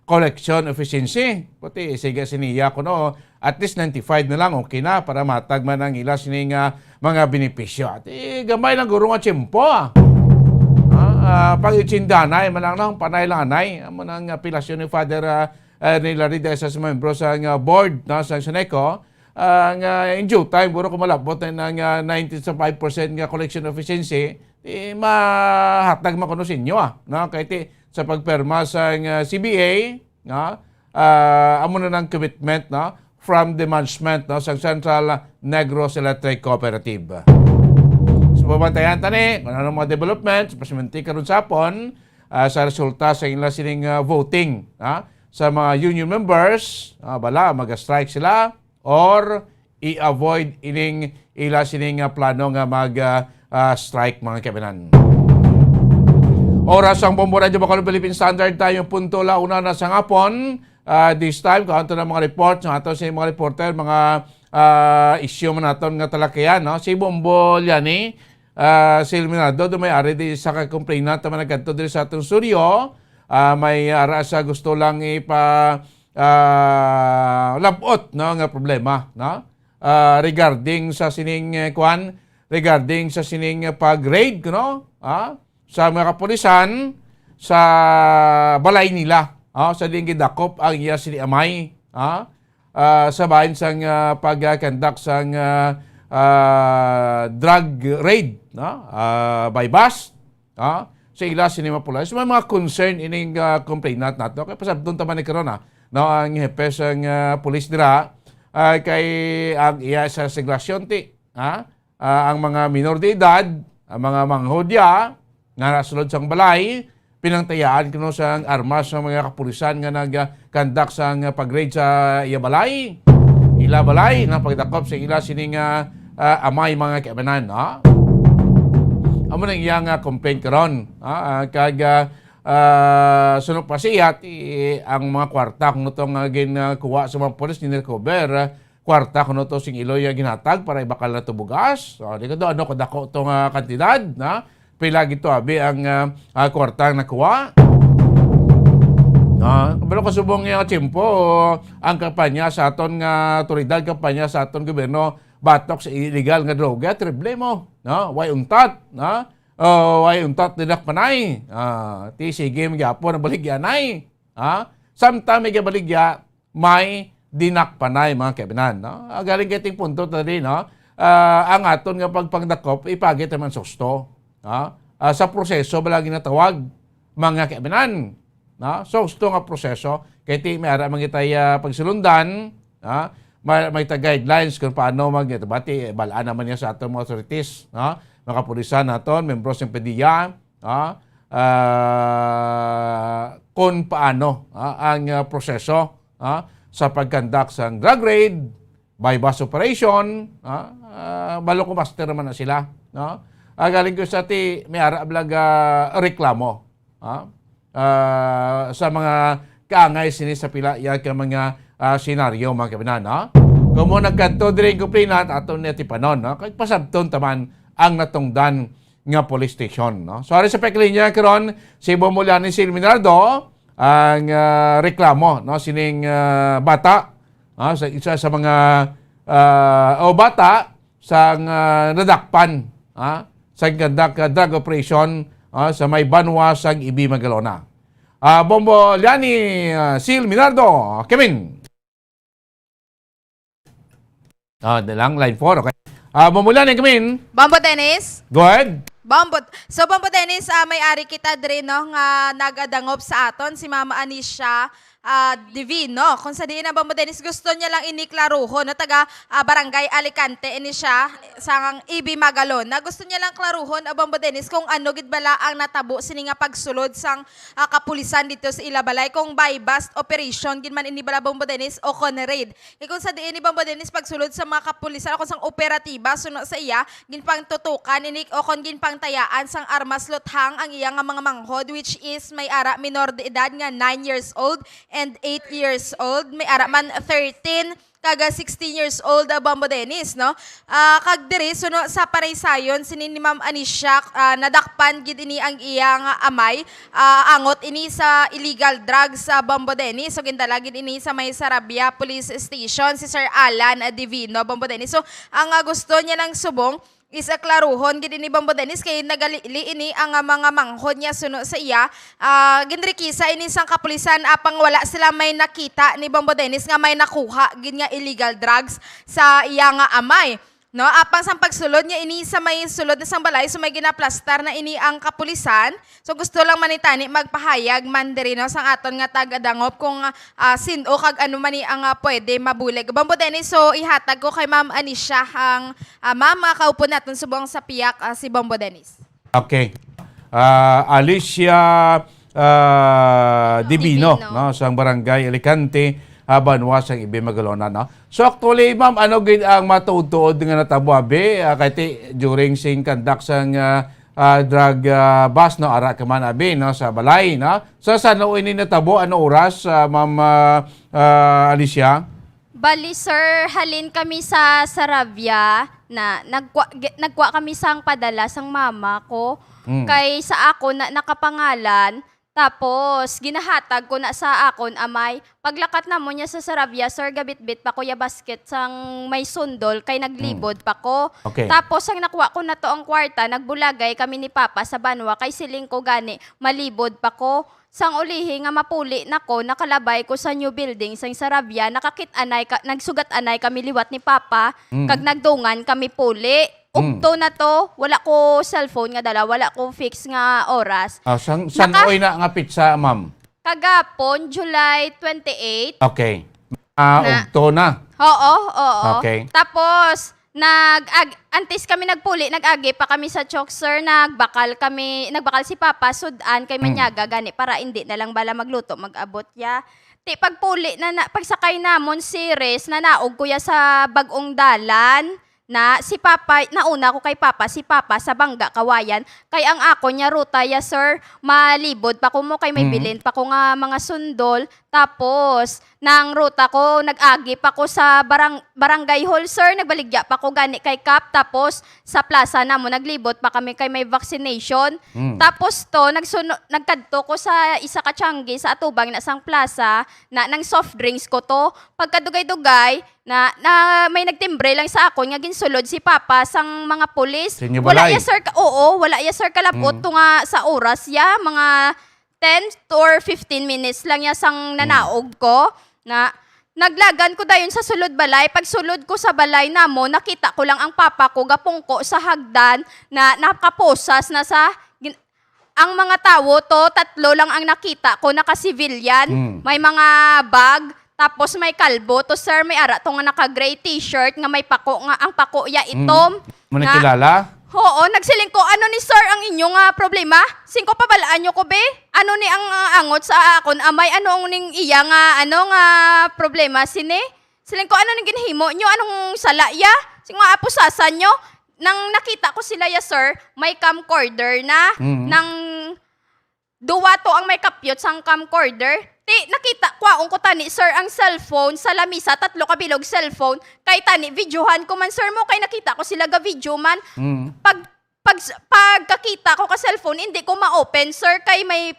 collection efficiency. Pati sige siniya ko, no, at least 95 na lang okay na para matag man ang ila sining mga benepisyo. At gamay lang guro nga tiyempo. pag-itsindanay, malang panay lang anay. Amo nang pilasyon ni Father nila rin sa membro sa board sa Seneco. In due time, buro ko malabot ng 95% nga collection efficiency, mahatag makuno sa inyo. Kahit sa pagperma sa CBA, amo na ng commitment from the management sa Central Negros Electric Cooperative. So, babantayan tani, kung ano mga developments, pasimenti karon sa hapon, sa resulta sa ilang sining voting sa mga union members, bala, mag-strike sila, or i-avoid ining ila sining plano nga mag-strike mga kabinan. Oras ang Bombo Radio Bacolod Philippine Standard Time, punto launa na sa ngapon. This time, kaunto na mga reports, ato sa mga reporter, mga issue man naton nga talakayan. Si Bombo Liani, si Ilminado, may-ari di sa complainant naman nagkanto diri sa atong studio. May sa gusto lang labot nga problema regarding sa sining regarding sa sining pag-raid sa mga kapulisan sa balay nila sa ding gidakop ang iya sini amay sa bahin sang pagkandak sang drug raid by bus sa ila sinima pula. So, may mga concern ining complainant nato. Kaya pasabdon taman ni karon ang hepe sang pulis dira kay ang iya sa seglasyon ti ang mga minor de edad, ang mga manghodya nga nasulod sang balay, pinangtayaan kuno sang armas sa mga kapulisan nga nagkandak sang pag-raid sa iya balay. Ila balay na pagdakop sa ila sining amay mga kaibanan. Amo nang iyang complaint karon kag sunod pa siya ang mga kwarta kung itong ginkuha sa mga polis ni recover kwarta kung ito sing iloy ginatag para ibakal na ito bugas. Di ka doon kadako itong kantidad pila gito abi ang kwarta nakuha. Pero kasubong yung tiyempo ang kampanya sa aton nga otoridad, kampanya sa aton gobyerno batok sa illegal nga droga, triple mo. Way untat. Way untat dinak panay. Ti sige magyapon ang baligyanay. Samtang may baligya, may dinak panay mga kabinan. Galing kiting punto tadi, ang aton nga pagpangdakop, ipagit naman susto. Sa proseso, balagi natawag mga kabinan. Susto nga proseso, kaya ti may ara mangitay pagsulundan, may guidelines kung paano bati balaan naman niya sa atong mga authorities, mga kapulisan naton, membros ng PDEA, kung paano ang proseso sa pagkandak sa drug raid, by bus operation, balo ko master naman na sila. Galing ko sa may arablag reklamo sa mga kaangay sini sa pila ka mga senaryo mga kabinan. Kung mo nagkanto diri complainant aton ni tipanon, kay pasabton taman ang natungdan nga police station. Sorry sa peklinya karon si Bomoliani si Ilminardo ang reklamo sining bata sa isa sa mga bata sa nadakpan sa gandak drug operation sa may Banwa sa Ibi Magalona. Bomoliani si Ilminardo, Kevin. Dalang line 4, okay. Bomoliani, Kevin. Bombo Dennis. Go ahead. Bombo Dennis, may-ari kita dre nga nagadangop sa aton si Mama Anisha Divino. Kung sa diin na Bombo Dennis, gusto niya lang iniklaruho na taga Barangay Alicante ini siya sang Ibi Magalon. Na gusto niya lang klaruhon Bombo Dennis kung ano gid bala ang natabo sini nga pagsulod sang kapulisan dito sa Ilabalay kung by bust operation gid man ini bala Bombo Dennis o kon raid. Kung sa diin ni Bombo Dennis pagsulod sa mga kapulisan kung sang operatiba suno sa iya ginpang tutukan ini o kon ginpang tayaan sang armas luthang ang iya nga mga manghod which is may ara minor de edad nga 9 years old and 8 years old. May ara man 13 kaga 16 years old Bombo Dennis, no? Kag diri suno sa paraysayon sinin ni Ma'am Anisha nadakpan gid ini ang iyang amay angot ini sa illegal drugs sa Bombo Dennis. So gindala gid ini sa may Sarabia Police Station si Sir Alan Divino Bombo Dennis. So ang gusto niya lang subong isa klaruhon gid ni Bombo Dennis kay nagalili ini ang mga manghod niya suno sa iya. Ginrikisa ini sang kapulisan apang wala sila may nakita ni Bombo Dennis nga may nakuha gid nga illegal drugs sa iya nga amay. No, apang sang pagsulod niya ini sa may sulod na sang balay, so may ginaplastar na ini ang kapulisan. So gusto lang manitani magpahayag man diri no sang aton nga taga-dangop kung sino kag ano man ni ang pwede mabulig. Bombo Dennis, so ihatag ko kay Ma'am Anisha ang mama kaupo naton subong sa piyak si Bombo Dennis. Okay. Alicia Divino, no, sa barangay Alicante, Banwa sa Ibimagalona, no. So actually, ma'am, ano gid ang matutuod nga natabo abi kay during sing conduct sang drug bus, no, ara ka man abi, no, sa balay, no. So saan ini natabo, ano oras, ma'am Alicia? Bali sir, halin kami sa Saravia na nagwa kami sang padala sang mama ko. Kay sa ako na nakapangalan. Tapos, ginahatag ko na sa akon amay. Paglakat na mo niya sa Saravia, sir, gabit-bit pa ko ya basket sang may sundol, kay naglibod pa ko. Okay. Tapos, ang nakuha ko na to ang kwarta, nagbulagay kami ni Papa sa Banwa, kay siling ko gani, malibod pa ko. Sang ulihi nga mapuli na ko, nakalabay ko sa new building sang Saravia, nakakit-anay, nagsugat-anay kami liwat ni Papa, kag nagdungan kami puli. Ukto na to, wala ko cellphone nga dala, wala ko fix nga oras. San oy na nga pizza, ma'am? Kagapon, July 28. Okay. Ukto na. Oo. Okay. Tapos, antes kami nagpuli, nag-agi pa kami sa chok, sir, nagbakal si Papa, sudan kay Manyaga, gani, para hindi na lang bala magluto, mag-abot ya. Pagpuli, pagsakay namon series, na naog kuya sa bagong dalan, na si Papa, nauna ko kay Papa, si Papa sa Bangga, Kawayan, kay ang ako niya ruta ya sir, malibod pa ko mo, kay may bilin pa ko nga mga sundol, tapos, nang ruta ko, nag-agi pa ko sa barangay hall sir, nagbaligya pa ko gani kay Kap, tapos sa plaza na mo, naglibot pa kami kay may vaccination, tapos to, nagkadto ko sa isa ka tiyanggi sa atubang na sang plaza, na nang soft drinks ko to, pagkadugay-dugay, na may nagtimbre lang sa ako nga ginsulod si Papa sang mga pulis. Wala ya sir, wala ya sir kalapot to nga sa oras ya, mga 10 or 15 minutes lang ya sang nanaog ko na naglagan ko dayon sa sulod balay. Pag sulod ko sa balay namo, nakita ko lang ang Papa ko gapungko sa hagdan na nakaposas na sa ang mga tao to, 3 lang ang nakita ko, naka-civilian, may mga bag. Tapos may kalbo to sir, may ara to nga naka-gray t-shirt nga may pako nga ang pako ya itom. Mo nakilala? Oo, nagsiling ko ano ni sir ang inyong problema? Singko pabalaan nyo ko be? Ano ni ang angot sa akon? Amay ano ang ning iya nga problema sine? Siling ko ano ning ginhimo nyo? Anong sala ya? Sing nga apusasan nyo? Nang nakita ko sila ya sir, may camcorder na nang duwa to ang may kapyot sang camcorder. Nakita ko tani sir ang cellphone sa lamisa, 3 kabilog cellphone, kay tani videohan ko man sir mo, kay nakita ko sila ga video man. Pagkakita ko ka cellphone, hindi ko ma-open sir, kay may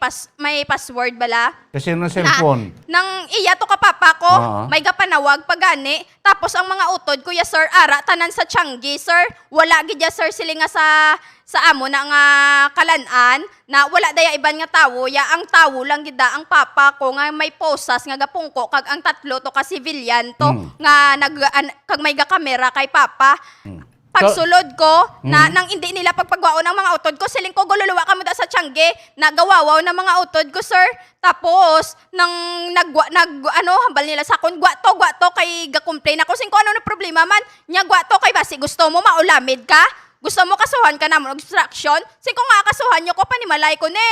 password bala. Kasi ng cellphone. Nang iya to ka Papa ko, may gapanawag pagani. Tapos ang mga utod ko ya sir, ara tanan sa Tianggi sir. Wala gid ya sir sila nga sa amo na nga kalanan na wala daya iban nga tawo ya, ang tawo lang gida ang Papa ko nga may posas nga gapungko kag ang 3 to ka civilian to nga kag may ga kamera kay Papa. Pagsulod ko, nang hindi nila pagpagwao ng mga utod ko, siling ko gululuwa kamo da sa Tianggi, nagawawaw ng mga utod ko, sir. Tapos, nang hambal nila sa akon, gwa to, kay ga-complain ako, sing ko ano na problema man, nya gwa to, kay basi, gusto mo maulamid ka? Gusto mo kasuhan ka na mo, obstruction? Sing ko nga kasuhan nyo ko, panimalay ko na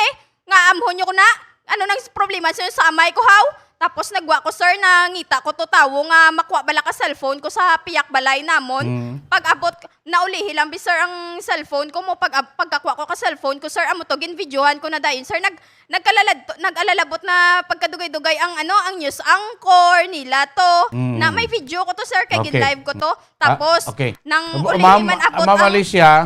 nga amhon nyo ko na, ano nang problema sa amay ko, how? Tapos nagwa ko sir, nangita ko to tawo nga makuha bala ka cellphone ko sa piyak balay namon. Pag abot, naulihi lang bi sir ang cellphone ko mo, pagkakuha ko ka cellphone ko sir, amo to ginvideohan ko na dayon sir, nag-alalabot na pagkadugay-dugay ang ang news anchor nila to, na may video ko to sir, kay gin-live ko to. Tapos, nang ulihi man abot Ma'am Alicia,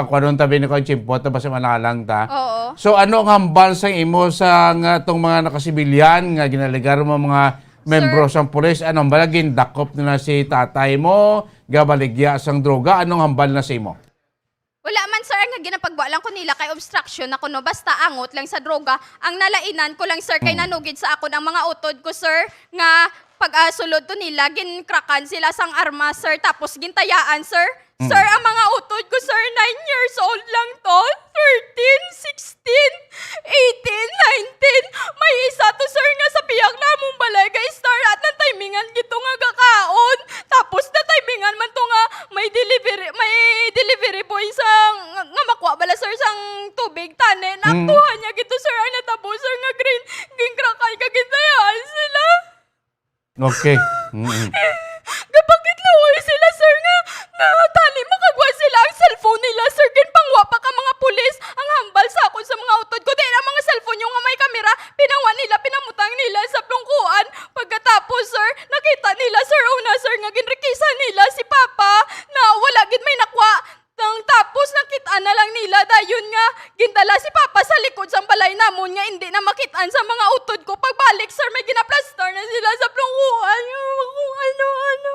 kung tabi ni ko ang chimpot, tapos manalang ta. So ano ang hambal sa imo sa tong mga nakasibilyan nga ginaligar mo mga membro sa pulis. Anong balagin? Dakop na si tatay mo, gabaligya sang droga. Anong hambal na si mo? Wala man sir, nga ginapagwa lang ko nila kay obstruction ako no, basta angot lang sa droga. Ang nalainan ko lang sir kay nanugid sa ako ng mga utod ko sir, nga pag sulod to nila, ginkrakan sila sang arma sir, tapos gintayaan sir. Sir, ang mga utod ko sir, 9 years old lang to, 13, 16, 18, 19. May isa to sir nga sa piyak na mong balay ga star at na timingan gito nga gakaon. Tapos na timingan man to nga may delivery boy sang nga makuha bala sir sang tubig tane. Nakuha niya gito sir ang natabo sir nga green gingkrakay kagintayaan sila. Okay. Kapag gitlawoy sila sir nga tali makagwa sila ang cellphone nila sir ginpangwa pa ka mga pulis ang hambal sa akon sa mga utod ko dahil ang mga cellphone yung nga may kamera pinangwa nila pinamutang nila sa plungkuan pagkatapos sir nakita nila sir una sir nga ginrikisa nila si papa na wala gid may nakwa tapos nakita na lang nila dayon nga gintala si papa sa likod sang balay namon nga hindi na makitaan sa mga utod ko pagbalik sir may ginaplastar na sila sa plungkuan kung ano.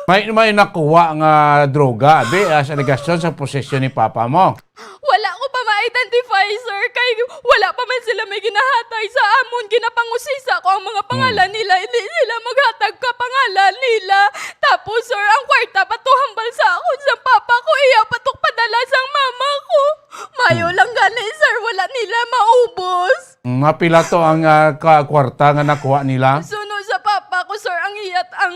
May nakuha nga droga, be, as allegation sa posesyon ni papa mo. Wala ko pa ma-identify, sir. Kay wala pa man sila may ginahatay sa amon. Ginapangusisa ko ang mga pangalan nila. Hindi sila maghatag ka pangalan nila. Tapos, sir, ang kwarta patuhambal sa akon sa papa ko. Iya patok padala sang mama ko. Mayo lang gani, sir. Wala nila maubos. Mapila to ang kwarta nga nakuha nila? Suno sa papa ko, sir, ang iyat ang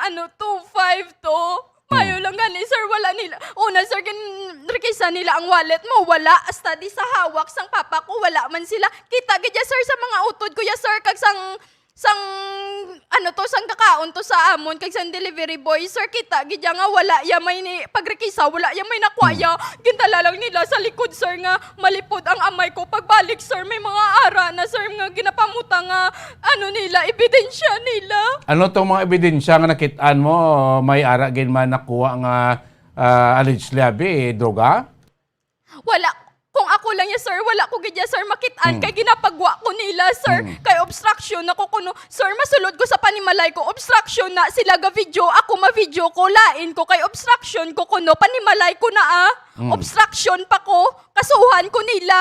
2.5 to. Mayo lang gani, sir, wala nila. Una, sir, ginrikisa nila ang wallet mo. Wala. Hasta di sa hawak sang papa ko, wala man sila. Kita gadya, sir, sa mga utod ko ya, sir, kag sang kakaon to sa amon, kag sang delivery boy, sir, kita gadya nga wala ya may pagrikisa, wala ya may nakwaya. Gintala lang nila sa likod, sir, nga malipod ang amay ko. Pagbalik, sir, may mga ara na, sir, nga ginapamuta nga nila, ebidensya nila. Ano tong mga ebidensya nga nakitaan mo? May ara gin man nakuha nga allegedly droga? Wala. Kung ako lang ya, sir, wala ko gadya, sir, makitaan kay ginapagwa ko nila, sir. Kay obstruction ako kuno. Sir, masulod ko sa panimalay ko, obstruction na sila ga video, ako ma-video ko, lain ko kay obstruction ko kuno, panimalay ko na obstruction pa ko, kasuhan ko nila.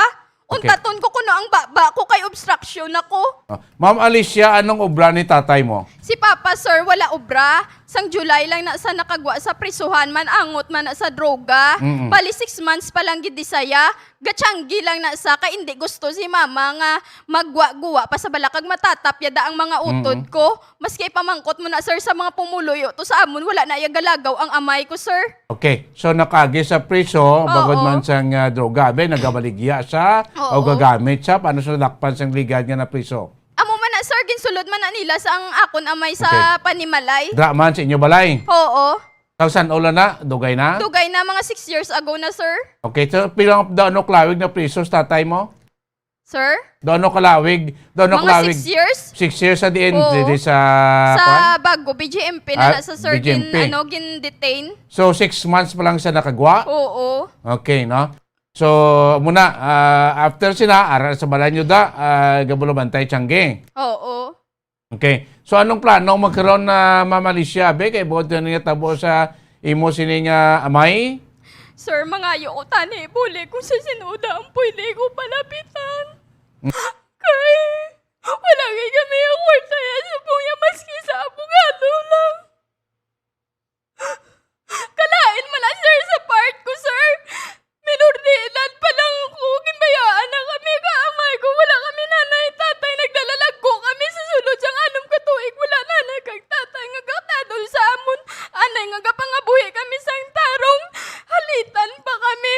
Untaton ko kuno ang baba ko kay obstruction ako. Ma'am Alicia, anong obra ni tatay mo? Si Papa, sir, wala obra. Sang July lang na sa nakagwa sa prisuhan man, angot man na sa droga. Bali 6 months pa lang gid saya. Gatsanggi lang na sa kay hindi gusto si mama nga magwa-guwa pa sa balakag matatapya da ang mga utod ko. Maski pamangkot mo na, sir, sa mga pumuluyo to sa amon, wala na galagaw ang amay ko, sir. Okay, so nakagi sa priso, bagod man sang droga, be, nagabaligya siya o gagamit siya, paano siya lakpan sang ligad nga na priso? Amo man na, sir, ginsulod man na nila sa ang akon amay sa panimalay. Draman sa inyo balay? Oo. Tausan ulan na? Dugay na? Dugay na, mga 6 years ago na, sir. Okay, so pilang daano klawig na priso sa tatay mo? Sir? Daano kalawig? Mga 6 years? 6 years sa diin, sa... Sa bago, BGMP na sa sir, BGMP. gin-detain. So, 6 months pa lang siya nakagwa? Oo. Okay, no? So, muna, after sina, aral sa balay nyo da, gabulo bantay tiyangge. Oo. Okay. So, anong plano magkaroon na Mama Alicia, be? Kaya buod na niya tabo sa imo sining amay? Sir, mangayo ko tani, buli ko sa sinuda ang pwede ko palapitan. Kay, wala kay kami ang kwarta yan sa puya maski sa abogado lang. Kalain man na, sir, sa part ko, sir. Minor de edad pa lang ako. Ginbayaan na kami kaamay ko. Wala kami nanay, tatay. Nagdalalag-go kami sa sulod sang anong katuig. Wala nanay kag tatay. Ngagkatadol sa amon. Anay ngagapangabuhi kami sang tarong. Halitan pa kami.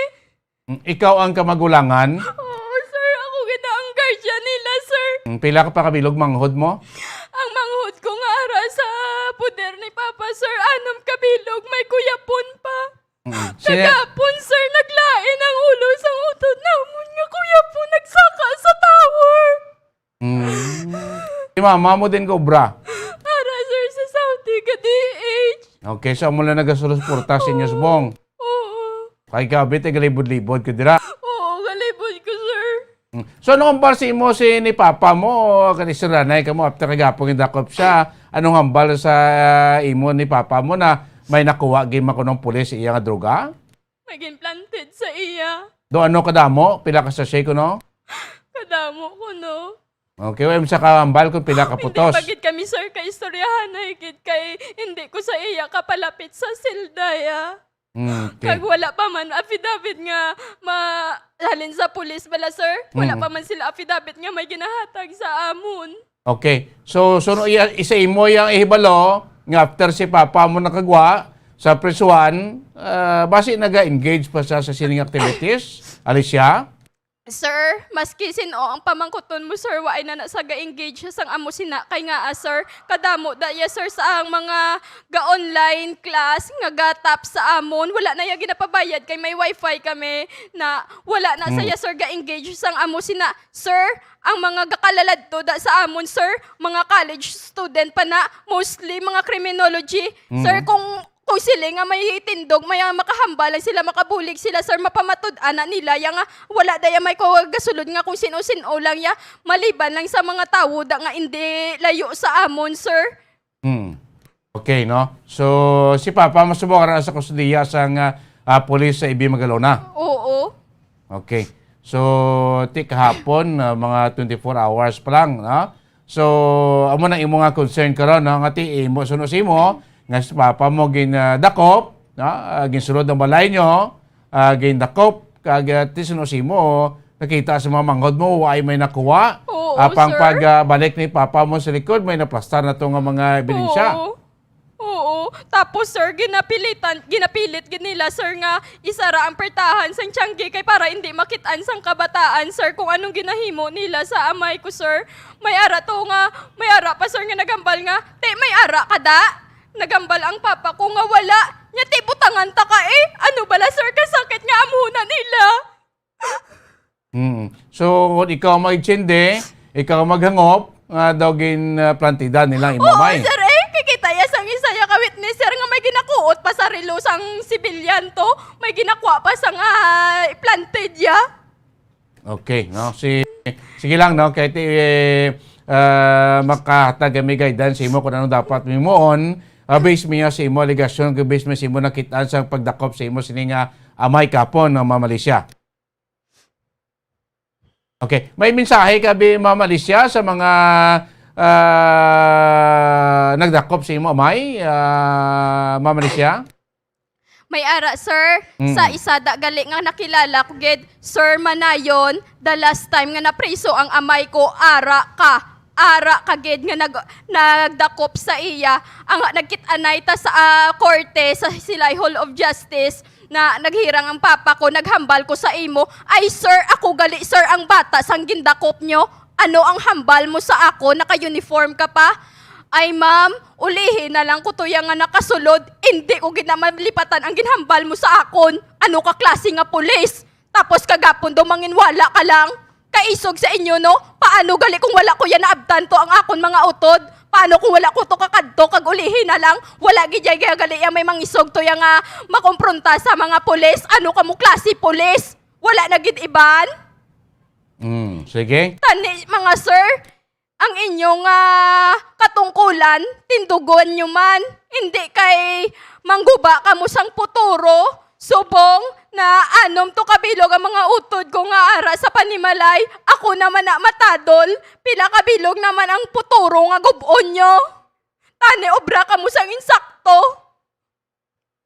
Ikaw ang kamagulangan? Oo, sir. Ako gina ang guardian nila, sir. Pila ka pa kabilog manghod mo? Ang manghod ko nga ara sa puder ni Papa, sir. Anom kabilog. May kuyapon pa. Kagapon, sir, naglain ang ulo sa utod namon nga kuya po nagsaka sa tower. Si mama mo din cobra? Ara, sir, sa Saudi ka DH. Okay, so mo lang nagasulos-porta sa inyos bong. Oo. Kay kabit, galibod-libod ka dira. Oo, galibod ko, sir. So anong hambal si mo si ni Papa mo o kanisiranay ka mo after kagapong indakop siya? Anong hambal sa imo ni Papa mo na may nakuha gima ko ng pulis iya nga droga? Maging planted sa iya. Do ano kadamo? Pila ka sa ko no? Kadamo ko, no? Okay, wala sa kahambal kung pila ka putos. Hindi bagid kami, sir, kay istoryahan na higit kay hindi ko sa iya kapalapit sa sildaya. Okay. Kag wala pa man affidavit nga mahalin sa pulis bala, sir. Wala pa man sila affidavit nga may ginahatag sa amon. Okay. So no, isa imo yang ihibalo nga after si Papa mo nakagwa sa presuan, basi naga-engage pa sa sining activities, Alicia? Sir, maski sino ang pamangkuton mo, sir, waay na nasaga-engage siya sang amo sina kay nga, sir, kadamo daya, sir, sa ang mga ga-online class nga gatap sa amon, wala na yung ginapabayad kay may wifi kami na wala na saya, sir, ga-engage sang amo sina, sir, ang mga gakalalad to da sa amon, sir, mga college student pa na, mostly mga criminology, sir, kung sila nga may tindog, may makahambalan sila, makabulig sila, sir, mapamatud-ana nila, yang wala daya may gasulod nga kung sino-sino lang ya, maliban lang sa mga tao da nga hindi layo sa amon, sir. Okay, no? So, si Papa masubok ra sa kustudiya sang pulis sa Ibi Magalona? Oo. Okay. So, kahapon, mga 24 hours pa lang, no? So, amo na imo nga concern karon no? Nga ti imo, suno si imo, nga si Papa mo ginadakop, ginsulod ng balay nyo, gindakop, kag tisunod mo, nakita sa mga manghod mo, ay may nakuha. Oo, Apang sir. pagbalik ni Papa mo sa likod, may naplastar na itong mga ebidensya. Oo. Tapos, sir, ginapilit nila, sir, nga isara ang pertahan sang tiyanggi kay para hindi makitaan sang kabataan, sir, kung anong ginahimo nila sa amay ko, sir. May ara pa, sir, nga nagambal nga, may ara ka da? Nagambal ang papa ko nga wala. Nya ti butangan ta ka eh. Ano bala, sir, kasakit nga amuna nila. So, kung ikaw mag-tsinde, ikaw maghangop, nga daw plantida nilang imamay. Oo, sir, kikita ya sang isaya ka witness, sir, nga may ginakuot pa sa relo sang sibilyan to. May ginakwa pa sang planted ya. Okay, no? Sige lang, no? Kahit makahatag kami guidance sa imo kung ano dapat mimoon, base mo sa imo aligasyon, base mo sa imo nakitaan sa pagdakop sa imo sining amay kapon ng Mama Alicia. Okay, may mensahe ka bi Mama Alicia sa mga nagdakop sa imo amay, Mama Alicia? May ara, sir, sa isada gali nga nakilala ko, gid, Sir Manayon, the last time nga napriso ang amay ko, ara kagid nga nagdakop sa iya, ang nagkitanay ta sa korte sa Silay Hall of Justice na naghirang ang papa ko, naghambal ko sa imo, ay sir, ako gali, sir, ang bata sang gindakop nyo, ano ang hambal mo sa ako, naka-uniform ka pa? Ay ma'am, ulihin na lang ko to yung nga nakasulod, hindi ko ginamalipatan ang ginhambal mo sa akon, ano ka klase nga pulis? Tapos kagapon do manginwala ka lang? Kaisog sa inyo, no? Paano gali kung wala ko yan naabdan to ang akon mga utod? Paano kung wala ko to kakadto, kag ulihin na lang? Wala gijay gali yung may mangisog to yung makompronta sa mga pulis? Ano ka mo klase pulis? Wala na gid iban? Sige. Tani, mga sir, ang inyong katungkulan, tindugon nyo man. Hindi kay mangguba ka mo sang puturo, subong, na anom to kabilog ang mga utod ko nga ara sa panimalay. Ako naman na matadol, pila kabilog naman ang puturo nga gubon nyo. Tani, obra ka mo sang insakto.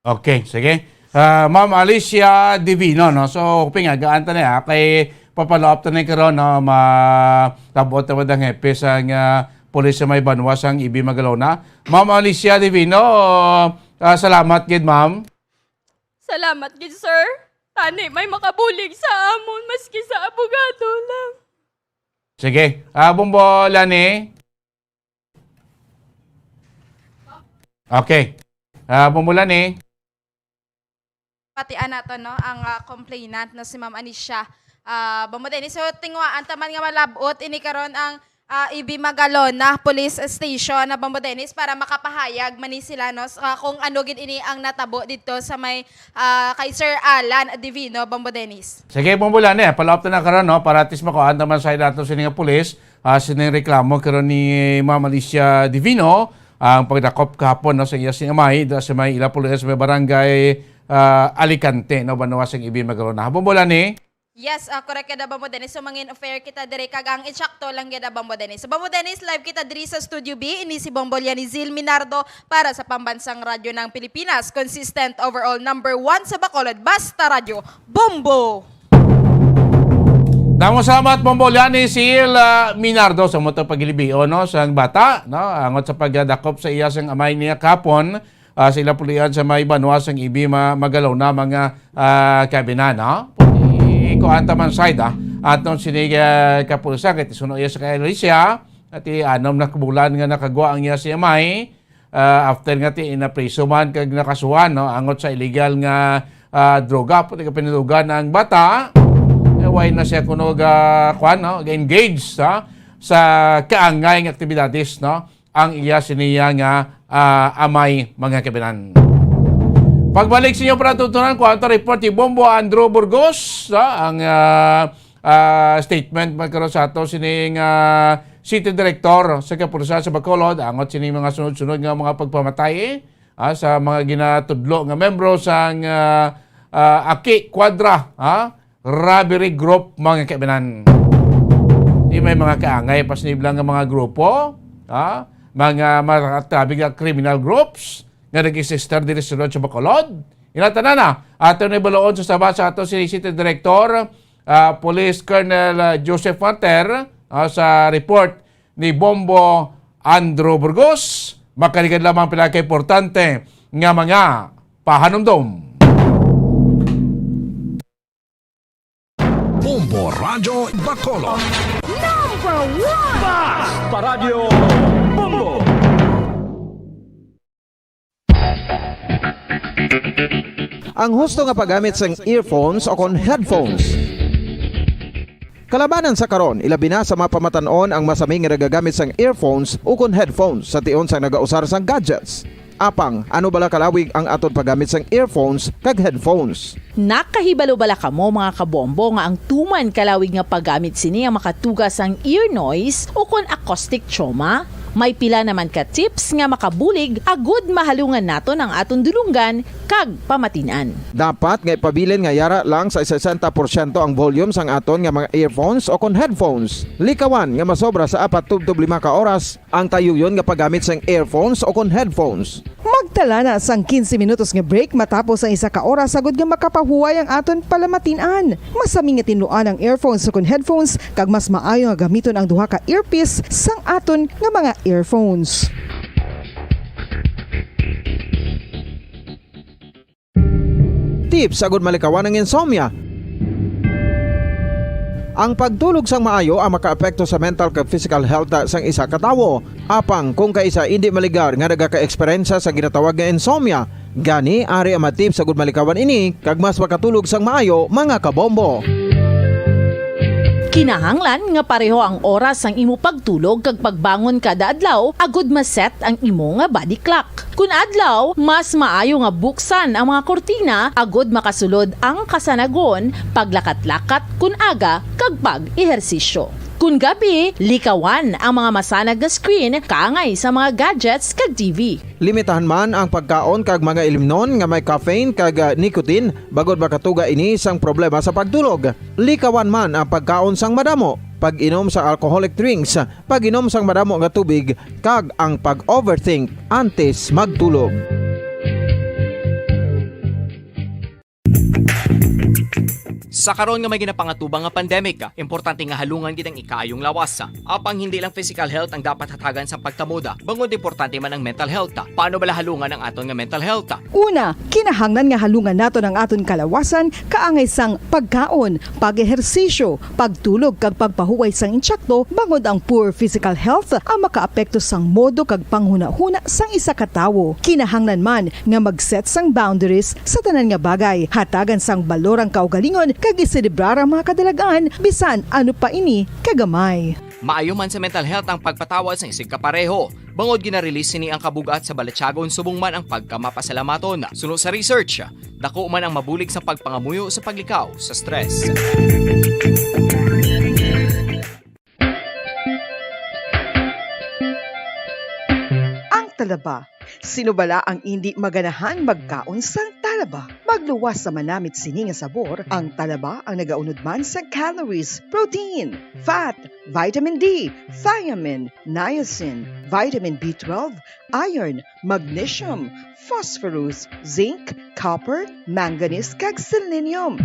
Okay, sige. Ma'am Alicia Divino, no? So, pingagaan ta na kay papalop ta na karon no, matabot ta madang hepes ang pulis sa may banwas ang Ibi Magalona. Ma'am Alicia Divino, salamat gid ma'am. Salamat gid, sir. Tani, may makabulig sa amon maski sa abogado lang. Sige. Bumbo Lani. Okay. Bumbo Lani. Patian nato no ang complainant na si Ma'am Anisha. Bamodeni so tingwaan taman nga malabot ini karon ang Ibi Magalon na police station na Bombo Dennis para makapahayag man sila no kung ano gid ini ang natabo dito sa may kay Sir Alan Divino Bombo Dennis. Sige, pumbulan palawap na karon no para atis makuhaan naman sa dato sining pulis sining reklamo karon ni Ma'am Alicia Divino ang pagdakop kahapon no sa iya sing amay sa may ila pulis sa may barangay Alicante no banuwas ang Ibi Magalon. Pumbulan ni Yes, correct kada Bombo Dennis. So mangin affair kita dire kag ang insakto lang kada Bombo Dennis. So Bombo Dennis live kita diri sa Studio B ini si Bombolya ni Zil Minardo para sa pambansang radyo ng Pilipinas. Consistent overall number 1 sa Bacolod. Basta radyo, Bombo! Damo salamat Bombolya ni Zil Minardo sa moto pagilibio no sang bata no angot sa pagdakop sa iya sang amay niya kapon sila pulian sa may banuas ang Ibi Magalon na mga kabinan no. Ko antaman side at nung siniga kapulisan kaya suno iya sa kay Alicia at anom na kabulan nga nakagwa ang iya si amay after nga ti inapriso man kag nakasuhan no angot sa illegal nga droga puti ka pinilugan ang bata why na siya kuno engaged sa kaangay nga aktibidades no ang iya siniya nga amay mga kabinan. Pagbalik sa inyo para tutunan, kwento report ni Bombo Andrew Burgos, ang statement magkaroon sa ato sining City Director sa Kapulisan sa Bacolod, angot sining mga sunod-sunod nga mga pagpamatay sa mga ginatudlo nga membro sa Aki Quadra, robbery group mga kaibinan. Di may mga kaangay, pasniblang nga mga grupo, mga matatabig na criminal groups, nga nag-sister diri sa Bacolod. Inatanan na. Ato na ibaloon sa sabah sa ato si City Director, Police Colonel Joseph Mater, sa report ni Bombo Andrew Burgos. Makaligad lamang pila ka importante nga mga pahanumdom. Bombo Radio Bacolod. Number 1! Basta Radio Bombo! Ang husto nga paggamit sang earphones o kon headphones. Kalabanan sa karon, ilabi na sa mapamatanon ang masami nga nagagamit sang earphones o kon headphones sa tion sang nagausar sang gadgets. Apang, ano bala kalawig ang aton paggamit sang earphones kag headphones? Nakahibalo bala kamo mga kabombo nga ang tuman kalawig nga paggamit sini ang makatugas ang ear noise o kon acoustic trauma? May pila naman ka tips nga makabulig agud mahalungan naton ang aton dulunggan kag pamatinan. Dapat nga ipabilin nga yara lang sa 60% ang volume sang aton nga mga earphones o kon headphones. Likawan nga masobra sa 4 to 5 ka oras ang tayuyon nga paggamit sang earphones o kon headphones. Magtala na sang 15 minutos nga break matapos ang 1 ka oras sagud nga makapahuway ang aton palamatinan. Masami nga tinluan ang earphones o kon headphones kag mas maayo nga gamiton ang duha ka earpiece sang aton nga mga earphones. Tips sagud malikawan ang insomnia. Ang pagtulog sang maayo ang makaapekto sa mental kag physical health sang isa ka tawo. Apang kung kaisa hindi maligar nga nagaka-eksperyensya sa ginatawag nga insomnia, gani ari ang tips sagud malikawan ini kag mas makatulog sang maayo mga kabombo. Kinahanglan nga pareho ang oras ang imo pagtulog kag pagbangon kada adlaw agud maset ang imo nga body clock. Kun adlaw, mas maayo nga buksan ang mga kortina agud makasulod ang kasanagon, paglakat-lakat kun aga kag pag-ehersisyo. Kun gabi, likawan ang mga masanag nga screen kaangay sa mga gadgets kag TV. Limitahan man ang pagkaon kag mga ilimnon nga may caffeine kag nicotine bagod makatuga ini sang problema sa pagtulog. Likawan man ang pagkaon sang madamo, pag-inom sa alcoholic drinks, pag-inom sang madamo nga tubig kag ang pag-overthink antes magtulog. Sa karon nga may ginapangatubang nga pandemic, importante nga halungan gid ang ikaayong lawas. Apang hindi lang physical health ang dapat hatagan sa pagtamuda, bangod importante man ang mental health. Paano bala halungan ang aton nga mental health? Una, kinahanglan nga halungan naton ang aton kalawasan kaangay sang pagkaon, pag-ehersisyo, pagtulog kag pagpahuway sang insakto bangod ang poor physical health ang makaapekto sang modo kag panghuna-huna sang isa ka tawo. Kinahanglan man nga mag-set sang boundaries sa tanan nga bagay, hatagan sang balorang kaugalingon kag iselebrar ang mga kadalagan bisan ano pa ini kagamay. Maayo man sa mental health ang pagpatawad sa isig kapareho. Bangod ginarelease sini ang kabugat sa Balatyagon subong man ang pagkamapasalamaton. Suno sa research, dako man ang mabulig sa pagpangamuyo sa paglikaw sa stress. Ang talaba. Sino bala ang hindi maganahan magkaon sang talaba? Magluwas sa manamit sini nga sabor, ang talaba ang nagaunod man sa calories, protein, fat, vitamin D, thiamine, niacin, vitamin B12, iron, magnesium, phosphorus, zinc, copper, manganese kag selenium.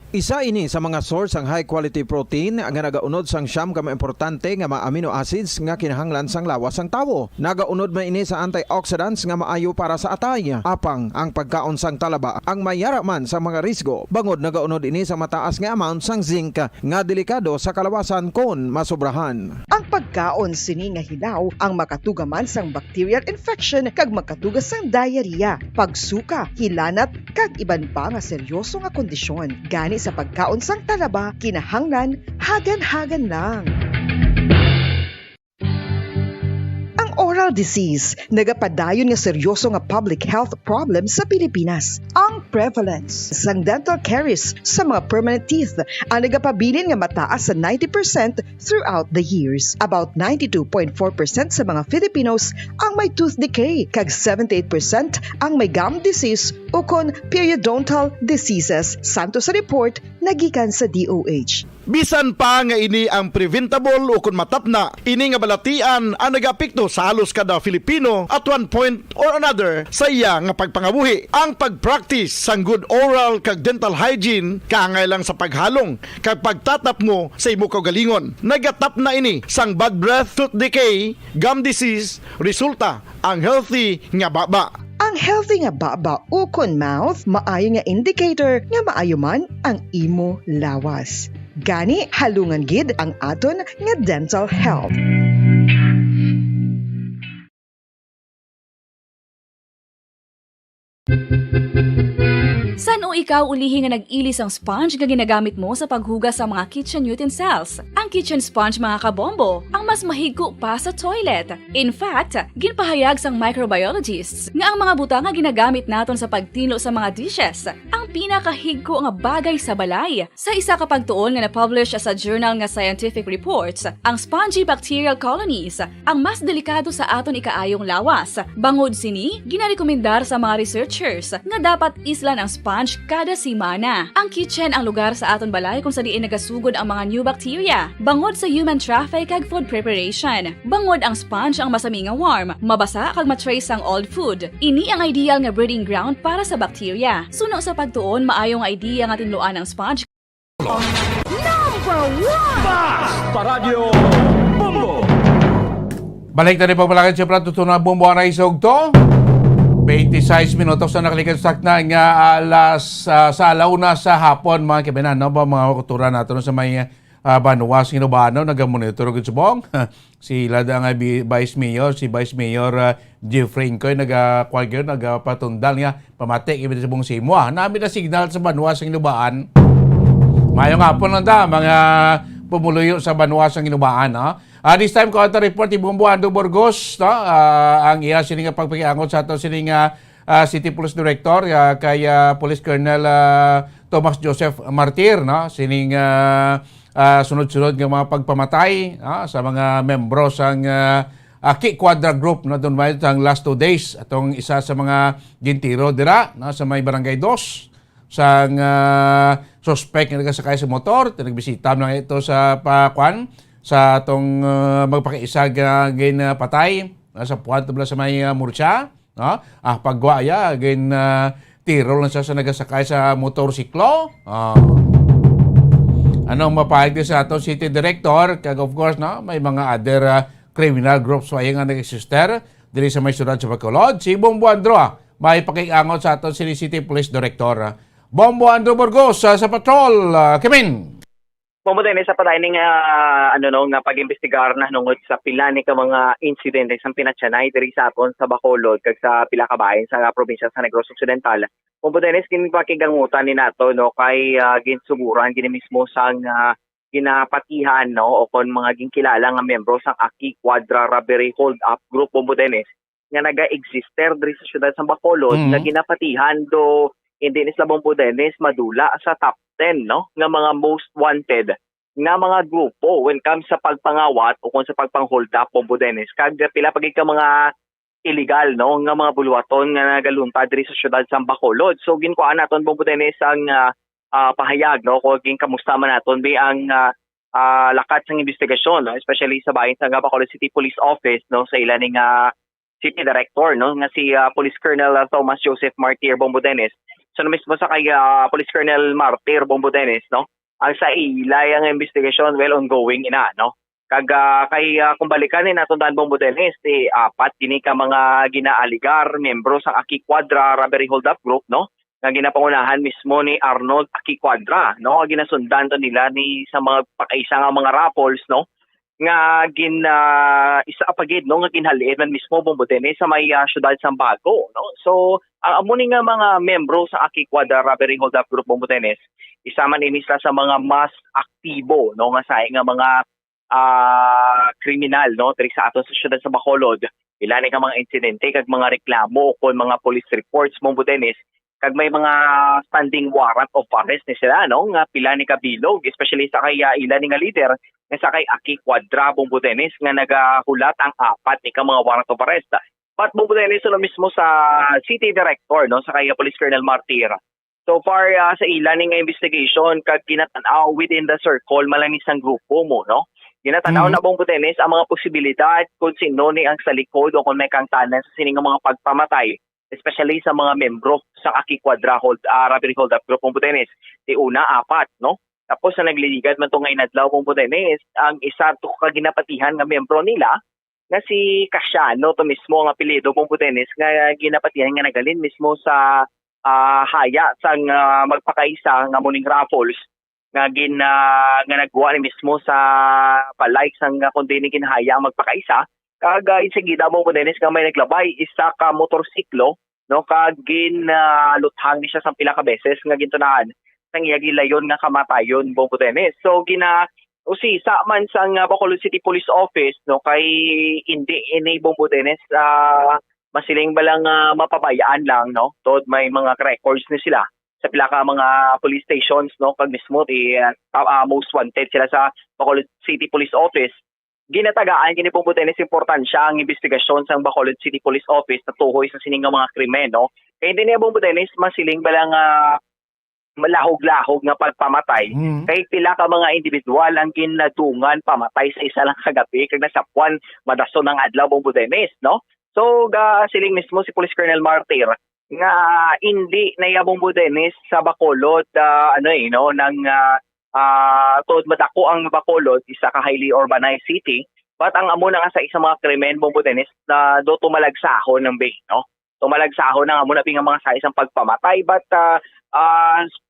Isa ini sa mga source ang high quality protein nga nagaunod sang siyam ka importante nga mga amino acids nga kinahanglan sang lawas sang tawo. Nagaunod man ini sa antioxidants nga maayo para sa atay. Apang ang pagkaon sang talaba ang mayara man sa mga risgo. Bangod nagaunod ini sa mataas nga amount sang zinc nga delikado sa kalawasan kon masobrahan. Ang pagkaon sini nga hilaw ang makatuga man sang bacterial infection kag makatuga sang diarrhea, pagsuka, hilanat kag iban pa nga seryoso nga kondisyon. Gani sa pagkaon sang talaba, kinahanglan hagan-hagan lang. Oral disease, nagapadayon nga seryoso nga public health problem sa Pilipinas. Ang prevalence sang dental caries sa mga permanent teeth ang nagapabilin nga mataas sa 90% throughout the years. About 92.4% sa mga Filipinos ang may tooth decay, kag 78% ang may gum disease o kon periodontal diseases. Santo sa report nagikan sa DOH. Bisan pa nga ini ang preventable o kung matapna, ini nga balatian ang nagapikto sa halos kada Filipino at one point or another sa iya nga pagpangabuhi. Ang pagpractice sang good oral kag dental hygiene kaangay lang sa paghalong kag pagtatap mo sa imo kaugalingon. Nagatap na ini sang bad breath, tooth decay, gum disease, resulta ang healthy nga baba. Ang healthy nga baba o kon mouth, maayo nga indicator nga maayo man ang imo lawas. Gani halungan gid ang aton nga dental health. San o ikaw ulihi nga nag-ilis ang sponge nga ginagamit mo sa paghugas sa mga kitchen utensils? Ang kitchen sponge mga kabombo, ang mas mahigko pa sa toilet. In fact, ginpahayag sang microbiologists nga ang mga butang nga ginagamit naton sa pagtilo sa mga dishes ang pinakahigko nga bagay sa balay. Sa isa ka pagtuon nga na-publish sa journal nga Scientific Reports, ang spongy bacterial colonies ang mas delikado sa aton ikaayong lawas. Bangod sini, ginarekomendar sa mga researchers nga dapat islan ang sponge kada simana. Ang kitchen ang lugar sa aton balay kung sa diin nagasugod ang mga new bacteria. Bangod sa human traffic kag food preparation. Bangod ang sponge ang masami nga warm, mabasa kag matrace ang old food. Ini ang ideal nga breeding ground para sa bacteria. Suno sa pagtuon, maayong idea nga tinluan ang sponge. Number 1! Basta Radio Bombo! Balik na rin pagpalakan siya pala tutunan bumbuan na isog to. 26 minutos na nakalikansak na nga sa alauna sa hapon mga kibinan, no? Mga kultura natin sa may Banuas, Ginobano, nagamonitor ko subong. Si Lada nga Vice Mayor, si Vice Mayor Jeffrey Incoy, nagpatundal nga, pamatik, ibig sa buong simwa. Namin na signal sa Banuas, Ginobaan. Mayong hapon lang ta, mga pumuluyo sa Banuas, Ginobaan, no? This time, ko ito report, Ibumbuando Burgos, no? Ang iya sining pagpakiangot sa ito sining City Police Director, kay Police Colonel Thomas Joseph Martir, no? Sining sunod-sunod ng mga pagpamatay sa mga membro sang Ki Quadra Group, no? Doon may ang last 2 days. Atong isa sa mga gintiro dira, no? Sa may Barangay 2, sang suspect na nagasakay sa motor, nagbisita na ito sa Pakwan, sa atong magpakiisag patay sa puwan tabla sa may Murcia, no? Pagwaya again tiro lang siya sa nagasakay sa motorsiklo. Anong mapahayag sa atong city director, kag of course, no, may mga other criminal groups ay nga nag-exister diri sa may syudad sa Bacolod. Si Bombo Andro may pakiangot sa atong city police director. Bombo Andro Burgos sa patrol. Kimin. Mamuday sa patayin nga pag-imbestigar na nungod sa pila ni ka mga insidente sa pinatsanay diri sa aton sa Bacolod kag sa pila ka bahin sa probinsya sa Negros Occidental. Mamuday kin pakigangutan ni nato no kay ginsuguran gini mismo sang ginapatihan no o kon mga ginkilala nga membro sang Aki Quadra Robbery Hold Up Group Bombodenes nga naga-exister diri sa syudad sa Bacolod nga ginapatihan do hindi ni sa Bombodenes madula sa top 10 no nga mga most wanted nga mga grupo when comes sa pagpangawat o kung sa pagpang-hold up Bombodenes kag pila pagid ka mga illegal no nga mga bulwaton nga nagaluntad diri sa syudad sa Bacolod. So ginkuan naton Bombodenes ang pahayag no kung kamusta man naton bi ang lakat sang investigasyon no especially sa bahin sa Bacolod City Police Office no sa ilaning City Director no nga si Police Colonel Thomas Joseph Martir Bombodenes. So mismo sa kay Police Colonel Martir Bombodenes no ang sa ilay ang investigasyon well ongoing ina no kag kay kung balikan ni naton Dan Bombodenes apat kini ka mga ginaaligar membro sa Aki Quadra Robbery Hold Up Group no nga ginapangunahan mismo ni Arnold Aki Quadra no ginasundan to nila ni sa mga pakaisa nga mga raffles no nga isa apagid no nga ginhalian man mismo Bombodenes sa may syudad sa Bago no so ang amo ni nga mga membro sa Aki Quadra Robbery Hold Up Group Bombodenes isa man ini sila sa mga mas aktibo no nga sa nga mga kriminal no diri sa aton sa syudad sa Bacolod ila ni ka mga insidente kag mga reklamo o kon mga police reports Bombodenes kag may mga standing warrant of arrest ni sila no nga pila ni kabilog especially sa kay ila ni nga leader nga sa kay Aki Quadra Bombodenes nga nagahulat ang apat ni ka mga warrant of arrest. But Bombodenes so mismo sa City Director no sa kay Police Colonel Martir. So far sa ila ni nga investigation kag kinatan-aw within the circle malang isang grupo mo no. Ginatanaw na Bombodenes ang mga posibilidad kung sino ni ang sa likod o kung may kangtanan sa sining mga pagpamatay especially sa mga membro sa Aki Quadra Robbery Hold Up Group Bombodenes. Di una, apat, no? Tapos sa nagliligad man to nga inadlaw Bombodenes, ang isa to kaginapatihan nga membro nila nga si Casiano to mismo ang apelyido Bombodenes nga ginapatihan nga nagalin mismo sa haya sang magpakaisa nga muning raffles nga nga nagwa ni mismo sa palike sang kundi ni ginhaya ang magpakaisa kag insegida Bombodenes nga may naglabay isa ka motorsiklo no kag luthang ni siya sa pila ka beses nga gintunahan sang iya gilayon nga kamatayon Bombodenes. So usisa man sang Bacolod City Police Office no kay hindi ini Bombodenes masiling balang mapabayaan lang no tod may mga records ni sila sa pila ka mga police stations no kag mismo most wanted sila sa Bacolod City Police Office. Ginatagaan kini Bombodenes importansya ang investigasyon sa Bacolod City Police Office na tuhoy sa sining nga mga krimen no kay hindi niya Bombodenes masiling balang malahog-lahog nga pagpamatay kay pila ka mga individual ang ginadungan pamatay sa isa lang kagabi kag nasapuan madason ang adlaw Bombodenes no so siling mismo si Police Colonel Martir nga hindi na Bombodenes sa Bacolod no nang tod madako ang Bacolod isa ka highly urbanized city but ang amo na nga sa isang mga krimen Bombodenes na do tumalagsahon ng bay no tumalagsahon ng amo na nga mga sa isang pagpamatay but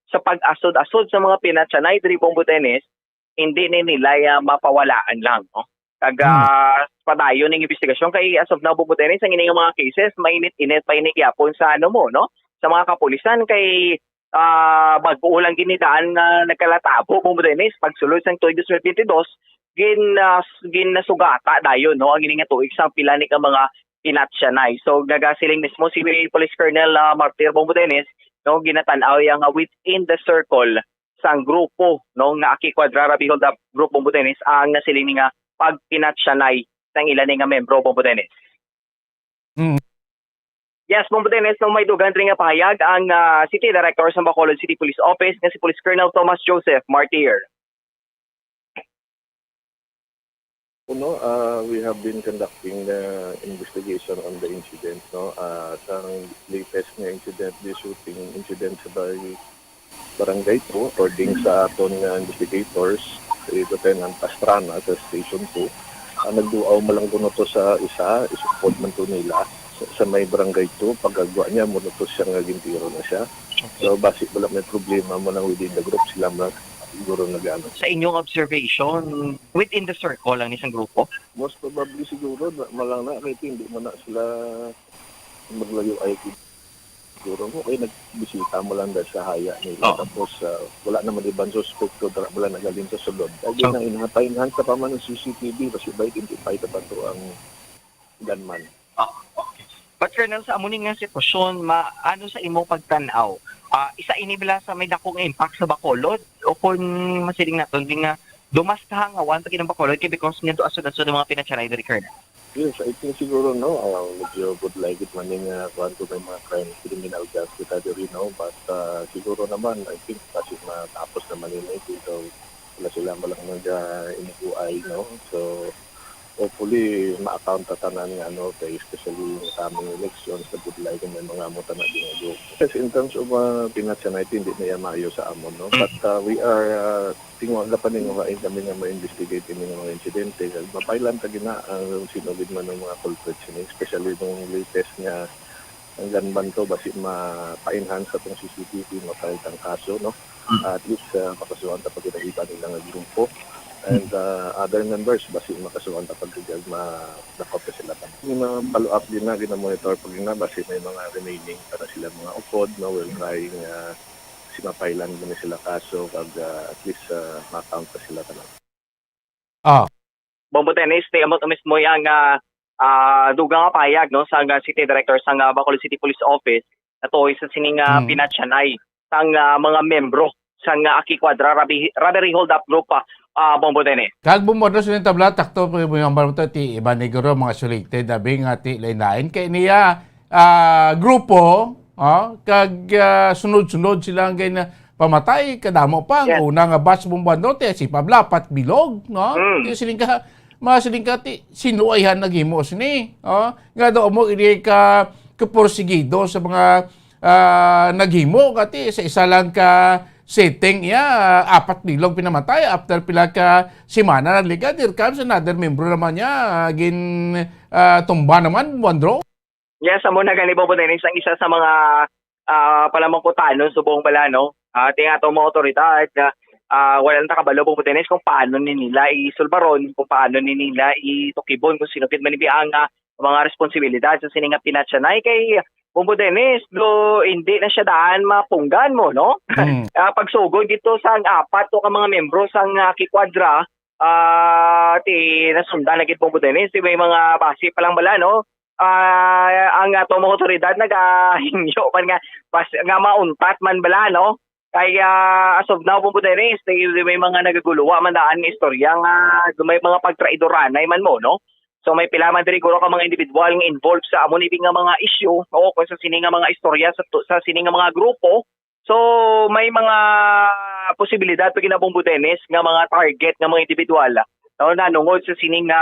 sa pag-asod-asod sa mga pinatsanay diri Bombodenes hindi ni nila mapawalaan lang no kag padayon ning investigasyon kay as of now Bombodenes ang ining mga cases mainit-init pa inigyapon sa no sa mga kapulisan kay bago lang ginidaan na nagkalatabo Bombodenes pagsulod sang 2022 ginasugata dayon no ang ining tuig sa pila ni ka mga pinatsyanay. So nagasiling mismo si Police Colonel Martir Bombodenes no ginatan-aw yang within the circle sang grupo no nga Aki Quadra Robbery Hold Up Group Bombodenes ang nasiling nga pagpinatsyanay sang ilan nga membro Bombodenes. Yes, Bombodenes no may dugan ring nga pahayag ang City Director sa Bacolod City Police Office nga si Police Colonel Thomas Joseph Martir. We have been conducting the investigation on the incident. Sa latest na incident, the shooting incident sa Barangay 2, according sa aton investigators, si Lieutenant Pastrana sa Station 2, nagduaw malang kuno to sa isupod man to nila sa may Barangay 2, pagkagwa niya, muna to siya nga gintiro na siya. So, basic wala may problema mo lang within the group, sila siguro nag-ano. Sa inyong observation, within the circle lang isang grupo? Most probably siguro, malang na, kahit hindi mo na sila maglayo ay siguro mo kay nagbisita mo lang dahil sa haya nila. Tapos wala naman ibang suspekto dara wala nagalin sa sulod. Lagi na inhatay-inhan sa paman ng CCTV kasi ba identify na ba to ang gunman. Okay. But Colonel, sa amuning nga sitwasyon, ano sa imo pagtanaw? Isa inibla sa may dakong impact sa Bacolod o kung masiling naton di nga dumas kahangawan pag ng Bacolod kay because nga do asod-asod ng mga pinatsaray diri Colonel. Yes, I think siguro medyo good like it man yung kwanto may mga crime criminal justice diri but siguro naman I think kasi matapos naman yun dito wala sila malang iniguay so hopefully ma-account tatanan nga kay especially sa aming elections na good like may mga muta na ginagawa. Yes, in terms of pinatsanay hindi na yan maayo sa amon but we are tingwa na pa ninyo kami nga ma-investigate yung mga insidente mapailan tagi na ang sinugid man ng mga culprits especially nung latest nga ang gunman to basi ma-enhance sa itong CCTV mapail ang kaso at least makasuhan tapos iba nilang grupo and other members basi makasuhan tapos na-copy sila pa. Yung mga follow-up din na ginamonitor pag nga basi may mga remaining para sila mga upod we'll trying mapailan mo sila kaso pag at least ma-count pa sila talaga. Bombo Dennis, amot mismo yung dugang payag sa City Director sa Bacolod City Police Office na to isa sining pinatsanay sa mga membro sa Aki Quadra Robbery Hold Up Group Bombo Dennis. Kag bumodro sa tabla takto po yung barito ti iba negro mga selected dabi nga ti lain-lain kay niya grupo kag sunod-sunod sila ang na pamatay kadamo pa ang una nga batch bombardero ti si Pablapat Bilog ti siling ka ti sinuayhan naghimo sini nga do mo ini ka porsigido sa mga naghimo kati sa isa lang ka setting 4 bilog pinamatay after pila ka semana naliga there comes another member naman niya tumba naman Wandro. Yes, amo na gani Bombo Dennis ang isa sa mga palamang kutano subong bala ating atong mga otoridad walang takabalo Bombo Dennis kung paano nila isulbaron, kung paano nila itukibon kung sinupid man ang mga responsibilidad sa sininga pinatsanay kay Bombo Dennis do hindi na siya daan mapunggan mo pagsugod dito sa 4 ka mga membro sa Kikwadra ti nasundan lagi Bombo Dennis may mga base pa lang bala ang atong mga otoridad nag-hinyo man nga mauntat man bala kaya as of now Bombo Dennis may mga nagaguluwa man daan ng istorya nga may mga pagtraidoranay man mo so may pila man diri ka mga individual nga involved sa amon ibig nga mga issue kung sa sini nga mga istorya sa sini nga mga grupo so may mga posibilidad pag Bombo Dennis nga mga target nga mga individual nanungod sa sini nga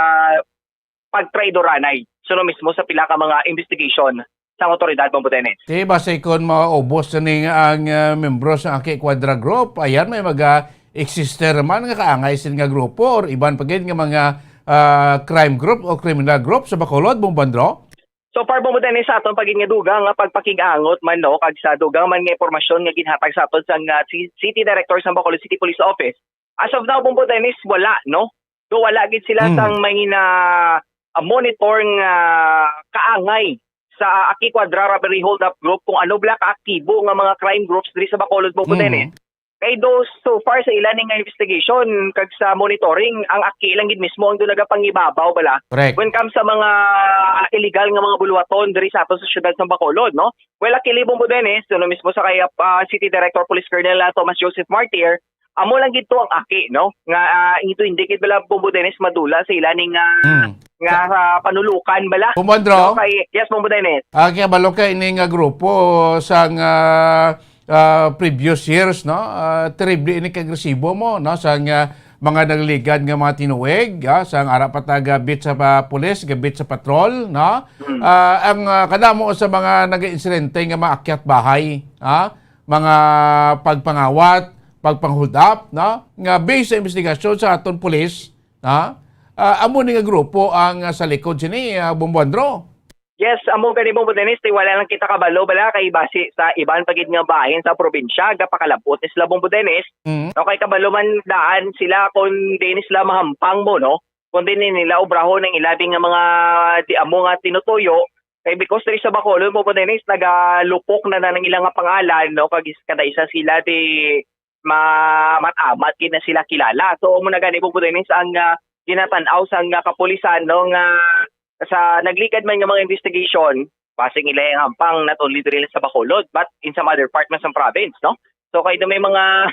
pagtraidoranay mismo sa pila ka mga investigation sa otoridad Bombo Dennis. Basta ikon maubos na ang membro sa Aki Quadra Group, ayan may mag-exister man nga kaangay sin nga grupo or iban pagid nga mga crime group o criminal group sa Bacolod, Bombandro? So far Bombo Dennis sa aton pagid nga dugang nga pagpakigangot man kag sa dugang man nga impormasyon nga ginhatag sa aton sa City Director sa Bacolod City Police Office. As of now Bombo Dennis wala do wala gid sila sang may monitoring kaangay sa Aki Quadra Robbery Hold Up Group kung ano bla kaaktibo nga mga crime groups diri sa Bacolod Bombo Dennis. Kay do so far sa ilan nga investigation kag sa monitoring ang Aki lang gid mismo ang dulaga pangibabaw bala. Correct. When comes sa mga illegal nga mga bulwaton diri sa aton sa syudad sa Bacolod Well Aki Bombo Dennis mismo sa kay City Director Police Colonel Thomas Joseph Martir amo lang gito ang Aki nga ito indicate bala Bombo Dennis madula sa ilaning nga panulukan bala. Bombandro? Yes Bombo Dennis. Kaya balo ka ini nga grupo sa previous years terrible ini kagresibo mo sa mga nagligan nga mga tinuig sa ara pataga bit sa pulis gabit sa patrol ang kadamo sa mga nag-insidente nga maakyat bahay mga pagpangawat pagpang-hold up nga based sa investigasyon sa aton pulis amo ni nga grupo ang sa likod sini Bombandro. Yes, amo gani Bombo Dennis wala lang kita kabalo bala kay base sa iban pagid nga bahin sa probinsya gapakalabot ni sila Bombo Dennis. Kay kabalo man daan sila kun di sila mahampang mo kundi nila obrahon ng ilabing nga mga amo nga tinutuyo Kay because diri sa Bacolod mo Dennis nagalupok na ng ilang nga pangalan no kag kada isa sila di matamat kid na sila kilala. So mo na gani po Dennis ang ginatan-aw sang kapulisan no nga sa naglikad man nga mga investigation basing ila ang hampang not only diri sa Bacolod but in some other part man sa province no. So kay may mga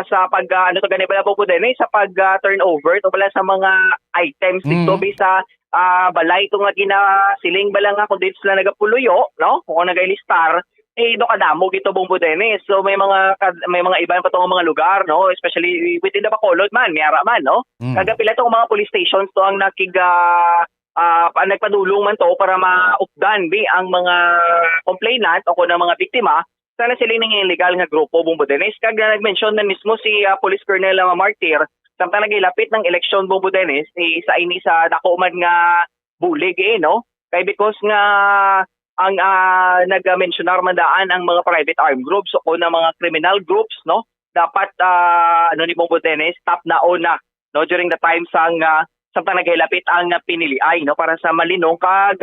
sa pag ano to gani pala po Dennis sa pag turnover to pala sa mga items dito bisa balay ito nga ginasiling bala nga kung dito sila nagapuluyo, no? Kung nagailistar, do kadamo gito Bumbo Dennis. So may mga iba pa tong mga lugar, no? Especially within the Bacolod man, Miara man, no? Kagapila tong mga police stations to ang nagpadulong man to para maupdan ang mga complainant o kung mga biktima sana sila ng illegal nga grupo Bumbo Dennis. Kag nag-mention na mismo si Police Colonel Martir samtang nagilapit ng eleksyon Bumbo Dennis, isa ini sa dako man nga bulig no? Kay because nga ang nag-mentionar mandaan ang mga private armed groups o na mga criminal groups, no? Dapat ni Bumbo Dennis top na una, no? During the time sang samtang nagilapit ang piniliay, no? Para sa malinong kag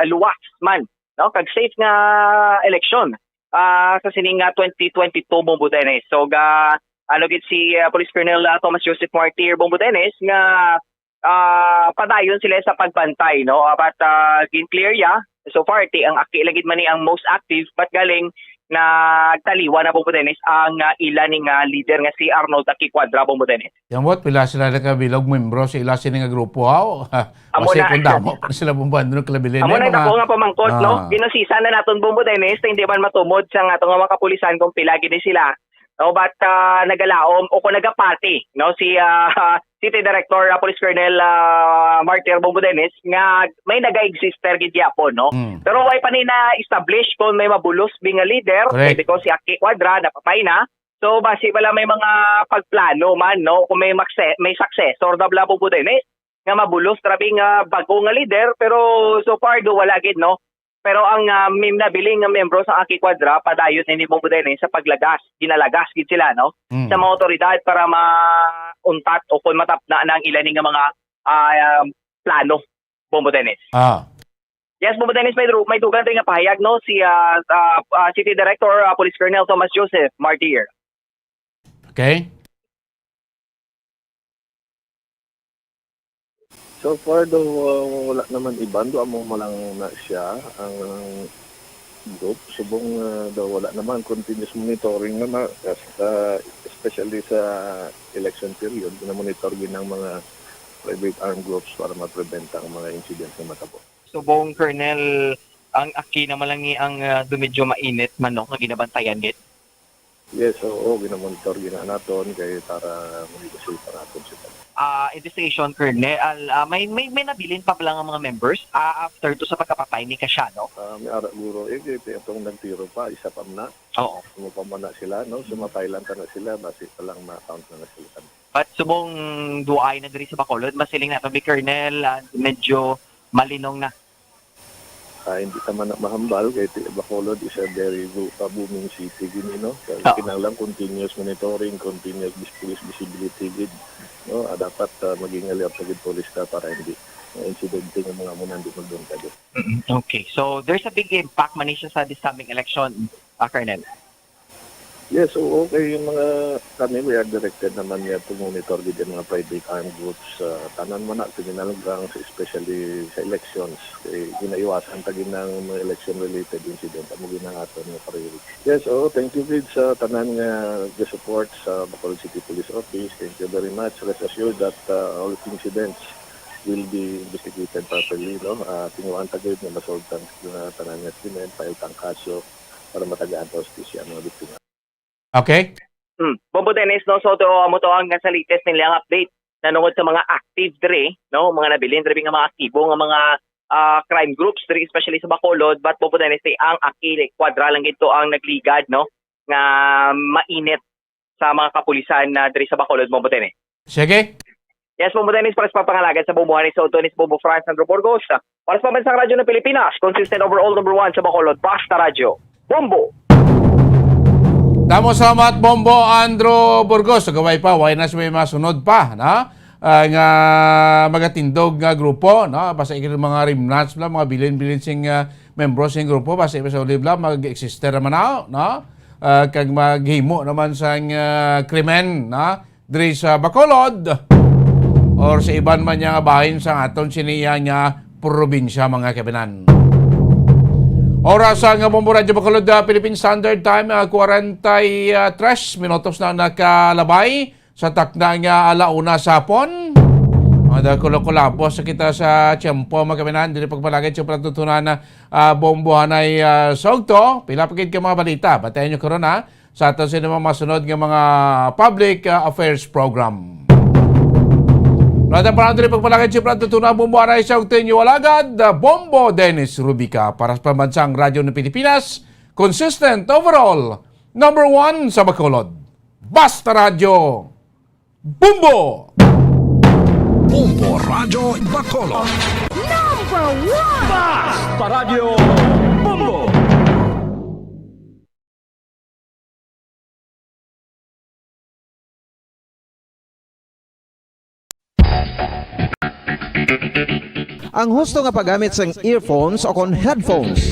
luwas man, no? Kag safe nga eleksyon sa sining 2022 Bumbo Dennis. So gid si Police Colonel Thomas Joseph Martir Bumbo Dennis nga padayon sila sa pagbantay no but gin-clear so far ang akilagid man ni ang most active but galing na taliwa na Bumbo Dennis ang ila ning leader nga si Arnold Aki Cuadra Bumbo Dennis. Yamot pila sila nakabilog membro sa ila sini nga grupo haw. Kasi kung damo pa sila bumbando ng klabilin. Amo na ako nga pamangkot no. Ginusisa na naton Bumbo Dennis hindi man matumod sa nga mga kapulisan kung pila gid sila. No, but nagalaom o kung nagapati no si City Director Police Colonel Martir Bumbo Dennis nga may naga-exister gid yapon no. Pero way pa ni na establish kung may mabulos bing leader because si Aki Cuadra napatay na. So base pala may mga pagplano man no kung may successor na Bumbo Dennis nga mabulos trabing bago nga leader pero so far do wala gid no. Pero ang nabiling nga membro sa Aki Cuadra padayon ni Bumbo Dennis sa ginalagas gid sila no sa mga otoridad para mauntat o kung matapna na ang ilan nga mga plano Bumbo Dennis. Yes Bumbo Dennis may dugan rin nga pahayag no si City Director Police Colonel Thomas Joseph Martir. Okay. So far daw wala naman iba, doon mo lang na siya ang group. Subong daw wala naman continuous monitoring na especially sa election period, na-monitor din ng mga private armed groups para ma-prevent ang mga incidents na matabo. Subong Colonel, ang Aki naman lang ang medyo mainit manok na ginabantayan git. Yes, oo, ginamonitor naton kay para mag-negotiate para natin siya. Investigation Colonel, may nabilin pa lang ang mga members after to sa pagkapatay ni Casiano. May ara guro itong nagtiro pa isa pa na. Oo. Sumapa na sila no, sumatay lang na sila base pa lang ma-count na sila. But subong duay na diri sa Bacolod, masiling na bi Colonel, medyo malinong na. Hindi ka man mahambal kay Bacolod is a very booming city gini no. Kaya kinahanglan continuous monitoring, continuous police visibility gid. No, dapat maging alert agad police ka para hindi incidente ng mga muna hindi magdunta doon. Okay, so there's a big impact man siya sa this coming election, Colonel. Yes, so okay yung mga kami we are directed naman niya to monitor din yung mga private armed groups tanan man na tinalagang especially sa elections ginaiwasan tagin ng mga election related incident amo ginangaton nga priority. Yes, thank you Vid sa tanan nga the support sa Bacolod City Police Office. Thank you very much. Rest assured that all incidents will be investigated properly no. Tinuan tagid nga masoltan na tanan nga krimen file tang kaso para matagaan sa hustisya ang mga biktima. Okay. Bumbo Dennis no so mo to ang sa latest nilang update nanungod sa mga active dre no mga nabilin dre nga mga aktibo nga mga crime groups dre especially sa Bacolod but Bumbo Dennis ang Aki Cuadra lang ito ang nagligad no nga mainit sa mga kapulisan na dre sa Bacolod Bumbo Dennis. Sige. Yes Bumbo Dennis para sa papangalagan sa bumuhan ni Sotonis Bumbo France Andrew Burgos para sa Pambansang Radyo ng Pilipinas consistent overall number 1 sa Bacolod Basta Radyo Bumbo. Damo salamat Bombo Andrew Burgos. Gaway pa, why na may masunod pa, na? nga magatindog nga grupo, no? Basta ikil mga rimnats bla, mga bilin-bilin sing membros sing grupo, basta sa ulib bla mag-exister naman na, no? Kag maghimo naman sang krimen, no? Diri sa Bacolod or sa iban man nga bahin sa aton siniya nga probinsya mga kabinan. Oras nga Bombo Radyo Bacolod, Philippine Standard Time, 43 minutos na nakalabay sa takna nga alauna sa hapon. Ada kulo-kulabo sa kita sa tiyempo mga kabinan, dili pagpalagay sa patutunan na bombohanay sogto. Pila pagid ka mga balita, batayan nyo karon ha sa aton sa mga masunod nga mga public affairs program. Nada pa dili pagpalagay sa patutunan bombohanay sogto inyo alagad, Bombo Dennis Rubica para sa pambansang radyo ng Pilipinas, consistent overall, number 1 sa Bacolod. Basta Radyo Bumbo! Bombo Radyo Bacolod. Number 1! Basta Radio Bumbo! Ang husto nga paggamit sang earphones o kon headphones